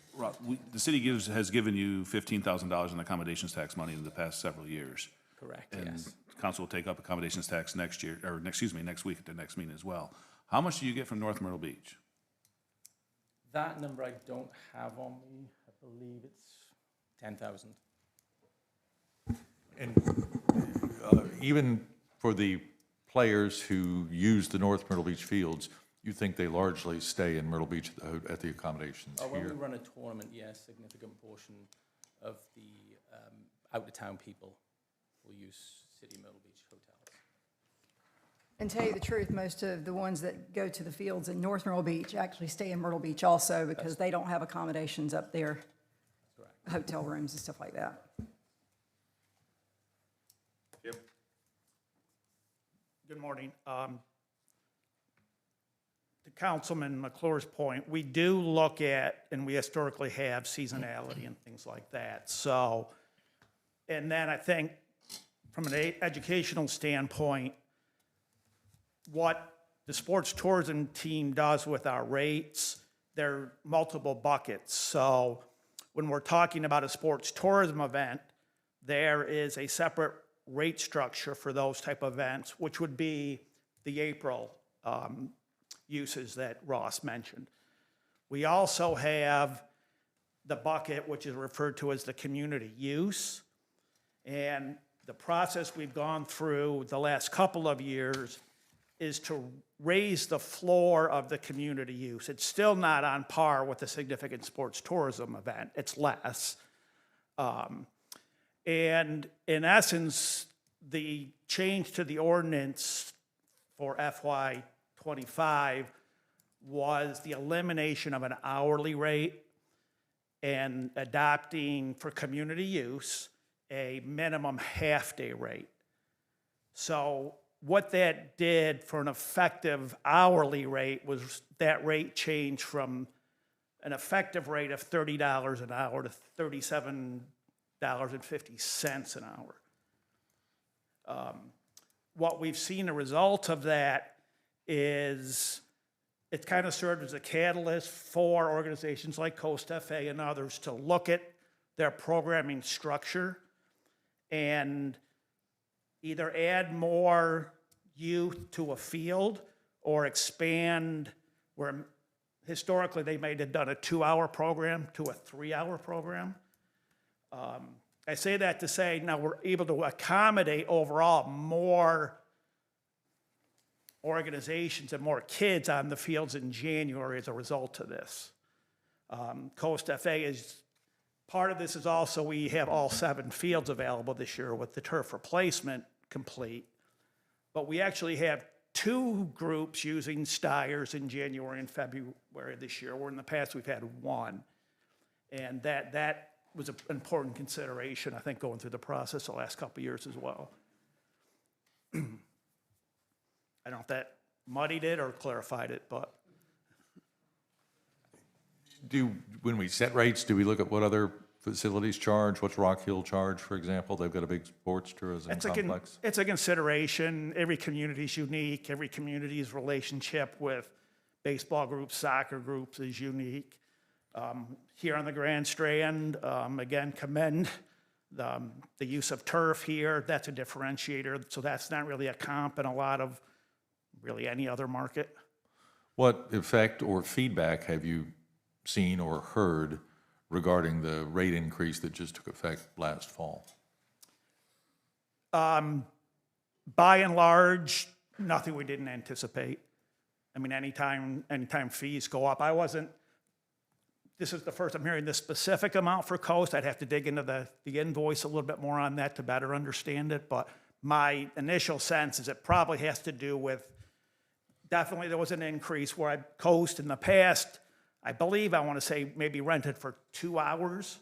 the city has given you $15,000 in accommodations tax money in the past several years. Correct, And yes. council will take up accommodations tax next year, or next week at the next meeting as well. How much do you get from North Myrtle Beach? That number I don't have on me. I believe it's 10,000. And even for the players who use the North Myrtle Beach fields, you think they largely stay in Myrtle Beach at the accommodations When we here? run a tournament, yes, significant portion of the out-of-town people will use City Myrtle Beach hotels. And tell you the truth, most of the ones that go to the fields in North Myrtle Beach actually stay in Myrtle Beach also because they don't have accommodations up there, hotel rooms and stuff like that. Good morning. To Councilman McClure's point, we do look at, and we historically have, seasonality and things like that. So, and then I think from an educational standpoint, what the sports tourism team does with our rates, there are multiple buckets. So when we're talking about a sports tourism event, there is a separate rate structure for those type of events, which would be the April uses that Ross mentioned. We also have the bucket, which is referred to as the community use. And the process we've gone through the last couple of years is to raise the floor of the community use. It's still not on par with a significant sports tourism event. It's less. And in essence, the change to the ordinance for FY '25 was the elimination of an hourly rate and adopting for community use a minimum half-day rate. So what that did for an effective hourly rate was that rate changed from an effective rate of $30 an hour to $37.50 an hour. What we've seen a result of that is it kind of served as a catalyst for organizations like Coast FA and others to look at their programming structure and either add more youth to a field or expand where historically they may have done a 2-hour program to a 3-hour program. I say that to say now we're able to accommodate overall more organizations and more kids on the fields in January as a result of this. Coast FA is, part of this is also we have all 7 fields available this year with the turf replacement complete. But we actually have 2 groups using Steyrs in January and February this year, where in the past we've had 1. And that was an important consideration, I think, going through the process the last couple of years as well. I don't know if that muddied it or clarified it, but. When we set rates, do we look at what other facilities charge? What's Rock Hill charge, for example? They've got a big sports tourism complex. It's a consideration. Every community is unique. Every community's relationship with baseball groups, soccer groups is unique. Here on the Grand Strand, again, commend the use of turf here. That's a differentiator, so that's not really a comp in a lot of really any other market. What effect or feedback have you seen or heard regarding the rate increase that just took effect last fall? By and large, nothing we didn't anticipate. I mean, anytime fees go up, this is the first I'm hearing this specific amount for Coast. I'd have to dig into the invoice a little bit more on that to better understand it, but my initial sense is it probably has to do with, definitely there was an increase where Coast in the past, I believe, I want to say maybe rented for 2 hours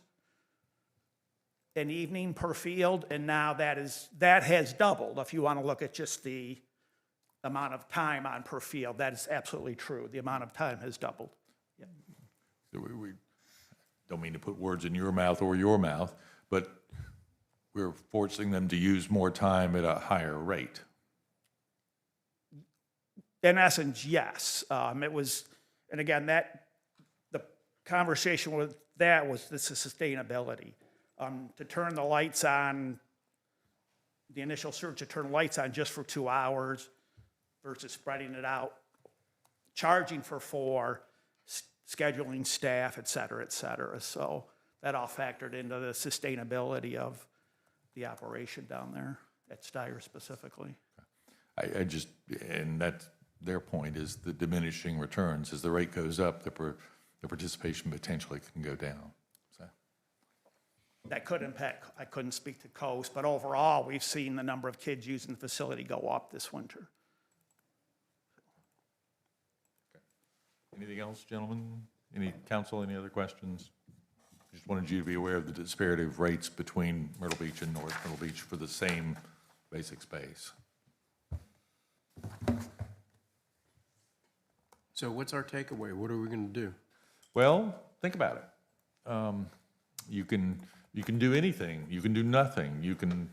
an evening per field, and now that has doubled. If you want to look at just the amount of time on per field, that is absolutely true. The amount of time has doubled. Yeah. So we don't mean to put words in your mouth or your mouth, but we're forcing them to use more time at a higher rate. In essence, yes. It was, and again, the conversation with that was the sustainability. To turn the lights on, the initial surge to turn lights on just for 2 hours versus spreading it out, charging for 4, scheduling staff, et cetera, et cetera. So that all factored into the sustainability of the operation down there at Steyer specifically. And that's their point, is the diminishing returns. As the rate goes up, the participation potentially can go down. So That could impact, I couldn't speak to Coast, but overall, we've seen the number of kids using the facility go up this winter. anything else, gentlemen? Any council, any other questions? Just wanted you to be aware of the disparity of rates between Myrtle Beach and North Myrtle Beach for the same basic space. So what's our takeaway? What are we going to do? Well, think about it. You can do anything. You can do nothing. You can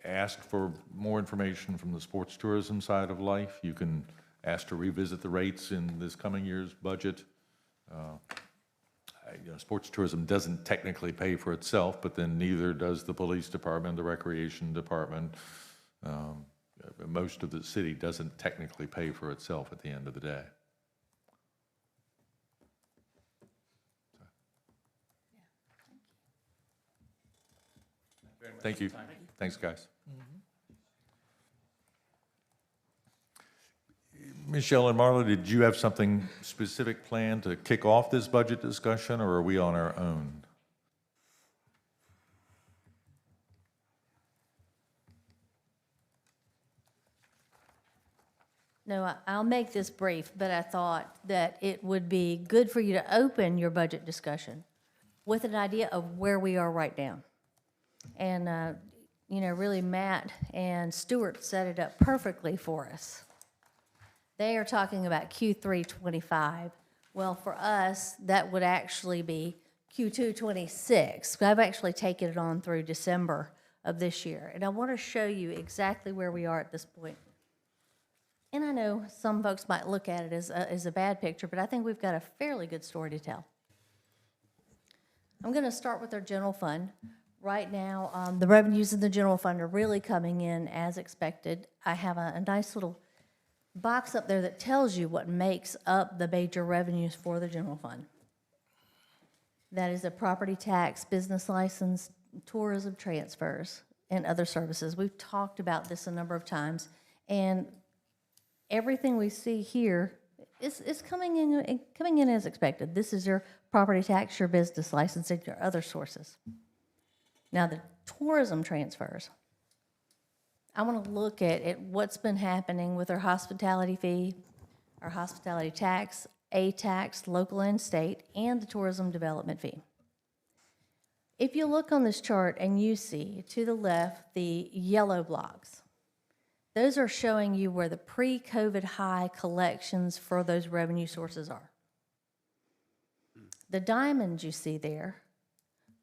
ask for more information from the sports tourism side of life. You can ask to revisit the rates in this coming year's budget. Sports tourism doesn't technically pay for itself, but then neither does the police department, the recreation department. Most of the city doesn't technically pay for itself at the end of the day. Thank you. Thanks, guys. Michelle and Marla, did you have something specific planned to kick off this budget discussion, or are we on our own? No, I'll make this brief, but I thought that it would be good for you to open your budget discussion with an idea of where we are right now. And, really Matt and Stuart set it up perfectly for us. They are talking about Q3 25. Well, for us, that would actually be Q2 26. I've actually taken it on through December of this year. And I want to show you exactly where we are at this point. And I know some folks might look at it as a bad picture, but I think we've got a fairly good story to tell. I'm going to start with our general fund. Right now, the revenues in the general fund are really coming in as expected. I have a nice little box up there that tells you what makes up the major revenues for the general fund. That is a property tax, business license, tourism transfers, and other services. We've talked about this a number of times, and everything we see here is coming in as expected. This is your property tax, your business license, and your other sources. Now, the tourism transfers. I want to look at what's been happening with our hospitality fee, our hospitality tax, A-tax, local and state, and the tourism development fee. If you look on this chart and you see to the left the yellow blocks, those are showing you where the pre-COVID high collections for those revenue sources are. The diamonds you see there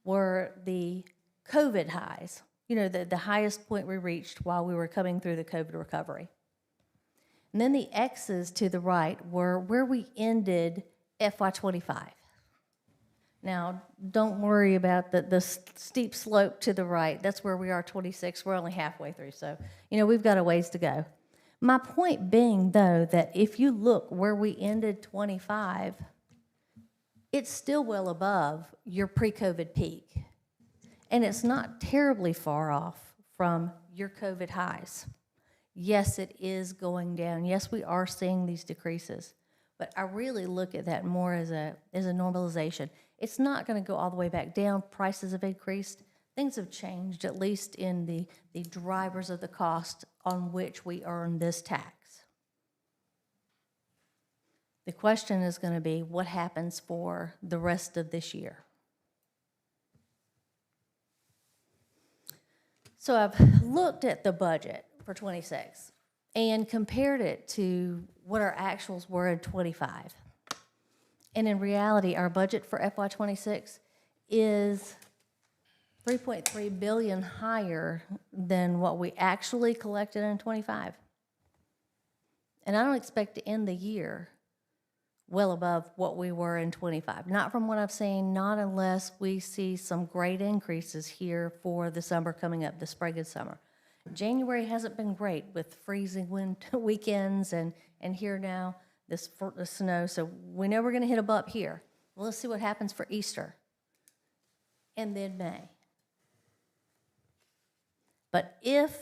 were the COVID highs, the highest point we reached while we were coming through the COVID recovery. And then the X's to the right were where we ended FY '25. Now, don't worry about the steep slope to the right. That's where we are 26. We're only halfway through, so, we've got a ways to go. My point being, though, that if you look where we ended 25, it's still well above your pre-COVID peak. And it's not terribly far off from your COVID highs. Yes, it is going down. Yes, we are seeing these decreases. But I really look at that more as a normalization. It's not going to go all the way back down. Prices have increased. Things have changed, at least in the drivers of the cost on which we earn this tax. The question is going to be, what happens for the rest of this year? So I've looked at the budget for 26 and compared it to what our actuals were in 25. And in reality, our budget for FY '26 is $3.3 billion higher than what we actually collected in 25. And I don't expect to end the year well above what we were in 25. Not from what I've seen, not unless we see some great increases here for the summer coming up, the spring and summer. January hasn't been great with freezing weekends and here now, the snow. So we know we're going to hit a bump here. Well, let's see what happens for Easter and then May. But if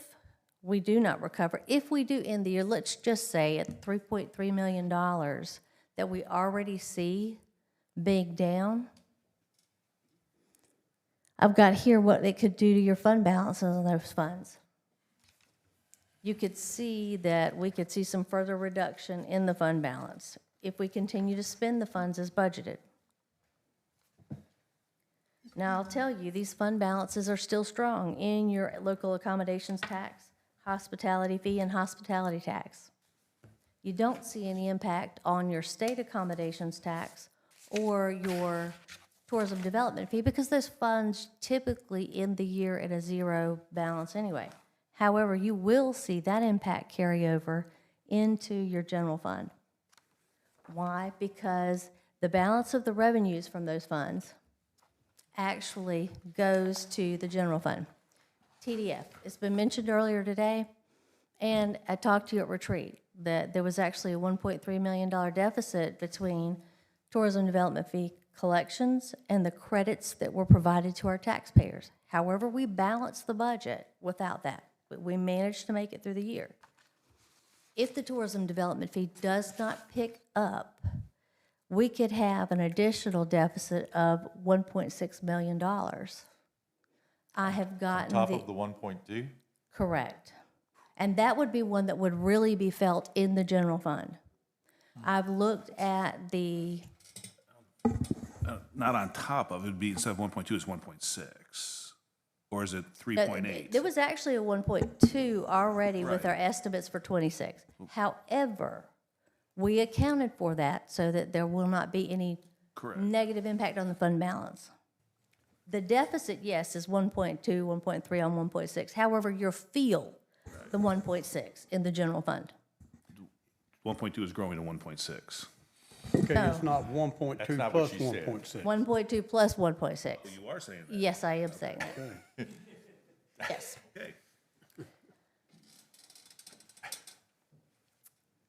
we do not recover, if we do end the year, let's just say at $3.3 million that we already see being down, I've got here what it could do to your fund balances on those funds. You could see that we could see some further reduction in the fund balance if we continue to spend the funds as budgeted. Now, I'll tell you, these fund balances are still strong in your local accommodations tax, hospitality fee, and hospitality tax. You don't see any impact on your state accommodations tax or your tourism development fee because those funds typically end the year at a zero balance anyway. However, you will see that impact carry over into your general fund. Why? Because the balance of the revenues from those funds actually goes to the general fund. TDF, it's been mentioned earlier today, and I talked to you at retreat that there was actually a $1.3 million deficit between tourism development fee collections and the credits that were provided to our taxpayers. However, we balanced the budget without that, but we managed to make it through the year. If the tourism development fee does not pick up, we could have an additional deficit of $1.6 million. I have gotten On top of the 1.2? Correct. And that would be one that would really be felt in the general fund. I've looked at the... Not on top of, it'd be, instead of 1.2, it's 1.6. Or is it 3.8? There was actually a 1.2 already with our estimates for 26. However, we accounted for that so that there will not be any negative impact on the fund balance. The deficit, yes, is 1.2, 1.3 on 1.6. However, you'll feel the 1.6 in the general fund. 1.2 is growing to 1.6. Okay, No. it's not 1.2 That's not plus what she said. 1.6. 1.2 plus 1.6. You are saying that. Yes, I am saying that. Yes. Okay.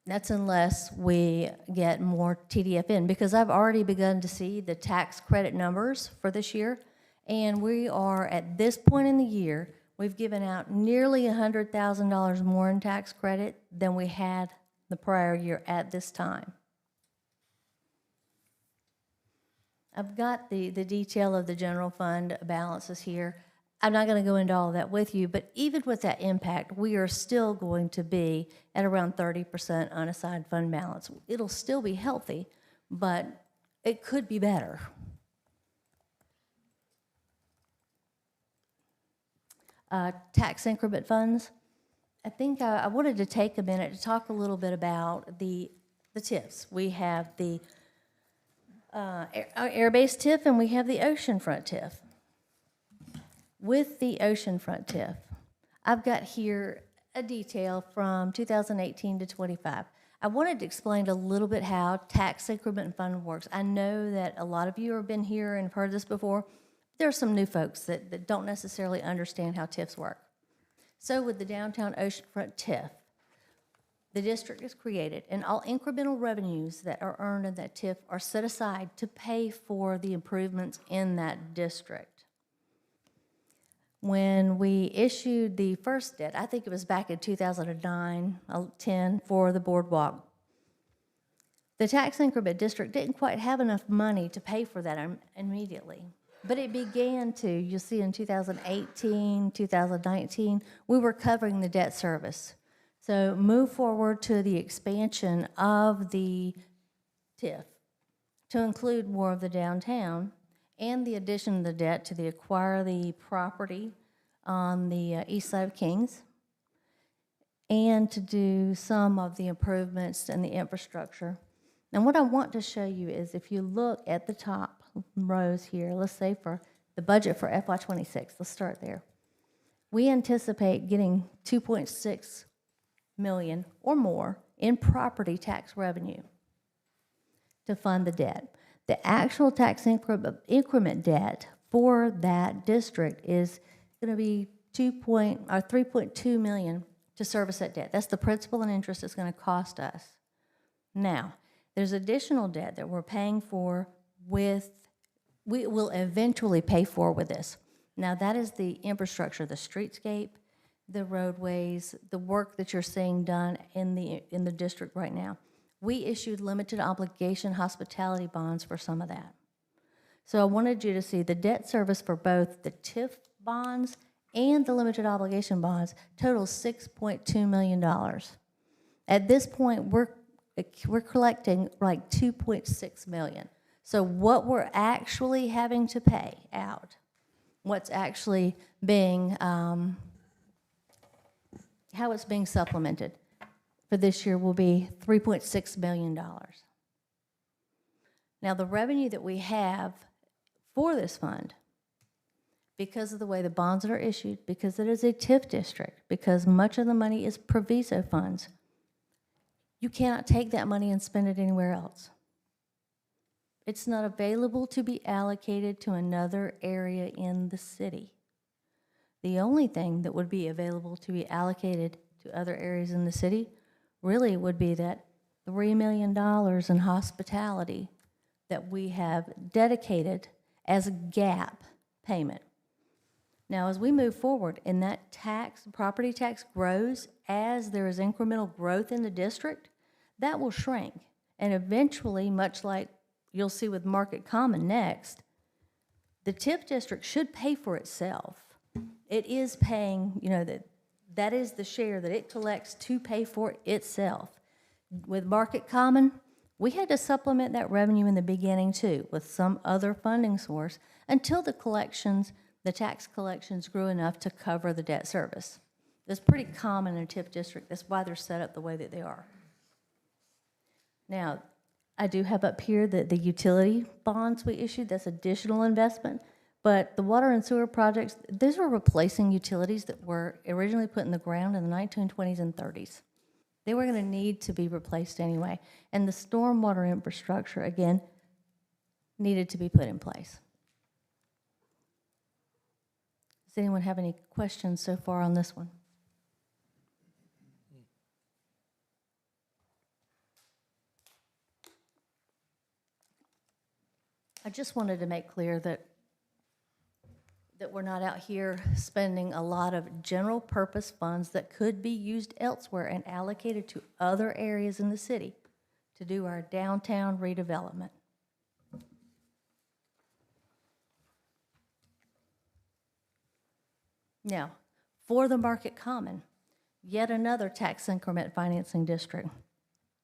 That's unless we get more TDF in, because I've already begun to see the tax credit numbers for this year, and we are, at this point in the year, we've given out nearly $100,000 more in tax credit than we had the prior year at this time. I've got the detail of the general fund balances here. I'm not going to go into all of that with you, but even with that impact, we are still going to be at around 30% unassigned fund balance. It'll still be healthy, but it could be better. Tax increment funds. I think I wanted to take a minute to talk a little bit about the TIFs. We have the air-based TIF and we have the oceanfront TIF. With the oceanfront TIF, I've got here a detail from 2018 to 25. I wanted to explain a little bit how tax increment fund works. I know that a lot of you have been here and heard this before. There are some new folks that don't necessarily understand how TIFs work. So with the Downtown Oceanfront TIF, the district is created, and all incremental revenues that are earned in that TIF are set aside to pay for the improvements in that district. When we issued the first debt, I think it was back in 2009, 10, for the boardwalk, the tax increment district didn't quite have enough money to pay for that immediately. But it began to, you'll see in 2018, 2019, we were covering the debt service. So move forward to the expansion of the TIF to include more of the downtown and the addition of the debt to acquire the property on the east side of Kings and to do some of the improvements in the infrastructure. And what I want to show you is if you look at the top rows here, let's say for the budget for FY26, let's start there. We anticipate getting 2.6 million or more in property tax revenue to fund the debt. The actual tax increment debt for that district is going to be 3.2 million to service that debt. That's the principal and interest it's going to cost us. Now, there's additional debt that we're paying for we will eventually pay for with this. Now, that is the infrastructure, the streetscape, the roadways, the work that you're seeing done in the district right now. We issued limited obligation hospitality bonds for some of that. So I wanted you to see the debt service for both the TIF bonds and the limited obligation bonds totals $6.2 million. At this point, we're collecting like 2.6 million. So what we're actually having to pay out, what's actually being, how it's being supplemented for this year will be $3.6 million. Now, the revenue that we have for this fund, because of the way the bonds are issued, because it is a TIF district, because much of the money is proviso funds, you cannot take that money and spend it anywhere else. It's not available to be allocated to another area in the city. The only thing that would be available to be allocated to other areas in the city really would be that $3 million in hospitality that we have dedicated as a gap payment. Now, as we move forward and that property tax grows as there is incremental growth in the district, that will shrink. And eventually, much like you'll see with Market Common next, the TIF district should pay for itself. It is paying, that is the share that it collects to pay for itself. With Market Common, we had to supplement that revenue in the beginning too with some other funding source until the tax collections grew enough to cover the debt service. That's pretty common in a TIF district. That's why they're set up the way that they are. Now, I do have up here the utility bonds we issued. That's additional investment. But the water and sewer projects, those are replacing utilities that were originally put in the ground in the 1920s and 30s. They were going to need to be replaced anyway. And the stormwater infrastructure, again, needed to be put in place. Does anyone have any questions so far on this one? I just wanted to make clear that we're not out here spending a lot of general purpose funds that could be used elsewhere and allocated to other areas in the city to do our downtown redevelopment. Now, for the Market Common, yet another tax increment financing district.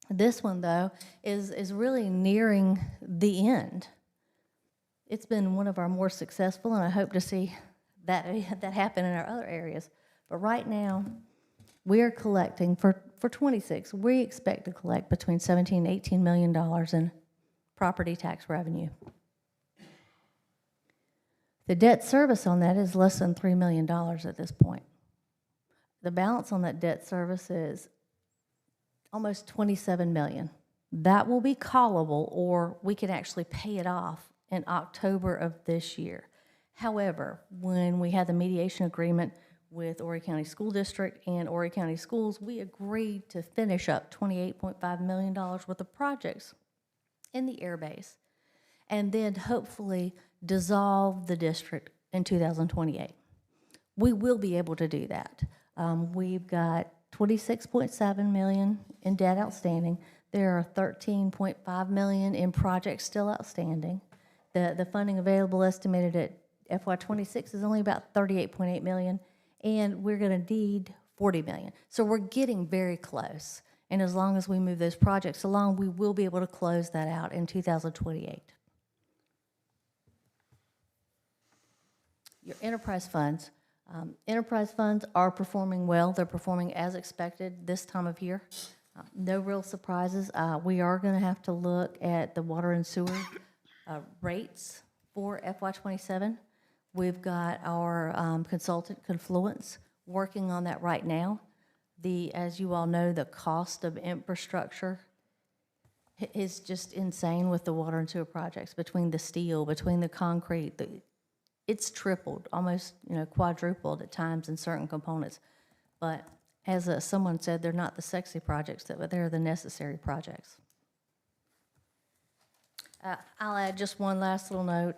This one, though, is really nearing the end. It's been one of our more successful, and I hope to see that happen in our other areas. But right now, we are collecting, for 26, we expect to collect between $17 and $18 million in property tax revenue. The debt service on that is less than $3 million at this point. The balance on that debt service is almost 27 million. That will be callable, or we can actually pay it off in October of this year. However, when we had the mediation agreement with Horry County School District and Horry County Schools, we agreed to finish up $28.5 million worth of projects in the airbase, and then hopefully dissolve the district in 2028. We will be able to do that. We've got 26.7 million in debt outstanding. There are 13.5 million in projects still outstanding. The funding available estimated at FY26 is only about 38.8 million, and we're going to need 40 million. So we're getting very close. And as long as we move those projects along, we will be able to close that out in 2028. Your enterprise funds. Enterprise funds are performing well. They're performing as expected this time of year. No real surprises. We are going to have to look at the water and sewer rates for FY27. We've got our consultant, Confluence, working on that right now. As you all know, the cost of infrastructure is just insane with the water and sewer projects, between the steel, between the concrete. It's tripled, almost quadrupled at times in certain components. But as someone said, they're not the sexy projects, but they're the necessary projects. I'll add just one last little note.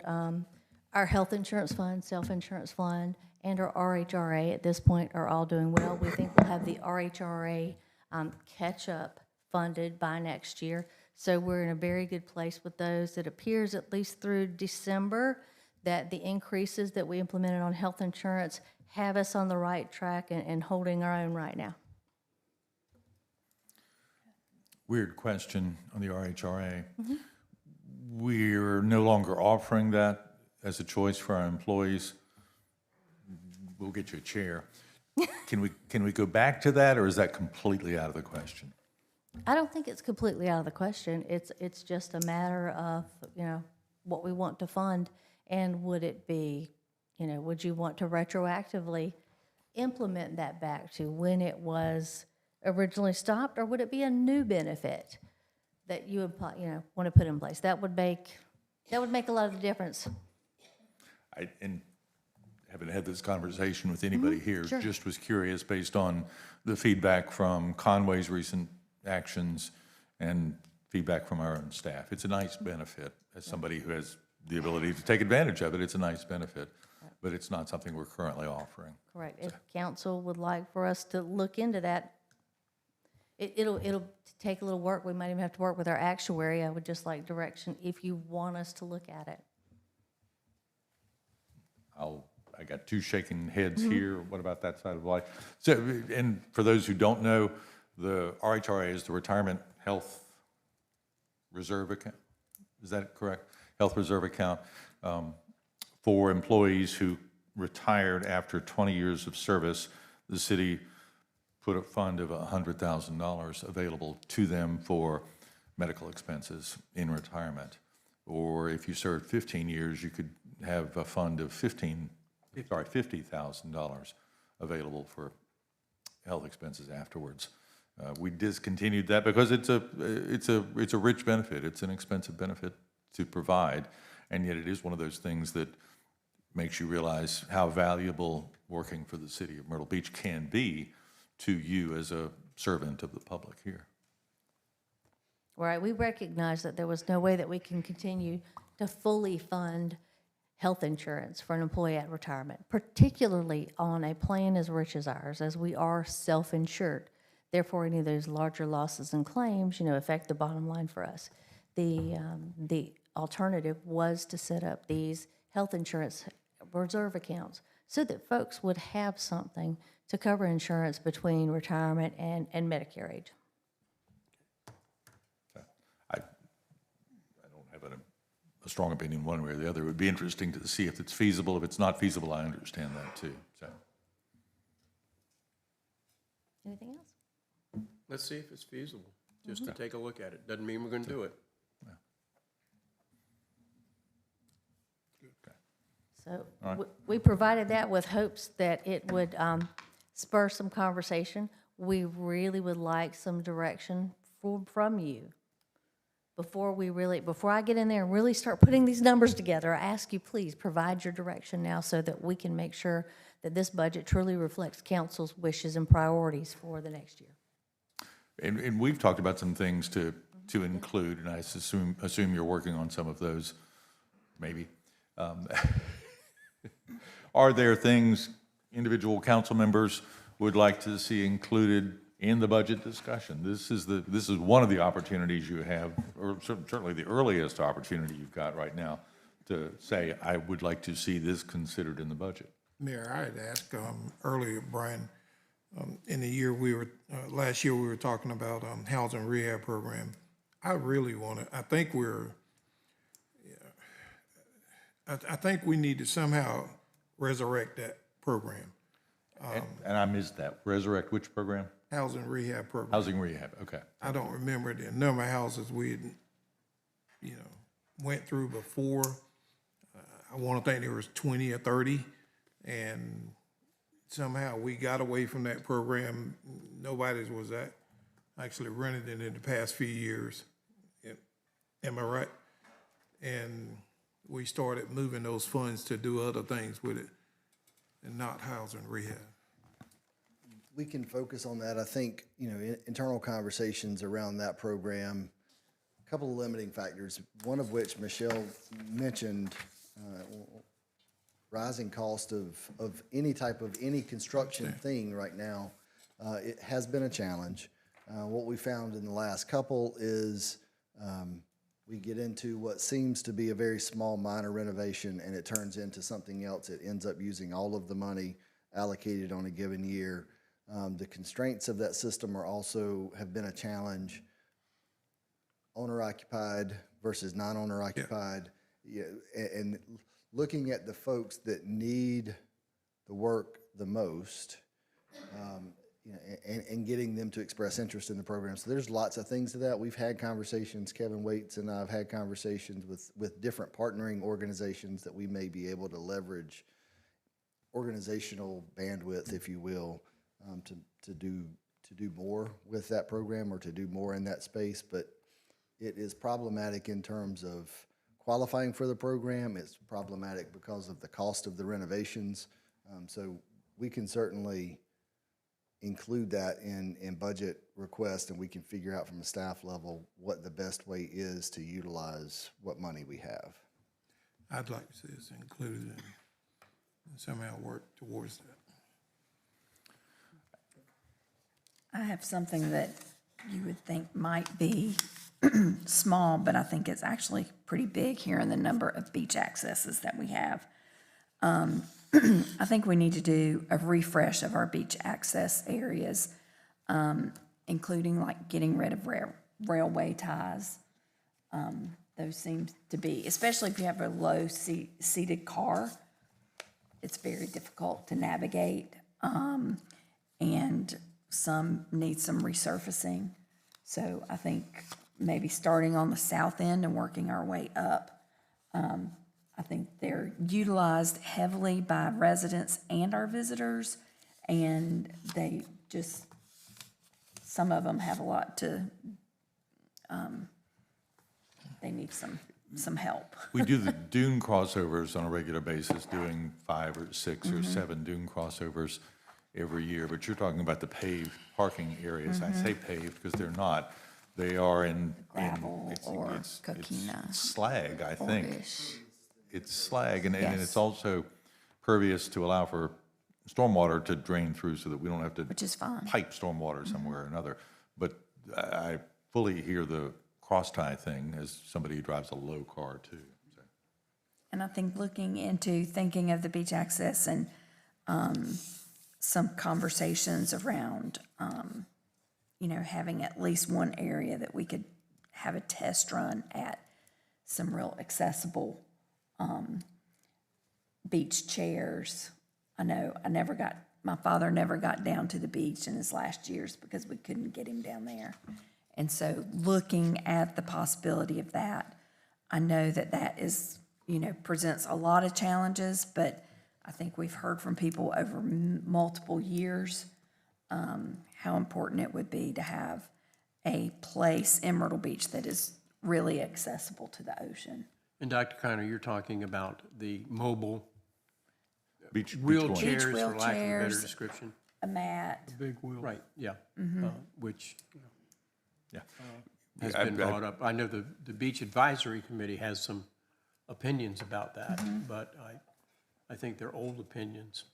Our health insurance fund, self-insurance fund, and our RHRA at this point are all doing well. We think we'll have the RHRA catch-up funded by next year. So we're in a very good place with those. It appears, at least through December, that the increases that we implemented on health insurance have us on the right track and holding our own right now. Weird question on the RHRA. Mm-hmm. We're no longer offering that as a choice for our employees. We'll get you a chair. Can we go back to that, or is that completely out of the question? I don't think it's completely out of the question. It's just a matter of what we want to fund, and would it be, would you want to retroactively implement that back to when it was originally stopped, or would it be a new benefit that you would want to put in place? That would make a lot of difference. I haven't had this conversation with anybody here. Sure. Just was curious based on the feedback from Conway's recent actions and feedback from our own staff. It's a nice benefit. As somebody who has the ability to take advantage of it, it's a nice benefit, but it's not something we're currently offering. Correct. If council would like for us to look into that, it'll take a little work. We might even have to work with our actuary. I would just like direction if you want us to look at it. I got two shaking heads here. What about that side of life? So, and for those who don't know, the RHRA is the Retirement Health Reserve Account. Is that correct? Health Reserve Account for employees who retired after 20 years of service. The city put a fund of $100,000 available to them for medical expenses in retirement. Or if you served 15 years, you could have a fund of $50,000 available for health expenses afterwards. We discontinued that because it's a rich benefit. It's an expensive benefit to provide, and yet it is one of those things that makes you realize how valuable working for the city of Myrtle Beach can be to you as a servant of the public here. Right. We recognize that there was no way that we can continue to fully fund health insurance for an employee at retirement, particularly on a plan as rich as ours, as we are self-insured. Therefore, any of those larger losses and claims, affect the bottom line for us. The alternative was to set up these health insurance reserve accounts so that folks would have something to cover insurance between retirement and Medicare age. I don't have a strong opinion one way or the other. It would be interesting to see if it's feasible. If it's not feasible, I understand that too. So. Anything else? Let's see if it's feasible, just to take a look at it. Doesn't mean we're going to do it. So right. we provided that with hopes that it would spur some conversation. we really would like some direction from you. Before I get in there and really start putting these numbers together, I ask you, please provide your direction now so that we can make sure that this budget truly reflects council's wishes and priorities for the next year. And we've talked about some things to include, and I assume you're working on some of those, maybe. Are there things individual council members would like to see included in the budget discussion? This is one of the opportunities you have, or certainly the earliest opportunity you've got right now to say, I would like to see this considered in the budget. Mayor, I had asked earlier, Brian, in the year last year we were talking about housing rehab program. I really want to, I think we need to somehow resurrect that program. And I missed that. Resurrect which program? Housing rehab program. Housing rehab, okay. I don't remember the number of houses we had, went through before. I want to think there was 20 or 30, and somehow we got away from that program. Nobody's was actually running it in the past few years. Am I right? And we started moving those funds to do other things with it and not housing rehab. We can focus on that. I think, internal conversations around that program, a couple of limiting factors, one of which Michelle mentioned, rising cost of any type of any construction thing right now. It has been a challenge. What we found in the last couple is we get into what seems to be a very small minor renovation and it turns into something else. It ends up using all of the money allocated on a given year. The constraints of that system have been a challenge. Owner-occupied versus non-owner occupied. Yeah, and looking at the folks that need the work the most, and getting them to express interest in the program. So there's lots of things to that. We've had conversations, Kevin Waits and I have had conversations with different partnering organizations that we may be able to leverage organizational bandwidth, if you will, to do more with that program or to do more in that space. But it is problematic in terms of qualifying for the program. It's problematic because of the cost of the renovations. So we can certainly include that in budget request, and we can figure out from a staff level what the best way is to utilize what money we have. I'd like to see this included and somehow work towards that. I have something that you would think might be small, but I think it's actually pretty big here in the number of beach accesses that we have. I think we need to do a refresh of our beach access areas, including like getting rid of railway ties. Those seem to be, especially if you have a low seated car, it's very difficult to navigate, and some need some resurfacing. So I think maybe starting on the south end and working our way up. I think they're utilized heavily by residents and our visitors, and they just, some of them have a lot to, they need some help. We do the dune crossovers on a regular basis, doing 5 or 6 or 7 dune crossovers every year, but you're talking about the paved parking areas. I say paved because they're not. They are in Gravel or coquina. It's slag, I think. Or-ish. It's slag, and Yes. it's also pervious to allow for stormwater to drain through so that we don't have to Which is fine. pipe stormwater somewhere or another. But I fully hear the cross-tie thing as somebody who drives a low car too. So. And I think looking into thinking of the beach access and some conversations around, having at least one area that we could have a test run at some real accessible beach chairs. I know my father never got down to the beach in his last years because we couldn't get him down there. And so looking at the possibility of that, I know that is, presents a lot of challenges, but I think we've heard from people over multiple years how important it would be to have a place in Myrtle Beach that is really accessible to the ocean. And Dr. Connor, you're talking about the mobile Beach wheelchairs, Beach for lack of a better wheelchairs. description? A mat. Big wheel. Right, yeah. Which Yeah. has I- been brought up. I know the Beach Advisory Committee has some opinions about that, but I think they're old opinions.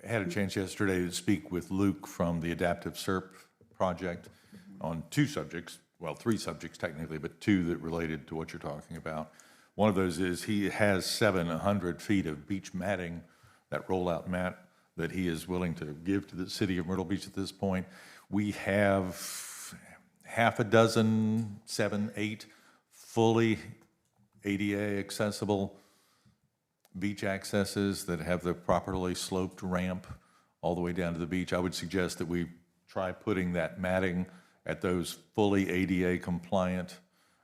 I had a chance yesterday to speak with Luke from the Adaptive SERP project on two subjects, well, three subjects technically, but two that related to what you're talking about. One of those is he has 700 feet of beach matting, that rollout mat that he is willing to give to the city of Myrtle Beach at this point. We have half a dozen, 7, 8 fully ADA accessible beach accesses that have the properly sloped ramp all the way down to the beach. I would suggest that we try putting that matting at those fully ADA compliant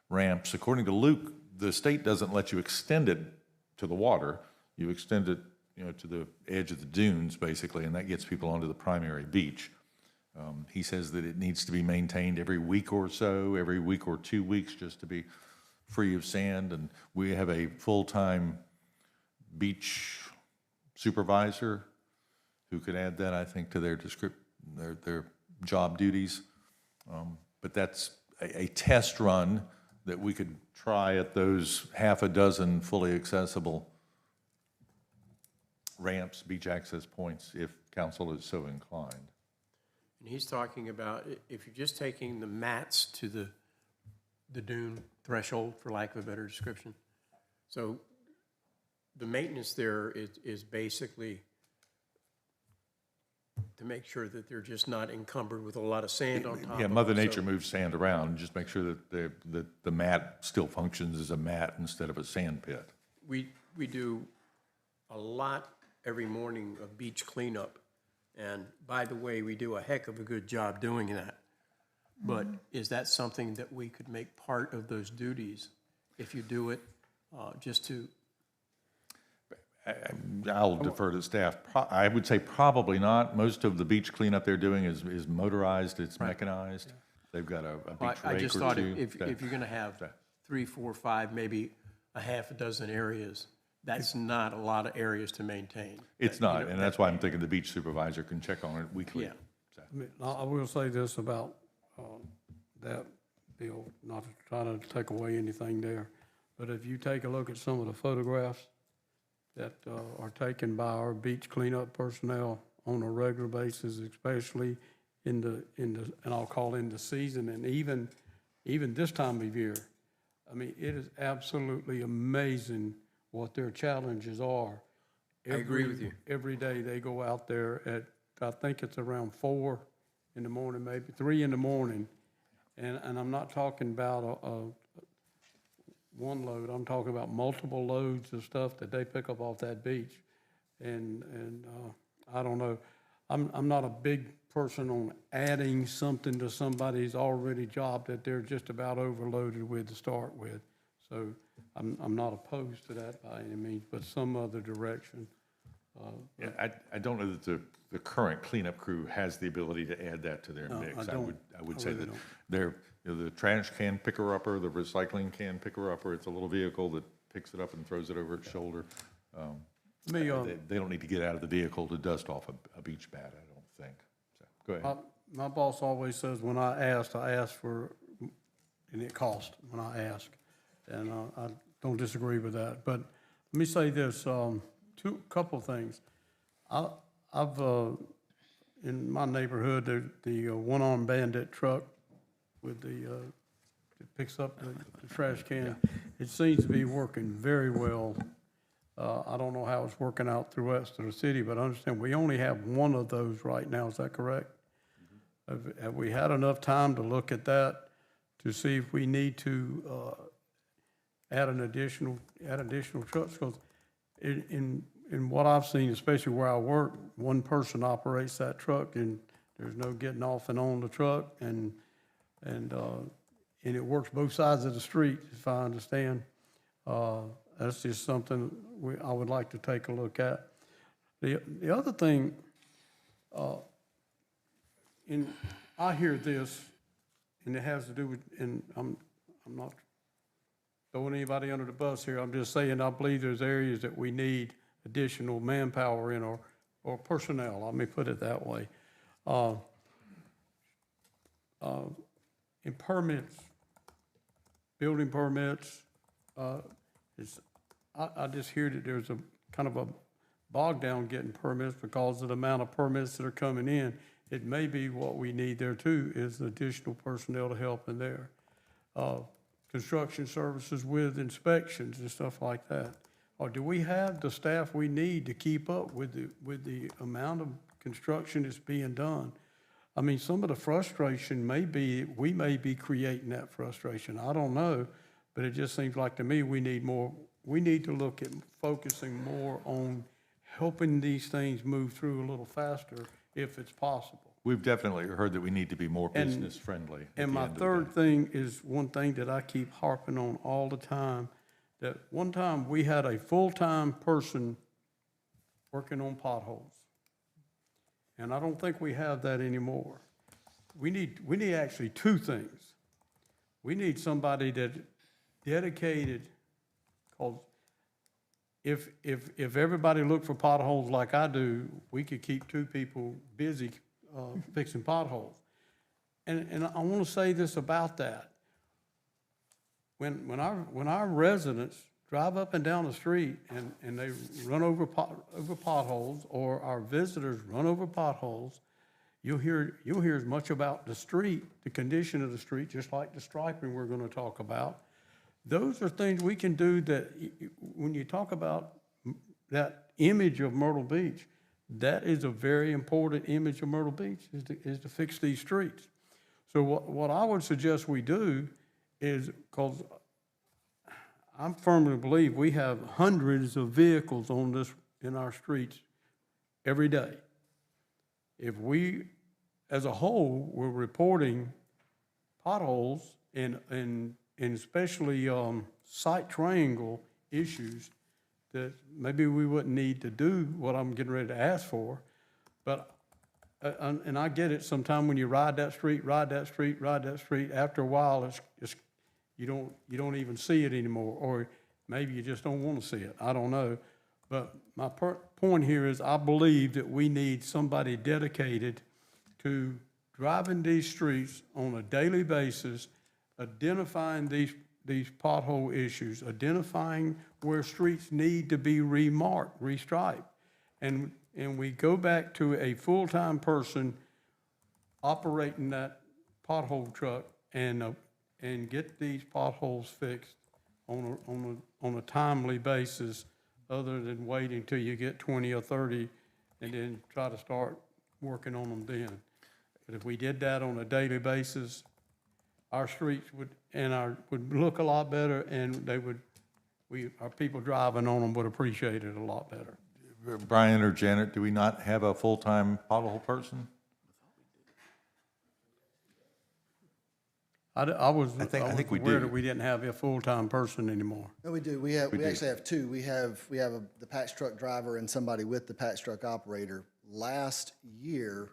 ramps. According to Luke, the state doesn't let you extend it to the water. You extend it, to the edge of the dunes, basically, and that gets people onto the primary beach. He says that it needs to be maintained every week or so, every week or 2 weeks, just to be free of sand. And we have a full-time beach supervisor who could add that, I think, to their their job duties. But that's a test run that we could try at those half a dozen fully accessible ramps, beach access points, if council is so inclined. And he's talking about if you're just taking the mats to the dune threshold, for lack of a better description. So the maintenance there is basically to make sure that they're just not encumbered with a lot of sand on top of Yeah, them. Mother So- Nature moves sand around, just make sure that the mat still functions as a mat instead of a sand pit. We do a lot every morning of beach cleanup. And by the way, we do a heck of a good job doing that. But is that something that we could make part of those duties if you do it just to? I'll defer to staff. I would say probably not. Most of the beach cleanup they're doing is motorized, it's mechanized. They've got a beach I rake just or thought two. if you're going to have 3, 4, 5, maybe a half a dozen areas, that's not a lot of areas to maintain. It's not, and that's why I'm thinking the beach supervisor can check on it weekly. Yeah. I mean, I will say this about that bill, not to try to take away anything there, but if you take a look at some of the photographs that are taken by our beach cleanup personnel on a regular basis, especially in the and I'll call in the season, and even this time of year, I mean, it is absolutely amazing what their challenges are. I agree with you. Every day they go out there at, I think it's around 4 in the morning, maybe 3 in the morning. And I'm not talking about one load, I'm talking about multiple loads of stuff that they pick up off that beach. And I don't know, I'm not a big person on adding something to somebody's already job that they're just about overloaded with to start with. So I'm not opposed to that by any means, but some other direction. Yeah, I don't know that the current cleanup crew has the ability to add that to their No, mix. I don't. I would I say really that don't. they're, the trash can picker-upper, the recycling can picker-upper, it's a little vehicle that picks it up and throws it over its shoulder. They don't need to get out of the vehicle to dust off a beach mat, I don't think. So, go ahead. My boss always says when I ask for, and it costs when I ask. And I don't disagree with that. But let me say this, couple of things. I've in my neighborhood, the one-armed bandit truck with that picks up the trash can, it seems to be working very well. I don't know how it's working out through the rest of the city, but I understand we only have one of those right now. Is that correct? Have we had enough time to look at that to see if we need to add additional trucks? Because in what I've seen, especially where I work, one person operates that truck, and there's no getting off and on the truck, and it works both sides of the street, if I understand. That's just something I would like to take a look at. The other thing, I hear this, and it has to do with, and I'm not throwing anybody under the bus here, I'm just saying I believe there's areas that we need additional manpower in, or personnel, let me put it that way. In permits, building permits, I just hear that there's a kind of a bog down getting permits because of the amount of permits that are coming in. It may be what we need there too is additional personnel to help in there. Construction services with inspections and stuff like that. Or do we have the staff we need to keep up with the amount of construction that's being done? I mean, some of the frustration may be, we may be creating that frustration. I don't know, but it just seems like to me we need more, we need to look at focusing more on helping these things move through a little faster if it's possible. We've definitely heard that we need to be more business friendly. And my third thing is one thing that I keep harping on all the time, that one time we had a full-time person working on potholes. And I don't think we have that anymore. We need actually two things. We need somebody that dedicated, because if everybody looked for potholes like I do, we could keep two people busy fixing potholes. And I want to say this about that. When our residents drive up and down the street and they run over potholes, or our visitors run over potholes, you'll hear as much about the street, the condition of the street, just like the striping we're going to talk about. Those are things we can do that, when you talk about that image of Myrtle Beach, that is a very important image of Myrtle Beach, is to fix these streets. So what I would suggest we do is, because I firmly believe we have hundreds of vehicles in our streets every day. If we, as a whole, were reporting potholes and especially site triangle issues, that maybe we wouldn't need to do what I'm getting ready to ask for. But, and I get it, sometime when you ride that street, after a while, it's you don't even see it anymore, or maybe you just don't want to see it. I don't know. But my point here is I believe that we need somebody dedicated to driving these streets on a daily basis, identifying these pothole issues, identifying where streets need to be remarked, restriped. And we go back to a full-time person operating that pothole truck and get these potholes fixed on a timely basis, other than waiting till you get 20 or 30 and then try to start working on them then. But if we did that on a daily basis, our streets would look a lot better, and our people driving on them would appreciate it a lot better. Brian or Janet, do we not have a full-time pothole person? I think we aware do. that we didn't have a full-time person anymore. No, we do. We actually have two. We have the patch truck driver and somebody with the patch truck operator. Last year,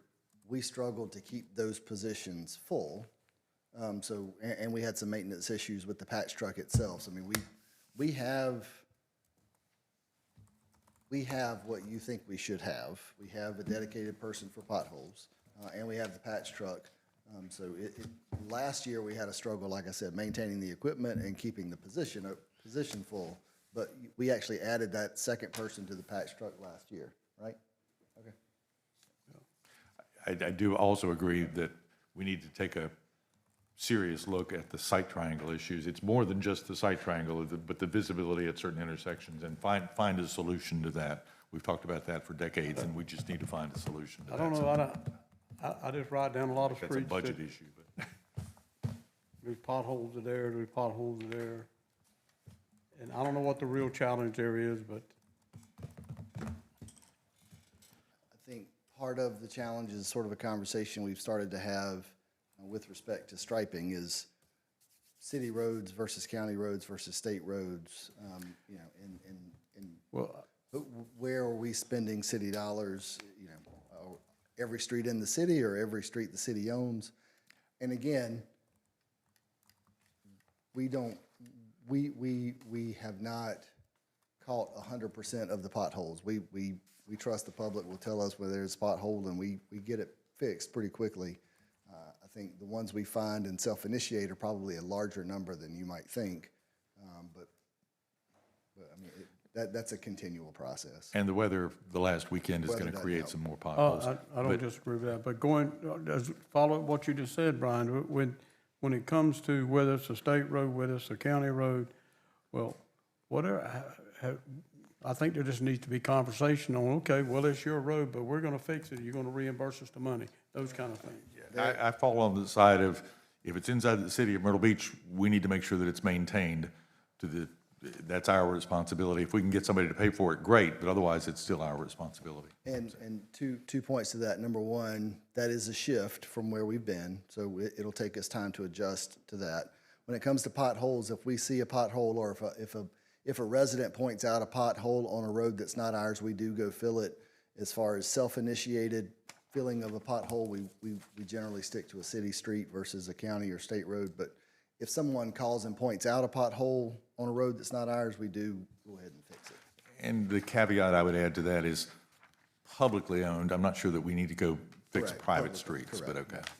we struggled to keep those positions full. And we had some maintenance issues with the patch truck itself. So, I mean, we have what you think we should have. We have a dedicated person for potholes, and we have the patch truck. Last year we had a struggle, like I said, maintaining the equipment and keeping the position full. But we actually added that second person to the patch truck last year, right? Okay. I do also agree that we need to take a serious look at the site triangle issues. It's more than just the site triangle, but the visibility at certain intersections, and find a solution to that. We've talked about that for decades, and we just need to find a solution to that. I don't know, I just ride down a lot of streets. That's a budget issue, but. There's potholes there, there's potholes there. And I don't know what the real challenge there is, but. I think part of the challenge is sort of a conversation we've started to have with respect to striping is city roads versus county roads versus state roads. Where are we spending city dollars? every street in the city or every street the city owns. And again, we have not caught 100% of the potholes. We trust the public will tell us where there's a pothole, and we get it fixed pretty quickly. I think the ones we find and self-initiate are probably a larger number than you might think, but I mean, that's a continual process. And the weather the last weekend is Weather going to doesn't create help. some more potholes. I don't disagree with that, but follow what you just said, Brian, when it comes to whether it's a state road, whether it's a county road, well, whatever, I think there just needs to be conversation on, okay, well, it's your road, but we're gonna fix it, you're gonna reimburse us the money, those kind of things. I fall on the side of, if it's inside the city of Myrtle Beach, we need to make sure that it's maintained that's our responsibility. If we can get somebody to pay for it, great, but otherwise, it's still our responsibility. And two points to that. Number one, that is a shift from where we've been, so it'll take us time to adjust to that. When it comes to potholes, if we see a pothole or if a resident points out a pothole on a road that's not ours, we do go fill it. As far as self-initiated filling of a pothole, we generally stick to a city street versus a county or state road. But if someone calls and points out a pothole on a road that's not ours, we do go ahead and fix it. And the caveat I would add to that is publicly owned. I'm not sure that we need to go fix Correct. private Publicly, streets, but correct.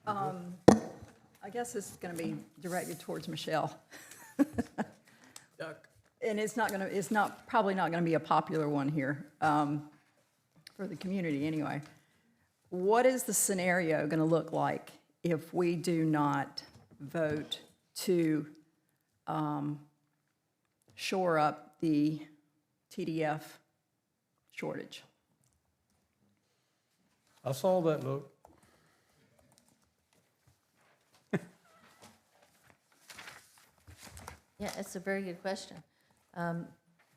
okay. I guess this is going to be directed towards Michelle. And it's probably not going to be a popular one here, for the community anyway. What is the scenario going to look like if we do not vote to shore up the TDF shortage? I saw that look. Yeah, it's a very good question.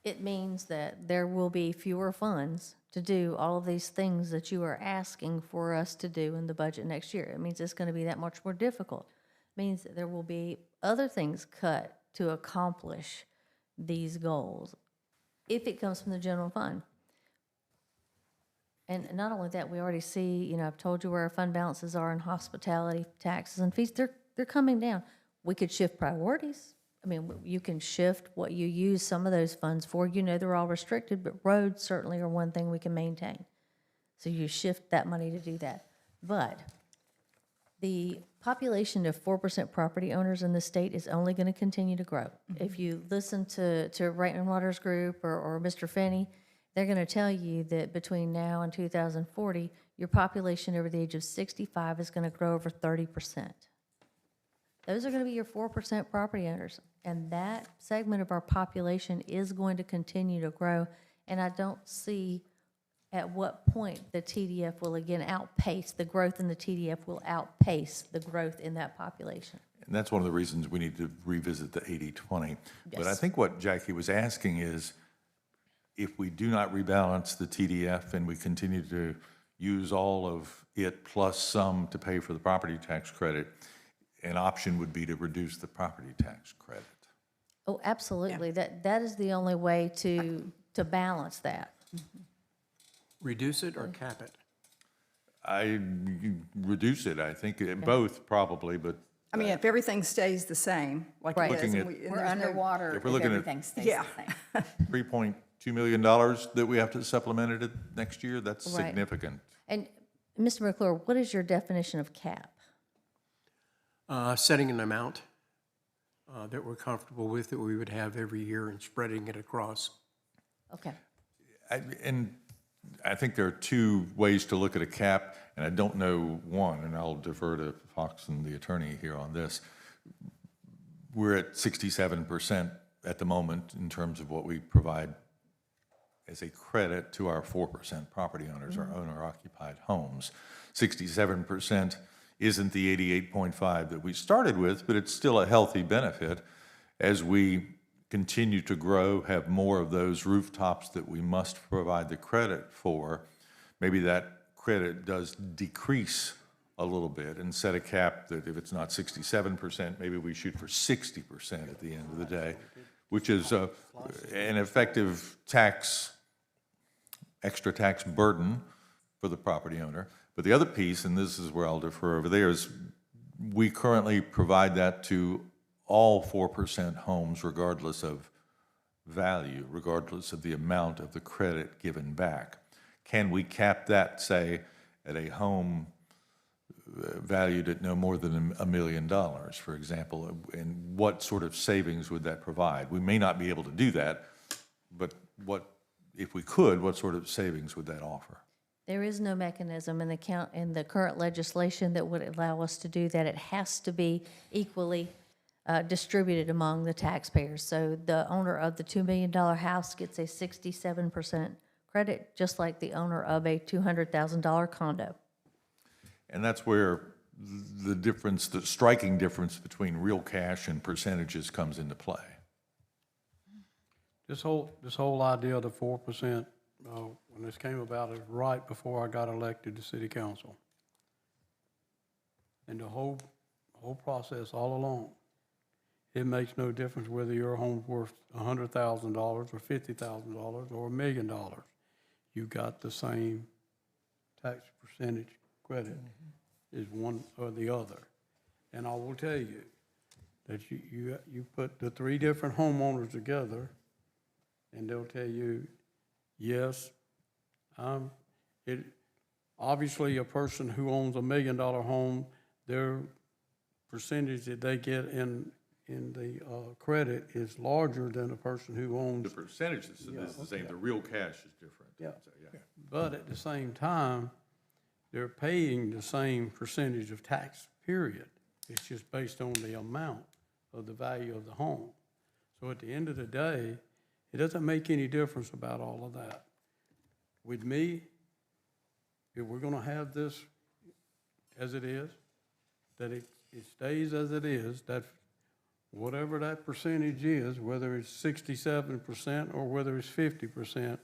It means that there will be fewer funds to do all of these things that you are asking for us to do in the budget next year. It means it's going to be that much more difficult. It means that there will be other things cut to accomplish these goals if it comes from the general fund. And not only that, we already see, I've told you where our fund balances are in hospitality, taxes, and fees. They're coming down. We could shift priorities. I mean, you can shift what you use some of those funds for. They're all restricted, but roads certainly are one thing we can maintain. So you shift that money to do that. But the population of 4% property owners in the state is only going to continue to grow. If you listen to Wright & Waters Group or Mr. Finney, they're going to tell you that between now and 2040, your population over the age of 65 is going to grow over 30%. Those are going to be your 4% property owners. And that segment of our population is going to continue to grow. And I don't see at what point the TDF will again outpace, the growth in the TDF will outpace the growth in that population. And that's one of the reasons we need to revisit the 80-20. But I Yes. think what Jackie was asking is, if we do not rebalance the TDF and we continue to use all of it plus some to pay for the property tax credit, an option would be to reduce the property tax credit. Oh, absolutely. That is the only way to balance that. Reduce it or cap it? Reduce it, I think, both probably, but I mean, if everything stays the same, like it Right. is, Looking and at- and We're there's no- underwater If if we're looking at- everything stays Yeah. the same. $3.2 million that we have to supplement it next year, that's Right. significant. And Mr. McClure, what is your definition of cap? Setting an amount that we're comfortable with, that we would have every year and spreading it across. Okay. And I think there are two ways to look at a cap, and I don't know one, and I'll defer to Fox and the attorney here on this. We're at 67% at the moment in terms of what we provide as a credit to our 4% property owners, our owner-occupied homes. 67% isn't the 88.5 that we started with, but it's still a healthy benefit as we continue to grow, have more of those rooftops that we must provide the credit for. Maybe that credit does decrease a little bit and set a cap that if it's not 67%, maybe we shoot for 60% at the end of the day, which is an effective tax extra tax burden for the property owner. But the other piece, and this is where I'll defer over there, is we currently provide that to all 4% homes regardless of value, regardless of the amount of the credit given back. Can we cap that, say, at a home valued at no more than $1 million, for example? And what sort of savings would that provide? We may not be able to do that, but if we could, what sort of savings would that offer? There is no mechanism in the current legislation that would allow us to do that. It has to be equally distributed among the taxpayers. So the owner of the $2 million house gets a 67% credit, just like the owner of a $200,000 condo. And that's where the difference, the striking difference between real cash and percentages comes into play. This whole idea of the 4%, when this came about, is right before I got elected to city council. And the whole process all along, it makes no difference whether your home's worth $100,000 or $50,000 or $1 million. You got the same tax percentage credit as one or the other. And I will tell you that you put the three different homeowners together, and they'll tell you, yes, obviously a person who owns $1 million home, their percentage that they get in the credit is larger than a person who owns. The percentage is the same, the real cash is different. Yeah. So, yeah. But at the same time, they're paying the same percentage of tax, period. It's just based on the amount of the value of the home. So at the end of the day, it doesn't make any difference about all of that. With me, if we're gonna have this as it is, that it stays as it is, that whatever that percentage is, whether it's 67% or whether it's 50%,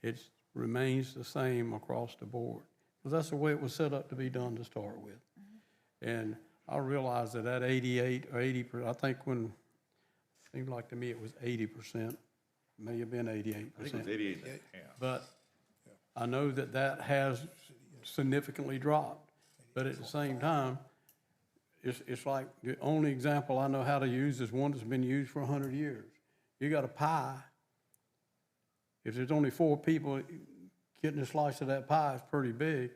it remains the same across the board. Because that's the way it was set up to be done to start with. And I realize that at 88 or 80%, I think when, it seemed like to me it was 80%, may have been 88%. I think it was 88 and a half. But I know that that has significantly dropped. But at the same time, it's like the only example I know how to use is one that's been used for 100 years. You got a pie. If there's only 4 people getting a slice of that pie, it's pretty big.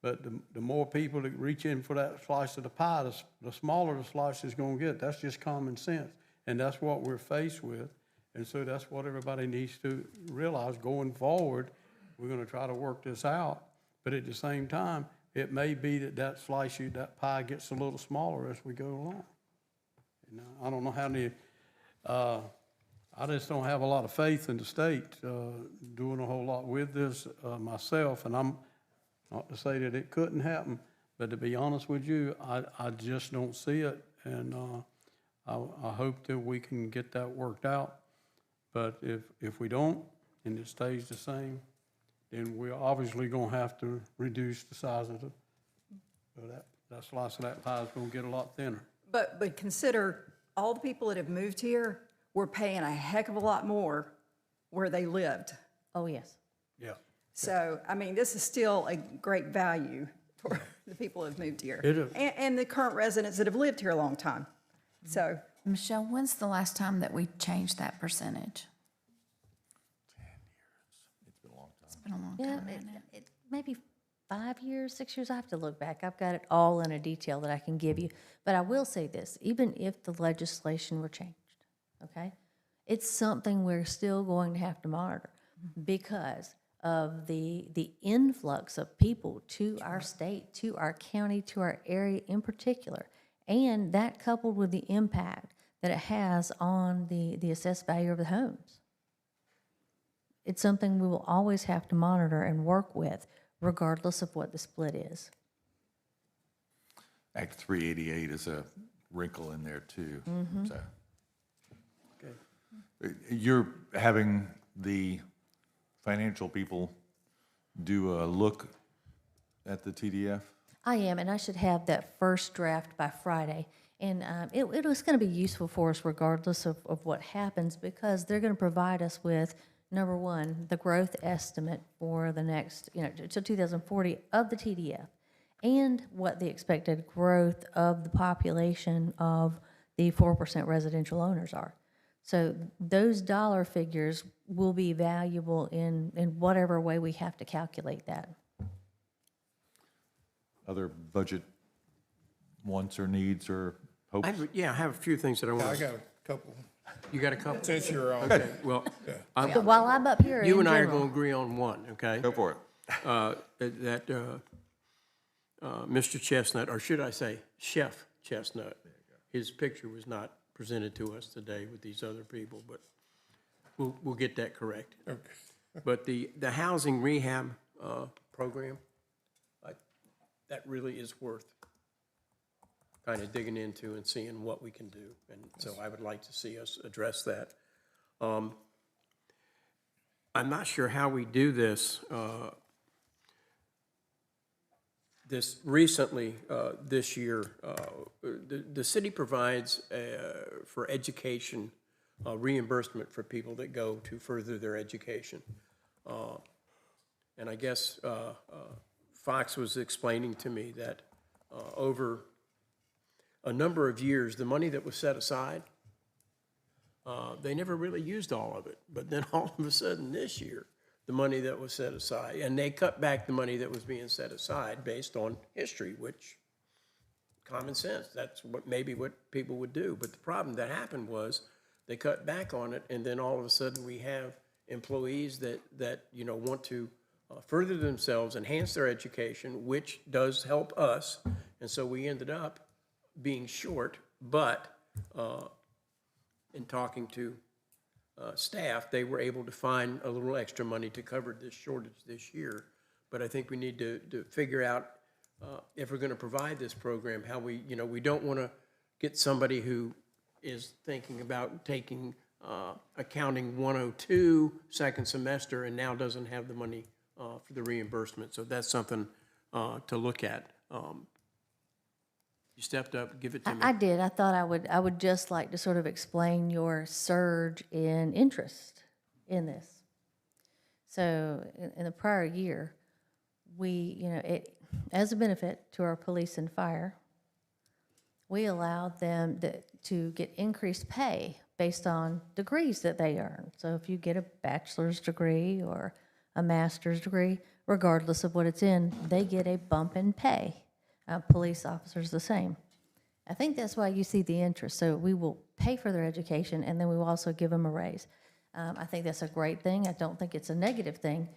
But the more people that reach in for that slice of the pie, the smaller the slice is going to get. That's just common sense. And that's what we're faced with. And so that's what everybody needs to realize going forward. We're going to try to work this out. But at the same time, it may be that that pie gets a little smaller as we go along. And I don't know how many, I just don't have a lot of faith in the state doing a whole lot with this myself. And I'm not to say that it couldn't happen, but to be honest with you, I just don't see it. And I hope that we can get that worked out. But if we don't, and it stays the same, then we're obviously going to have to reduce the size of that slice of that pie is going to get a lot thinner. But consider all the people that have moved here were paying a heck of a lot more where they lived. Oh, yes. Yeah. So, I mean, this is still a great value for the people that have moved here. It is. And the current residents that have lived here a long time. So, Michelle, when's the last time that we changed that percentage? 10 years. It's been a long time. It's been a long Yeah, time, hasn't it? it maybe 5 years, 6 years. I have to look back. I've got it all in a detail that I can give you. But I will say this, even if the legislation were changed, okay, it's something we're still going to have to monitor because of the influx of people to our state, to our county, to our area in particular, and that coupled with the impact that it has on the assessed value of the homes. It's something we will always have to monitor and work with, regardless of what the split is. Act 388 is a wrinkle in there too. So. Okay. You're having the financial people do a look at the TDF? I am, and I should have that first draft by Friday. And it was going to be useful for us regardless of what happens because they're going to provide us with number one, the growth estimate for the next, till 2040 of the TDF, and what the expected growth of the population of the 4% residential owners are. So those dollar figures will be valuable in whatever way we have to calculate that. Other budget wants or needs or hopes? I have a few things that I I want got a couple, You got a couple? since you're on. Okay, well, So while I'm up here you in and I are general- going to agree on one, okay? Go for it. Mr. Chestnut, or should I say Chef Chestnut, his picture was not presented to us today with these other people, but we'll get that correct. Okay. But the housing rehab program, that really is worth kind of digging into and seeing what we can do. And so I would like to see us address that. I'm not sure how we do this. This year, the city provides for education reimbursement for people that go to further their education. And I guess Fox was explaining to me that over a number of years, the money that was set aside, they never really used all of it. But then all of a sudden this year, the money that was set aside, and they cut back the money that was being set aside based on history, which common sense, that's maybe what people would do. But the problem that happened was they cut back on it, and then all of a sudden we have employees that want to further themselves, enhance their education, which does help us. And so we ended up being short, but in talking to staff, they were able to find a little extra money to cover this shortage this year. But I think we need to figure out if we're going to provide this program, how we don't want to get somebody who is thinking about taking accounting 102 second semester and now doesn't have the money for the reimbursement. So that's something to look at. You stepped up, give it to me. I did. I thought I would just like to sort of explain your surge in interest in this. So in the prior year, we, as a benefit to our police and fire, we allowed them to get increased pay based on degrees that they earn. So if you get a bachelor's degree or a master's degree, regardless of what it's in, they get a bump in pay. Police officers the same. I think that's why you see the interest. So we will pay for their education, and then we will also give them a raise. I think that's a great thing. I don't think it's a negative thing.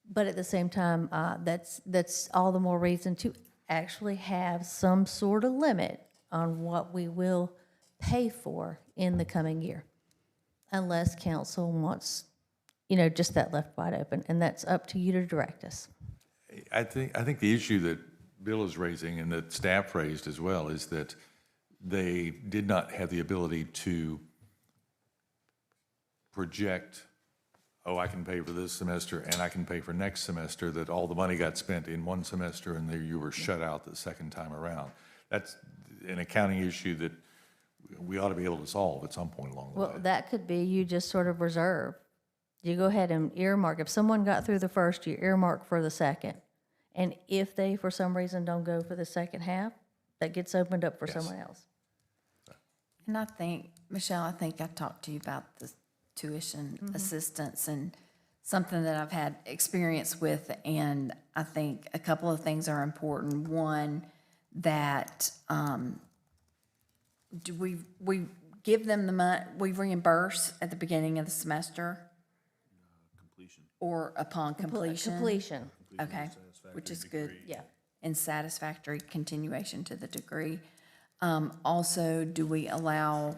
But at the same time, that's all the more reason to actually have some sort of limit on what we will pay for in the coming year, unless council wants, just that left wide open, and that's up to you to direct us. I think the issue that Bill is raising and that staff raised as well is that they did not have the ability to project, oh, I can pay for this semester and I can pay for next semester, that all the money got spent in one semester and then you were shut out the second time around. That's an accounting issue that we ought to be able to solve at some point along the way. Well, that could be you just sort of reserve. You go ahead and earmark. If someone got through the first, you earmark for the second. And if they, for some reason, don't go for the second half, that gets opened up for someone else. And I think, Michelle, I talked to you about the tuition assistance and something that I've had experience with, and I think a couple of things are important. One, that do we give them the money, we reimburse at the beginning of the semester? Completion. Or upon completion? Completion. Okay, which is good. Yeah. And satisfactory continuation to the degree. Also, do we allow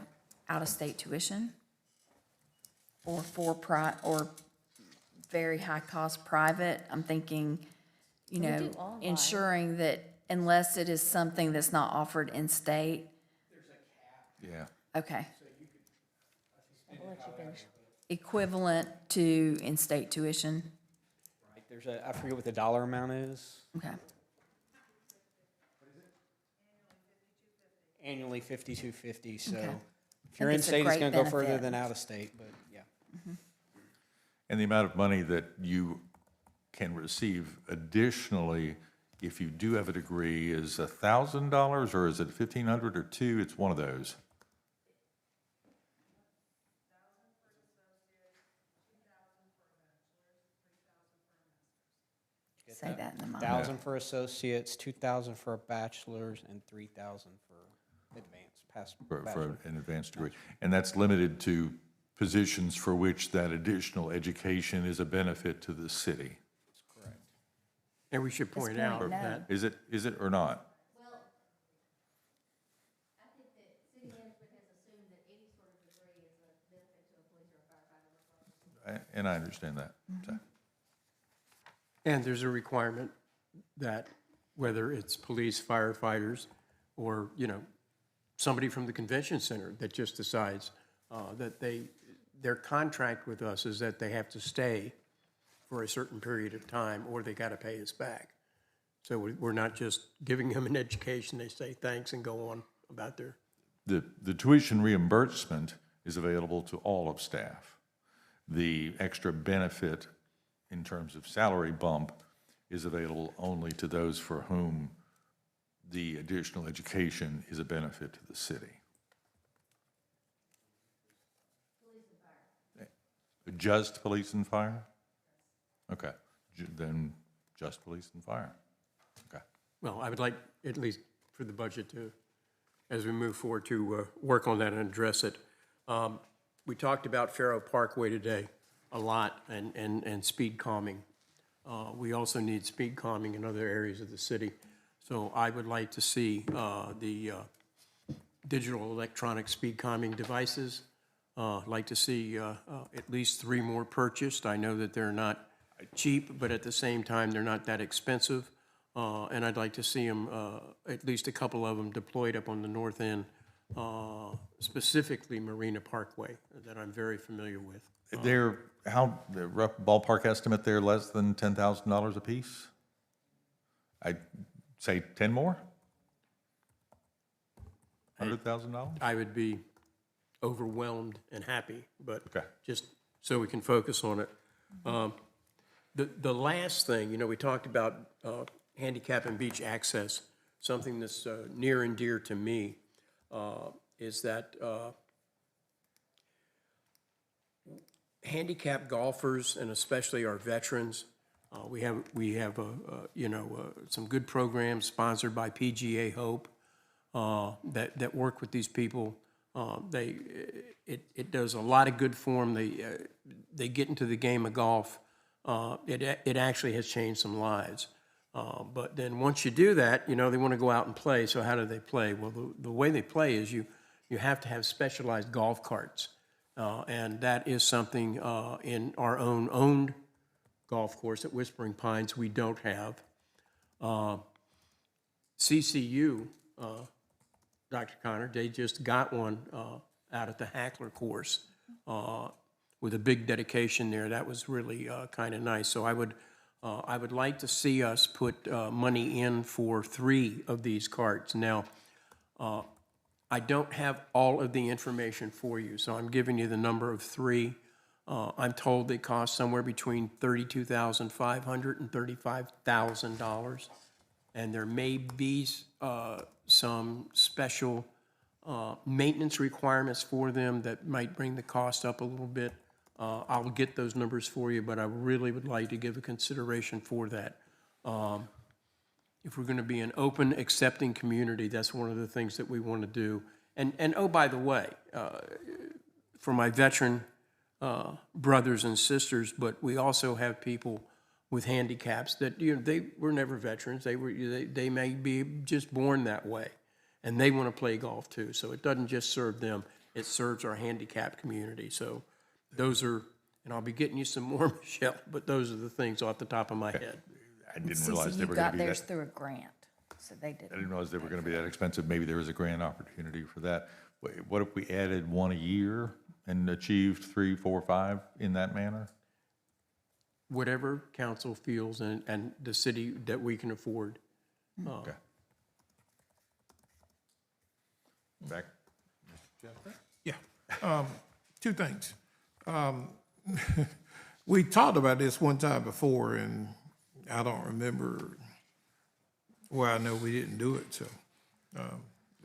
out-of-state tuition? Or or very high-cost private? I'm thinking, We do online. ensuring that unless it is something that's not offered in-state. Yeah. Okay. I'll let you finish. Equivalent to in-state tuition? There's I forget what the dollar amount is. Okay. Annually $5,250. So Okay. if you're think in it's a state, it's great going to go further benefit. than out of state. But yeah. And the amount of money that you can receive additionally, if you do have a degree, is $1,000 or is it 1,500 or two? It's one of those. Say that in the mic. 1,000 for associates, 2,000 for a bachelor's, and 3,000 for advanced, past For bachelor. an advanced degree. And that's limited to positions for which that additional education is a benefit to the city. Correct. And we should point out point, no. that, Is it or not? Well, I think that city management has assumed that any sort of degree is a benefit to a police or a firefighter. And I understand that. So, and there's a requirement that whether it's police, firefighters, or, you know, somebody from the convention center that just decides that their contract with us is that they have to stay for a certain period of time or they got to pay us back. So we're not just giving them an education, they say thanks and go on about their. The tuition reimbursement is available to all of staff. The extra benefit in terms of salary bump is available only to those for whom the additional education is a benefit to the city. Just police and fire? Okay, then just police and fire. Okay. Well, I would like, at least for the budget to, as we move forward, to work on that and address it. We talked about Faro Parkway today a lot and speed calming. We also need speed calming in other areas of the city. So I would like to see the digital electronic speed calming devices. I'd like to see at least 3 more purchased. I know that they're not cheap, but at the same time, they're not that expensive. And I'd like to see them, at least a couple of them deployed up on the north end, specifically Marina Parkway, that I'm very familiar with. They're, the rough ballpark estimate, they're less than $10,000 apiece? I'd say 10 more? $100,000? I would be overwhelmed and happy, but Okay. just so we can focus on it. The last thing, you know, we talked about handicap and beach access. Something that's near and dear to me is that handicapped golfers, and especially our veterans, we have you know, some good programs sponsored by PGA Hope that work with these people. It does a lot of good for them. They get into the game of golf. It actually has changed some lives. But then once you do that, you know, they want to go out and play. So how do they play? Well, the way they play is you have to have specialized golf carts. And that is something in our owned golf course at Whispering Pines we don't have. CCU, Dr. Connor, they just got one out at the Hackler course with a big dedication there. That was really kind of nice. So I would like to see us put money in for 3 of these carts. Now, I don't have all of the information for you, so I'm giving you the number of 3. I'm told they cost somewhere between $32,500 and $35,000, and there may be some special maintenance requirements for them that might bring the cost up a little bit. I'll get those numbers for you, but I really would like to give a consideration for that. If we're going to be an open, accepting community, that's one of the things that we want to do. And oh, by the way, for my veteran brothers and sisters, but we also have people with handicaps that, you know, they were never veterans. They may be just born that way, and they want to play golf too. So it doesn't just serve them; it serves our handicapped community. So those are, and I'll be getting you some more, Michelle. But those are the things off the top of my head. I didn't realize they CCU were going got to be theirs that. through a grant, so they didn't. I didn't realize they were going to be that expensive. Maybe there was a grant opportunity for that. What if we added 1 a year and achieved 3, 4, 5 in that manner? Whatever council feels and the city that we can afford. Okay. Back. Yeah, 2 things. We talked about this one time before, and I don't remember, well, I know we didn't do it, so.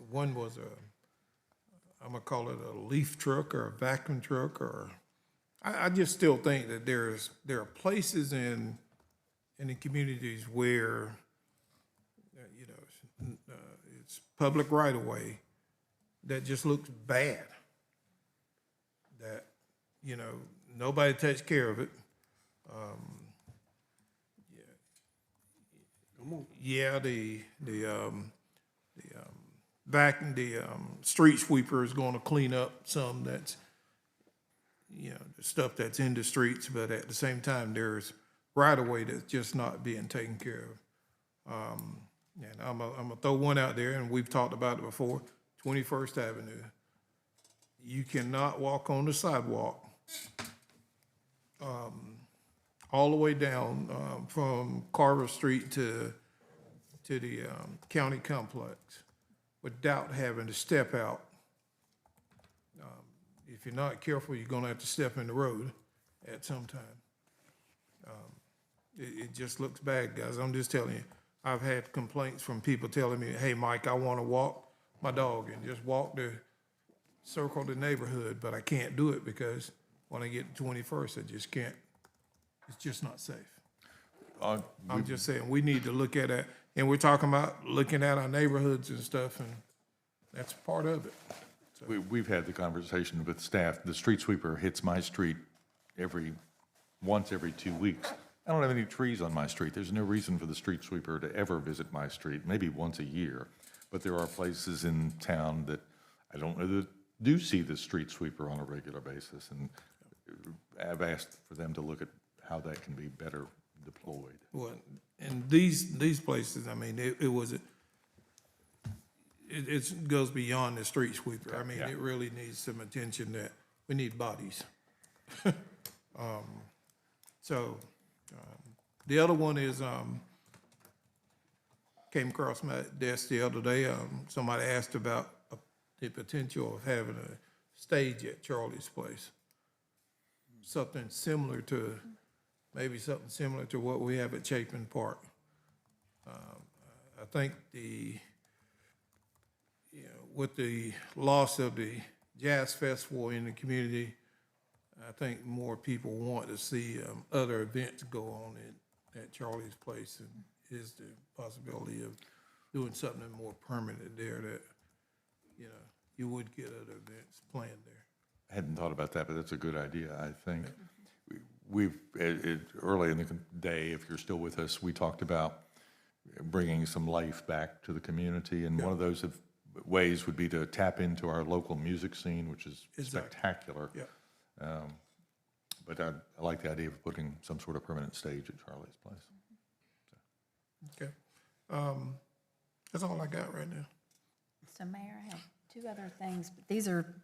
One was I'm gonna call it a leaf truck or a vacuum truck, or, I just still think that there are places in the communities where, you know, it's public right of way that just looks bad. That, you know, nobody takes care of it. Yeah, the street sweeper is going to clean up some that's, you know, the stuff that's in the streets, but at the same time, there's right of way that's just not being taken care of. And I'm gonna throw one out there, and we've talked about it before. 21st Avenue. You cannot walk on the sidewalk all the way down from Carver Street to the county complex without having to step out. If you're not careful, you're gonna have to step in the road at some time. It just looks bad, guys. I'm just telling you. I've had complaints from people telling me, hey, Mike, I wanna walk my dog and just walk the circle the neighborhood, but I can't do it because when I get to 21st, I just can't. It's just not safe. I'm just saying, we need to look at it, and we're talking about looking at our neighborhoods and stuff, and that's part of it. We've had the conversation with staff. The street sweeper hits my street once every 2 weeks. I don't have any trees on my street. There's no reason for the street sweeper to ever visit my street, maybe once a year. But there are places in town that I don't know that do see the street sweeper on a regular basis. And I've asked for them to look at how that can be better deployed. Well, and these places, I mean, it goes beyond the street sweeper. I mean, Yeah. it really needs some attention. That we need bodies. The other one is, came across my desk the other day. Somebody asked about the potential of having a stage at Charlie's place. Something similar to what we have at Chapin Park. I think with the loss of the jazz festival in the community, I think more people want to see other events go on at Charlie's place, and is the possibility of doing something more permanent there that, you know, you would get other events planned there. I hadn't thought about that, but that's a good idea, I think. Early in the day, if you're still with us, we talked about bringing some life back to the community, and one of those ways would be to tap into our local music scene, which is spectacular. Yeah. But I like the idea of putting some sort of permanent stage at Charlie's place. Okay. That's all I got right now. So Mayor, I have two other things, but these are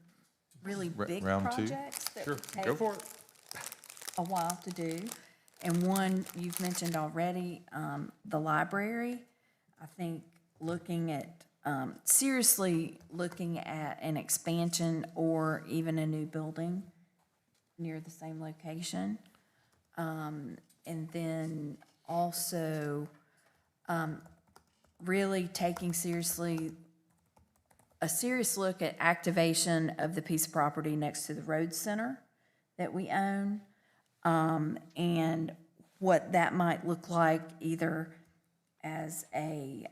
really big round two? projects that Sure, would take go for it. a while to do. And one you've mentioned already, the library. I think looking at, seriously looking at an expansion or even a new building near the same location. And then also really taking a serious look at activation of the piece of property next to the road center that we own, and what that might look like either as a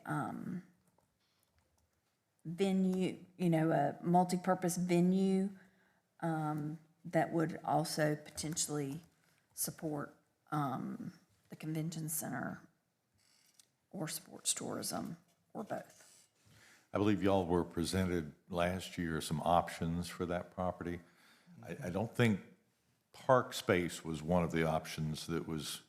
venue, you know, a multi-purpose venue that would also potentially support the convention center or sports tourism, or both. I believe y'all were presented last year some options for that property. I don't think park space was one of the options that was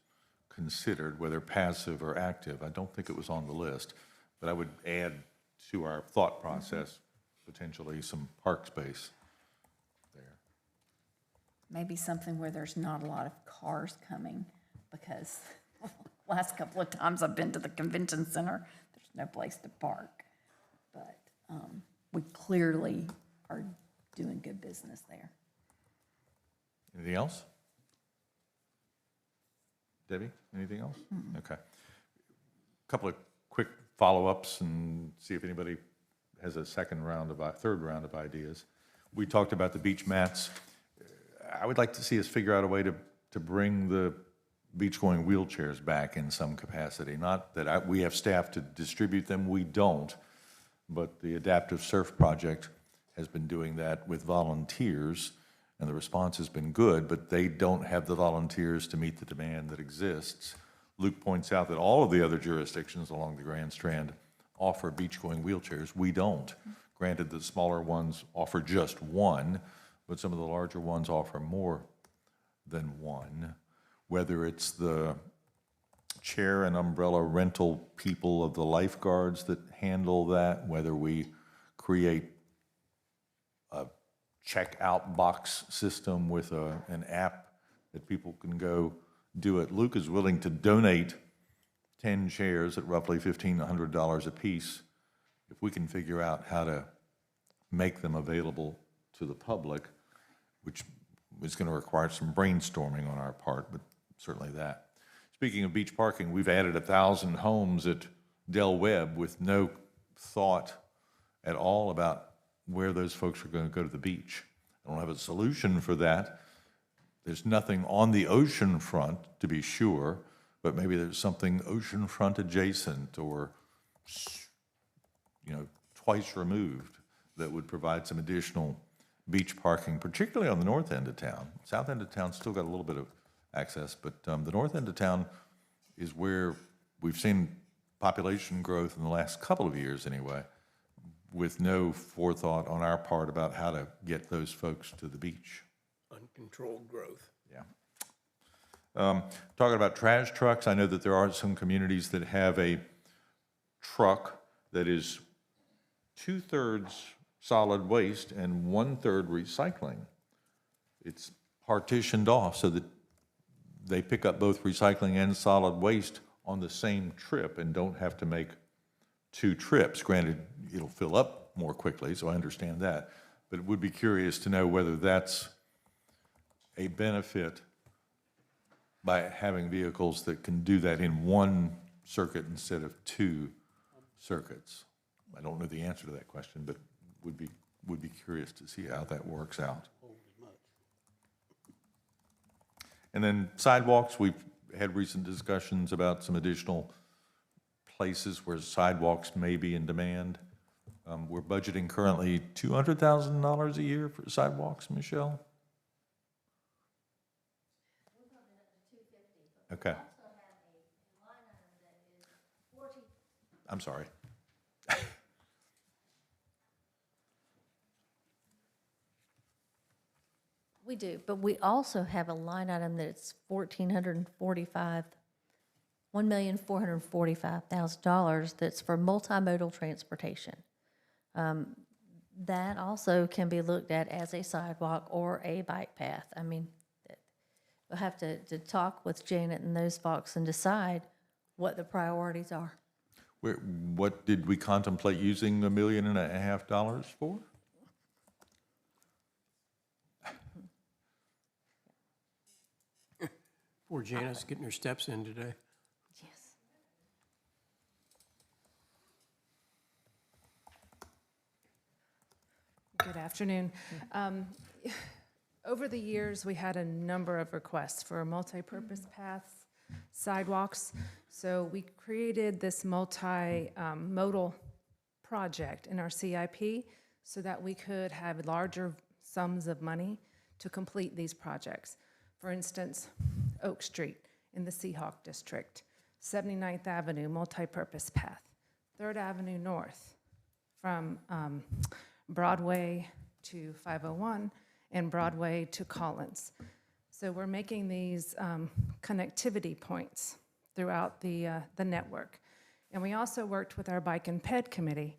considered, whether passive or active. I don't think it was on the list, but I would add to our thought process potentially some park space there. Maybe something where there's not a lot of cars coming, because last couple of times I've been to the convention center, there's no place to park. But we clearly are doing good business there. Anything else? Debbie, anything else? Okay. Couple of quick follow-ups and see if anybody has a third round of ideas. We talked about the beach mats. I would like to see us figure out a way to bring the beach-going wheelchairs back in some capacity. Not that we have staff to distribute them, we don't, but the Adaptive Surf Project has been doing that with volunteers, and the response has been good, but they don't have the volunteers to meet the demand that exists. Luke points out that all of the other jurisdictions along the Grand Strand offer beach-going wheelchairs. We don't. Granted, the smaller ones offer just one, but some of the larger ones offer more than one. Whether it's the chair and umbrella rental people of the lifeguards that handle that, whether we create a check-out box system with an app that people can go do it. Luke is willing to donate 10 chairs at roughly $1,500 a piece if we can figure out how to make them available to the public, which is going to require some brainstorming on our part, but certainly that. Speaking of beach parking, we've added 1,000 homes at Del Webb with no thought at all about where those folks are going to go to the beach. I don't have a solution for that. There's nothing on the ocean front, to be sure, but maybe there's something oceanfront adjacent or, twice removed that would provide some additional beach parking, particularly on the north end of town. South end of town still got a little bit of access, but the north end of town is where we've seen population growth in the last couple of years anyway, with no forethought on our part about how to get those folks to the beach. Uncontrolled growth. Yeah. Talking about trash trucks, I know that there are some communities that have a truck that is 2/3 solid waste and 1/3 recycling. It's partitioned off so that they pick up both recycling and solid waste on the same trip and don't have to make 2 trips. Granted, it'll fill up more quickly, so I understand that. But it would be curious to know whether that's a benefit by having vehicles that can do that in one circuit instead of 2 circuits. I don't know the answer to that question, but would be curious to see how that works out. And then sidewalks, we've had recent discussions about some additional places where sidewalks may be in demand. We're budgeting currently $200,000 a year for sidewalks, Michelle? Okay. I'm sorry. We do, but we also have a line item that's $1,445,000 that's for multimodal transportation. That also can be looked at as a sidewalk or a bike path. I mean, we'll have to talk with Janet and those folks and decide what the priorities are. What did we contemplate using $1.5 million for? Poor Janice getting her steps in today. Yes. Good afternoon. Over the years, we had a number of requests for multi-purpose paths, sidewalks. So we created this multi-modal project in our CIP so that we could have larger sums of money to complete these projects. For instance, Oak Street in the Seahawk District, 79th Avenue multi-purpose path, 3rd Avenue North from Broadway to 501 and Broadway to Collins. So we're making these connectivity points throughout the network. And we also worked with our Bike and Ped Committee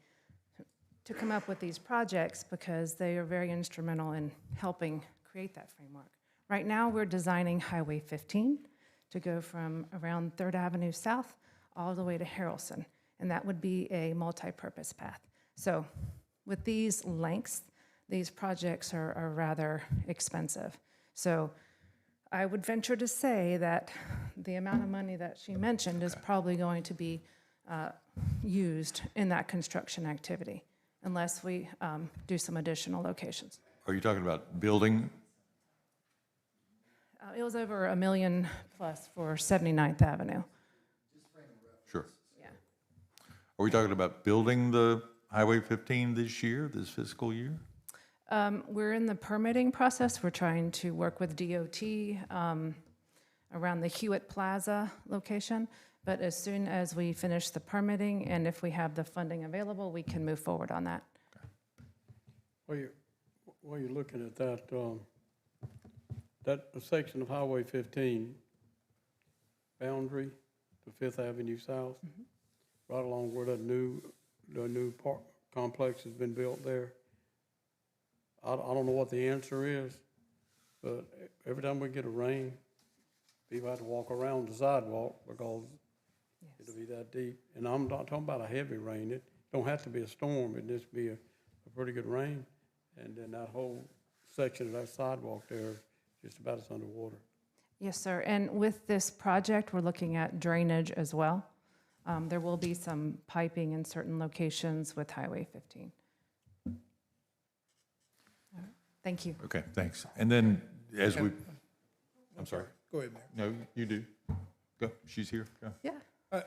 to come up with these projects because they are very instrumental in helping create that framework. Right now, we're designing Highway 15 to go from around 3rd Avenue South all the way to Harrelson, and that would be a multi-purpose path. So with these lengths, these projects are rather expensive. So I would venture to say that the amount of money that she mentioned is probably going to be used in that construction activity, unless we do some additional locations. Are you talking about building? It was over $1 million plus for 79th Avenue. Sure. Yeah. Are we talking about building the Highway 15 this year, this fiscal year? We're in the permitting process. We're trying to work with DOT around the Hewitt Plaza location. But as soon as we finish the permitting and if we have the funding available, we can move forward on that. While you're looking at that, that section of Highway 15, boundary to Fifth Avenue South, right along where the new park complex has been built there. I don't know what the answer is, but every time we get a rain, people have to walk around the sidewalk because it'll be that deep. And I'm not talking about a heavy rain. It don't have to be a storm. It just be a pretty good rain. And then that whole section of that sidewalk there, just about is underwater. Yes, sir. And with this project, we're looking at drainage as well. There will be some piping in certain locations with Highway 15. All right. Thank you. Okay, thanks. And then as we, I'm sorry. Go ahead, Mayor. No, you do. Go, she's here. Go. Yeah.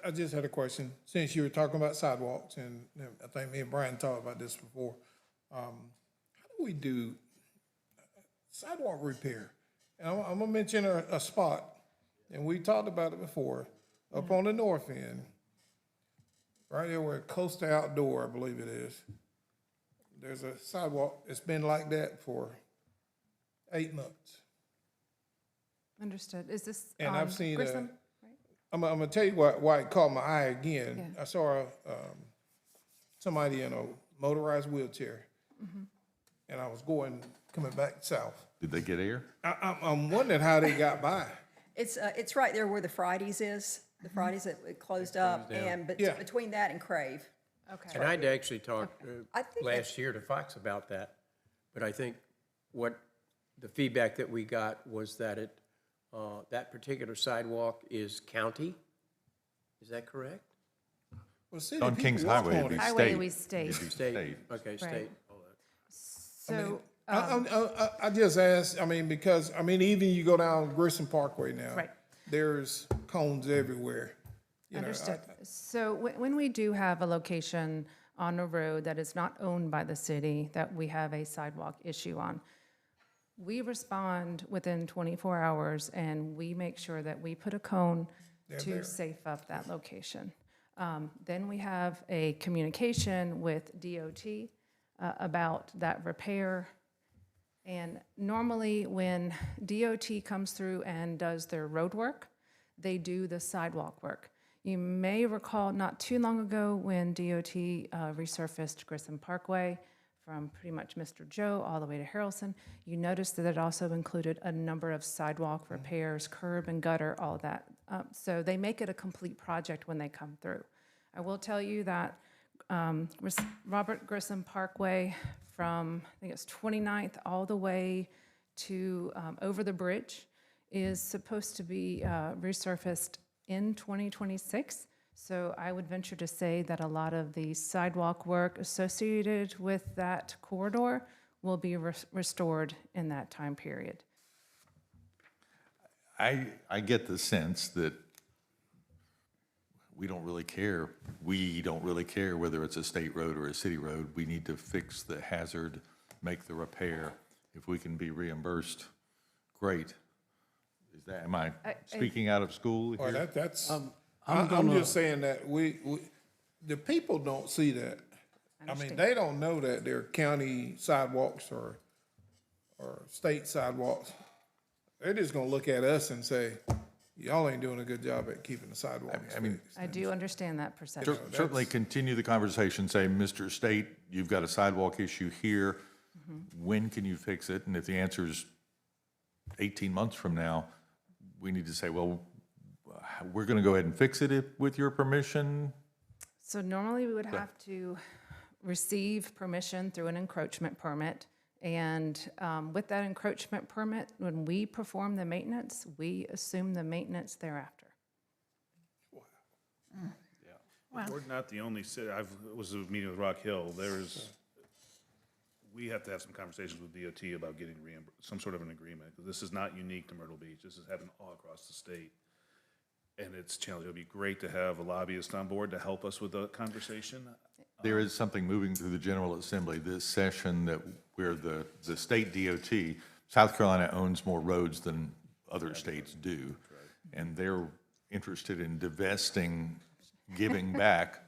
I just had a question. Since you were talking about sidewalks, and I think me and Brian talked about this before, how do we do sidewalk repair? And I'm gonna mention a spot, and we talked about it before, up on the north end, right there where Costa Outdoor, I believe it is. There's a sidewalk, it's been like that for 8 months. Understood. Is this And I've seen Grissom? I'm gonna tell you why it caught my eye again. Yeah. I saw somebody in a motorized wheelchair, and I was coming back south. Did they get air? I'm wondering how they got by. It's right there where the Fridays is, the Fridays that it closed up, and between that and Crave. Okay. And I'd actually talked I think last year to Fox about that, but I think what the feedback that we got was that that particular sidewalk is county. Is that correct? Well, city On people Kings walk Highway, on it'd be it. Highway, state. we state. It'd be State. state. Okay, Right. state. So, I just asked, because, even you go down Grissom Parkway now. Right. There's cones everywhere. You know, understood. So when we do have a location on a road that is not owned by the city, that we have a sidewalk issue on, we respond within 24 hours and we make sure that we put a cone to safe up that location. Then we have a communication with DOT about that repair. And normally when DOT comes through and does their road work, they do the sidewalk work. You may recall not too long ago when DOT resurfaced Grissom Parkway from pretty much Mr. Joe all the way to Harrelson. You noticed that it also included a number of sidewalk repairs, curb and gutter, all of that. So they make it a complete project when they come through. I will tell you that Robert Grissom Parkway from, I think it's 29th all the way to over the bridge is supposed to be resurfaced in 2026. So I would venture to say that a lot of the sidewalk work associated with that corridor will be restored in that time period. I get the sense that we don't really care. We don't really care whether it's a state road or a city road. We need to fix the hazard, make the repair. If we can be reimbursed, great. Is that, am I speaking out of school here? Well, that's, I'm just saying that the people don't see that. They don't know that they're county sidewalks or state sidewalks. They're just gonna look at us and say, y'all ain't doing a good job at keeping the sidewalks fixed. I do understand that perception. Certainly continue the conversation, say, Mr. State, you've got a sidewalk issue here. When can you fix it? And if the answer is 18 months from now, we need to say, well, we're going to go ahead and fix it with your permission. So normally we would have to receive permission through an encroachment permit And with that encroachment permit, when we perform the maintenance, we assume the maintenance thereafter. We're not the only city, was a meeting with Rock Hill, we have to have some conversations with DOT about getting some sort of an agreement, because this is not unique to Myrtle Beach, this is happening all across the state. And it's challenging, it'd be great to have a lobbyist on board to help us with the conversation. There is something moving through the General Assembly this session that where the state DOT, South Carolina owns more roads than other states do. And they're interested in divesting, giving back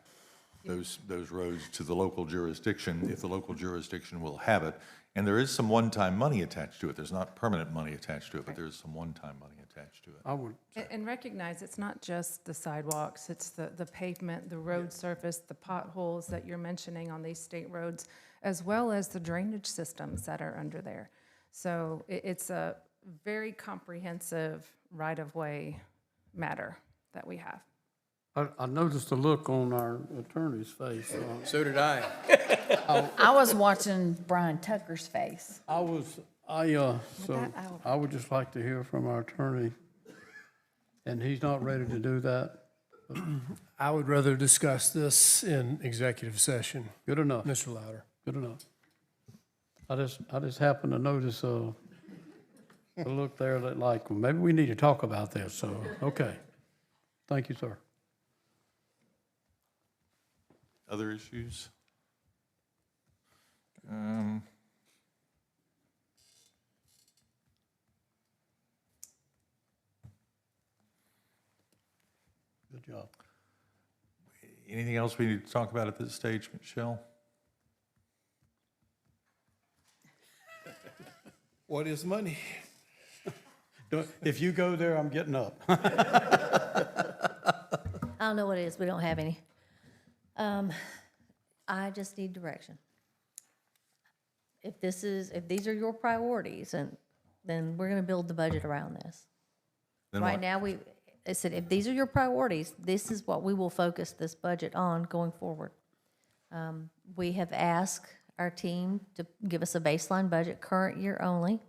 those roads to the local jurisdiction, if the local jurisdiction will have it. And there is some one-time money attached to it. There's not permanent money attached to it, but there is some one-time money attached to it. I would, And recognize it's not just the sidewalks, it's the pavement, the road surface, the potholes that you're mentioning on these state roads, as well as the drainage systems that are under there. So it's a very comprehensive right-of-way matter that we have. I noticed the look on our attorney's face. So did I. I was watching Brian Tucker's face. So I would just like to hear from our attorney, and he's not ready to do that. I would rather discuss this in executive session, Good enough, Mr. Louder. good enough. I just happened to notice the look there that like, well, maybe we need to talk about this, so, okay. Thank you, sir. Other issues? Good job. Anything else we need to talk about at this stage, Michelle? What is money? If you go there, I'm getting up. I don't know what it is. We don't have any. I just need direction. If these are your priorities, then we're gonna build the budget around this. Then Right what? now, I said, if these are your priorities, this is what we will focus this budget on going forward. We have asked our team to give us a baseline budget, current year only.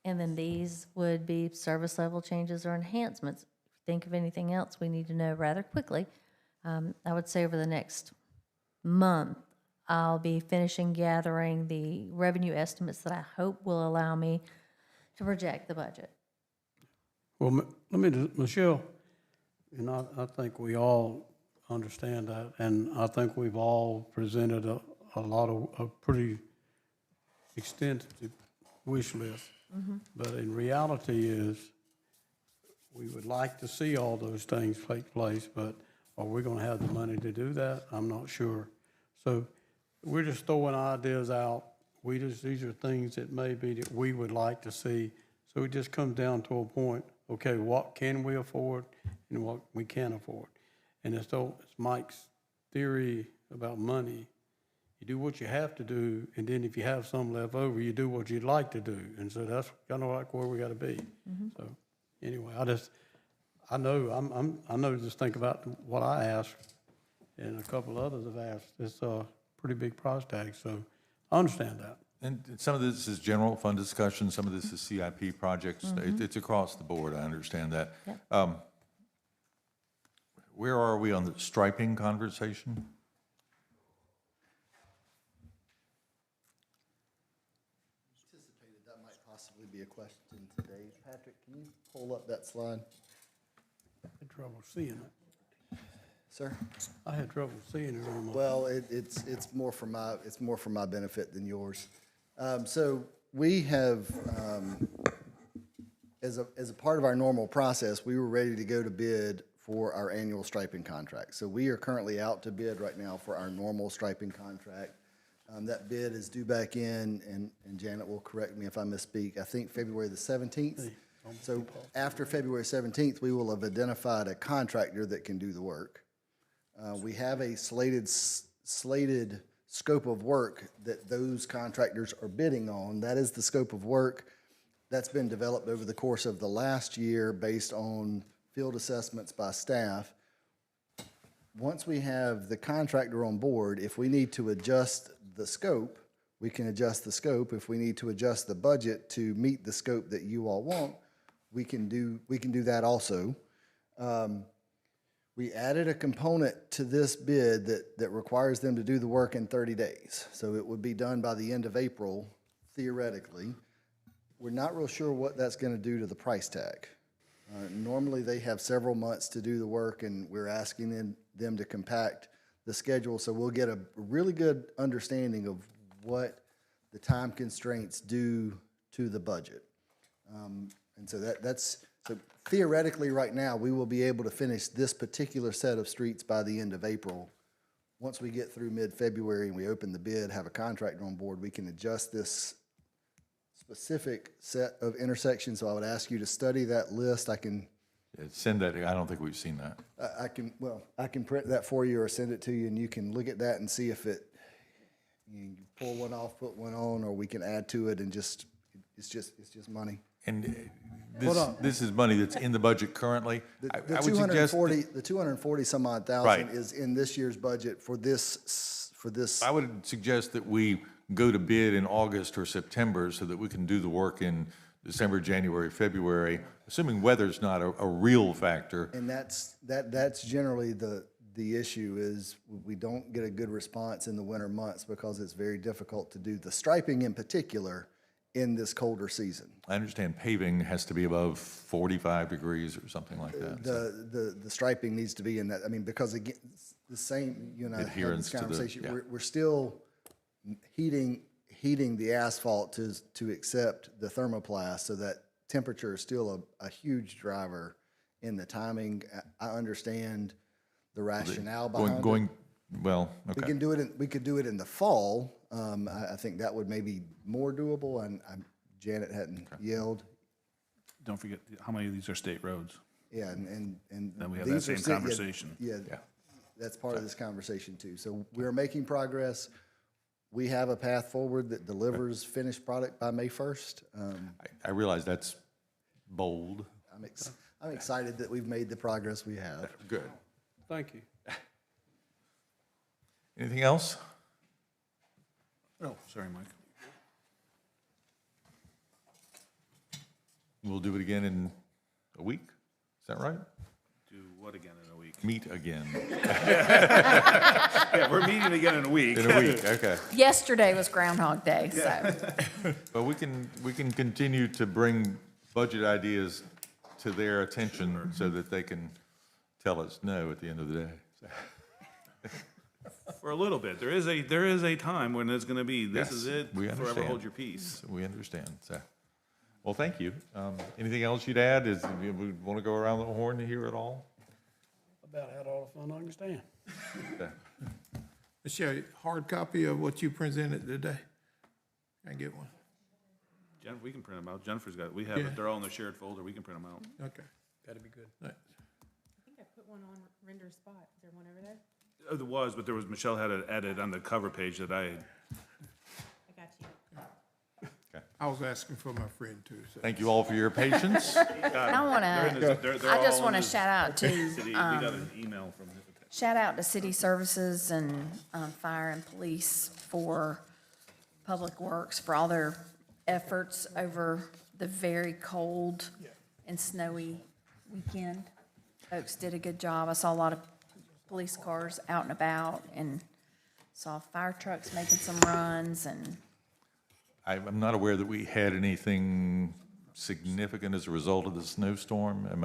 And then these would be service level changes or enhancements. If you think of anything else, we need to know rather quickly. I would say over the next month, I'll be finishing gathering the revenue estimates that I hope will allow me to project the budget. Well, Michelle, and I think we all understand that, and I think we've all presented a lot of, a pretty extensive wish list. But in reality is, we would like to see all those things take place, but are we gonna have the money to do that? I'm not sure. So we're just throwing ideas out. These are things that maybe that we would like to see. So it just comes down to a point, okay, what can we afford and what we can't afford? And it's Mike's theory about money. You do what you have to do, and then if you have some left over, you do what you'd like to do. And so that's kind of like where we gotta be. So anyway, I know just think about what I asked, and a couple others have asked. It's a pretty big price tag, so I understand that. And some of this is general fund discussion, some of this is CIP projects. It's across the board, I understand that. Where are we on the striping conversation? Anticipated that might possibly be a question today. Patrick, can you pull up that slide? I had trouble seeing it. Sir? I had trouble seeing it on my. Well, it's more for my benefit than yours. So we have, as a part of our normal process, we were ready to go to bid for our annual striping contract. So we are currently out to bid right now for our normal striping contract. That bid is due back in, and Janet will correct me if I misspeak, I think February the 17th. So after February 17th, we will have identified a contractor that can do the work. We have a slated scope of work that those contractors are bidding on. That is the scope of work that's been developed over the course of the last year based on field assessments by staff. Once we have the contractor on board, if we need to adjust the scope, we can adjust the scope. If we need to adjust the budget to meet the scope that you all want, we can do that also. We added a component to this bid that requires them to do the work in 30 days. So it would be done by the end of April, theoretically. We're not real sure what that's going to do to the price tag. Normally, they have several months to do the work, and we're asking them to compact the schedule, so we'll get a really good understanding of what the time constraints do to the budget. And so so theoretically, right now, we will be able to finish this particular set of streets by the end of April. Once we get through mid-February and we open the bid, have a contractor on board, we can adjust this specific set of intersections. So I would ask you to study that list. I can Send that, I don't think we've seen that. I can print that for you or send it to you, and you can look at that and see if you pull one off, put one on, or we can add to it, and it's just money. And Hold on. this is money that's in the budget currently. The I would suggest, 240 some odd thousand Right. is in this year's budget for this. I would suggest that we go to bid in August or September so that we can do the work in December, January, February, assuming weather's not a real factor. And that's generally the issue is we don't get a good response in the winter months because it's very difficult to do the striping in particular in this colder season. I understand paving has to be above 45 degrees or something like that. The striping needs to be in that, I mean, because again, it's the same, you and I had Adherence this to the- conversation, yeah. we're still heating the asphalt to accept the thermoplast, so that temperature is still a huge driver in the timing. I understand the rationale behind it. Well, We okay. can do it, we could do it in the fall. I think that would maybe more doable, and Janet hadn't yelled. Don't forget, how many of these are state roads? Yeah, and. Then we have that these are same yeah, conversation. Yeah, that's part of this conversation too. So we're making progress. We have a path forward that delivers finished product by May 1st. I realize that's bold. I'm excited that we've made the progress we have. Good. Thank you. Anything else? Oh, sorry, Mike. We'll do it again in a week. Is that right? Do what again in a week? Meet again. Yeah, we're meeting again in a week. In a week, okay. Yesterday was Groundhog Day, so. But we can continue to bring budget ideas to their attention so that they can tell us no at the end of the day. For a little bit. There is a time when it's gonna be, this Yes, is it, we forever understand. hold your peace. We understand, so. Well, thank you. Anything else you'd add? We want to go around the horn here at all? About had all the fun I can stand. Okay. Michelle, hard copy of what you presented today? Can I get one? We can print them out. Jennifer's got, we have Yeah. it. They're all in the shared folder. We can print them out. Okay. That'd be good. Thanks. I think I put one on Render's spot. Is there one over there? Oh, there was, but Michelle had it added on the cover page that I, I got you. I was asking for my friend too, so. Thank you all for your patience. I want to, I just want to shout out to, we got an email from him. shout out to city services and fire and police for Public Works for all their efforts over the very cold and snowy weekend. Folks did a good job. I saw a lot of police cars out and about and saw fire trucks making some runs, and I'm not aware that we had anything significant as a result of the snowstorm. Am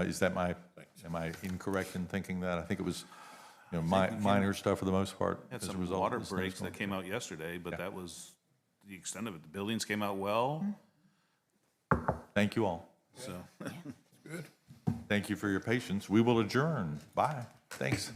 I incorrect in thinking that? I think it was, minor stuff for the most part Had as a some result water of the breaks snowstorm. that came out yesterday, but that was the extent of it. The buildings came out well, Thank you all. so. Good. Thank you for your patience. We will adjourn. Bye. Thanks.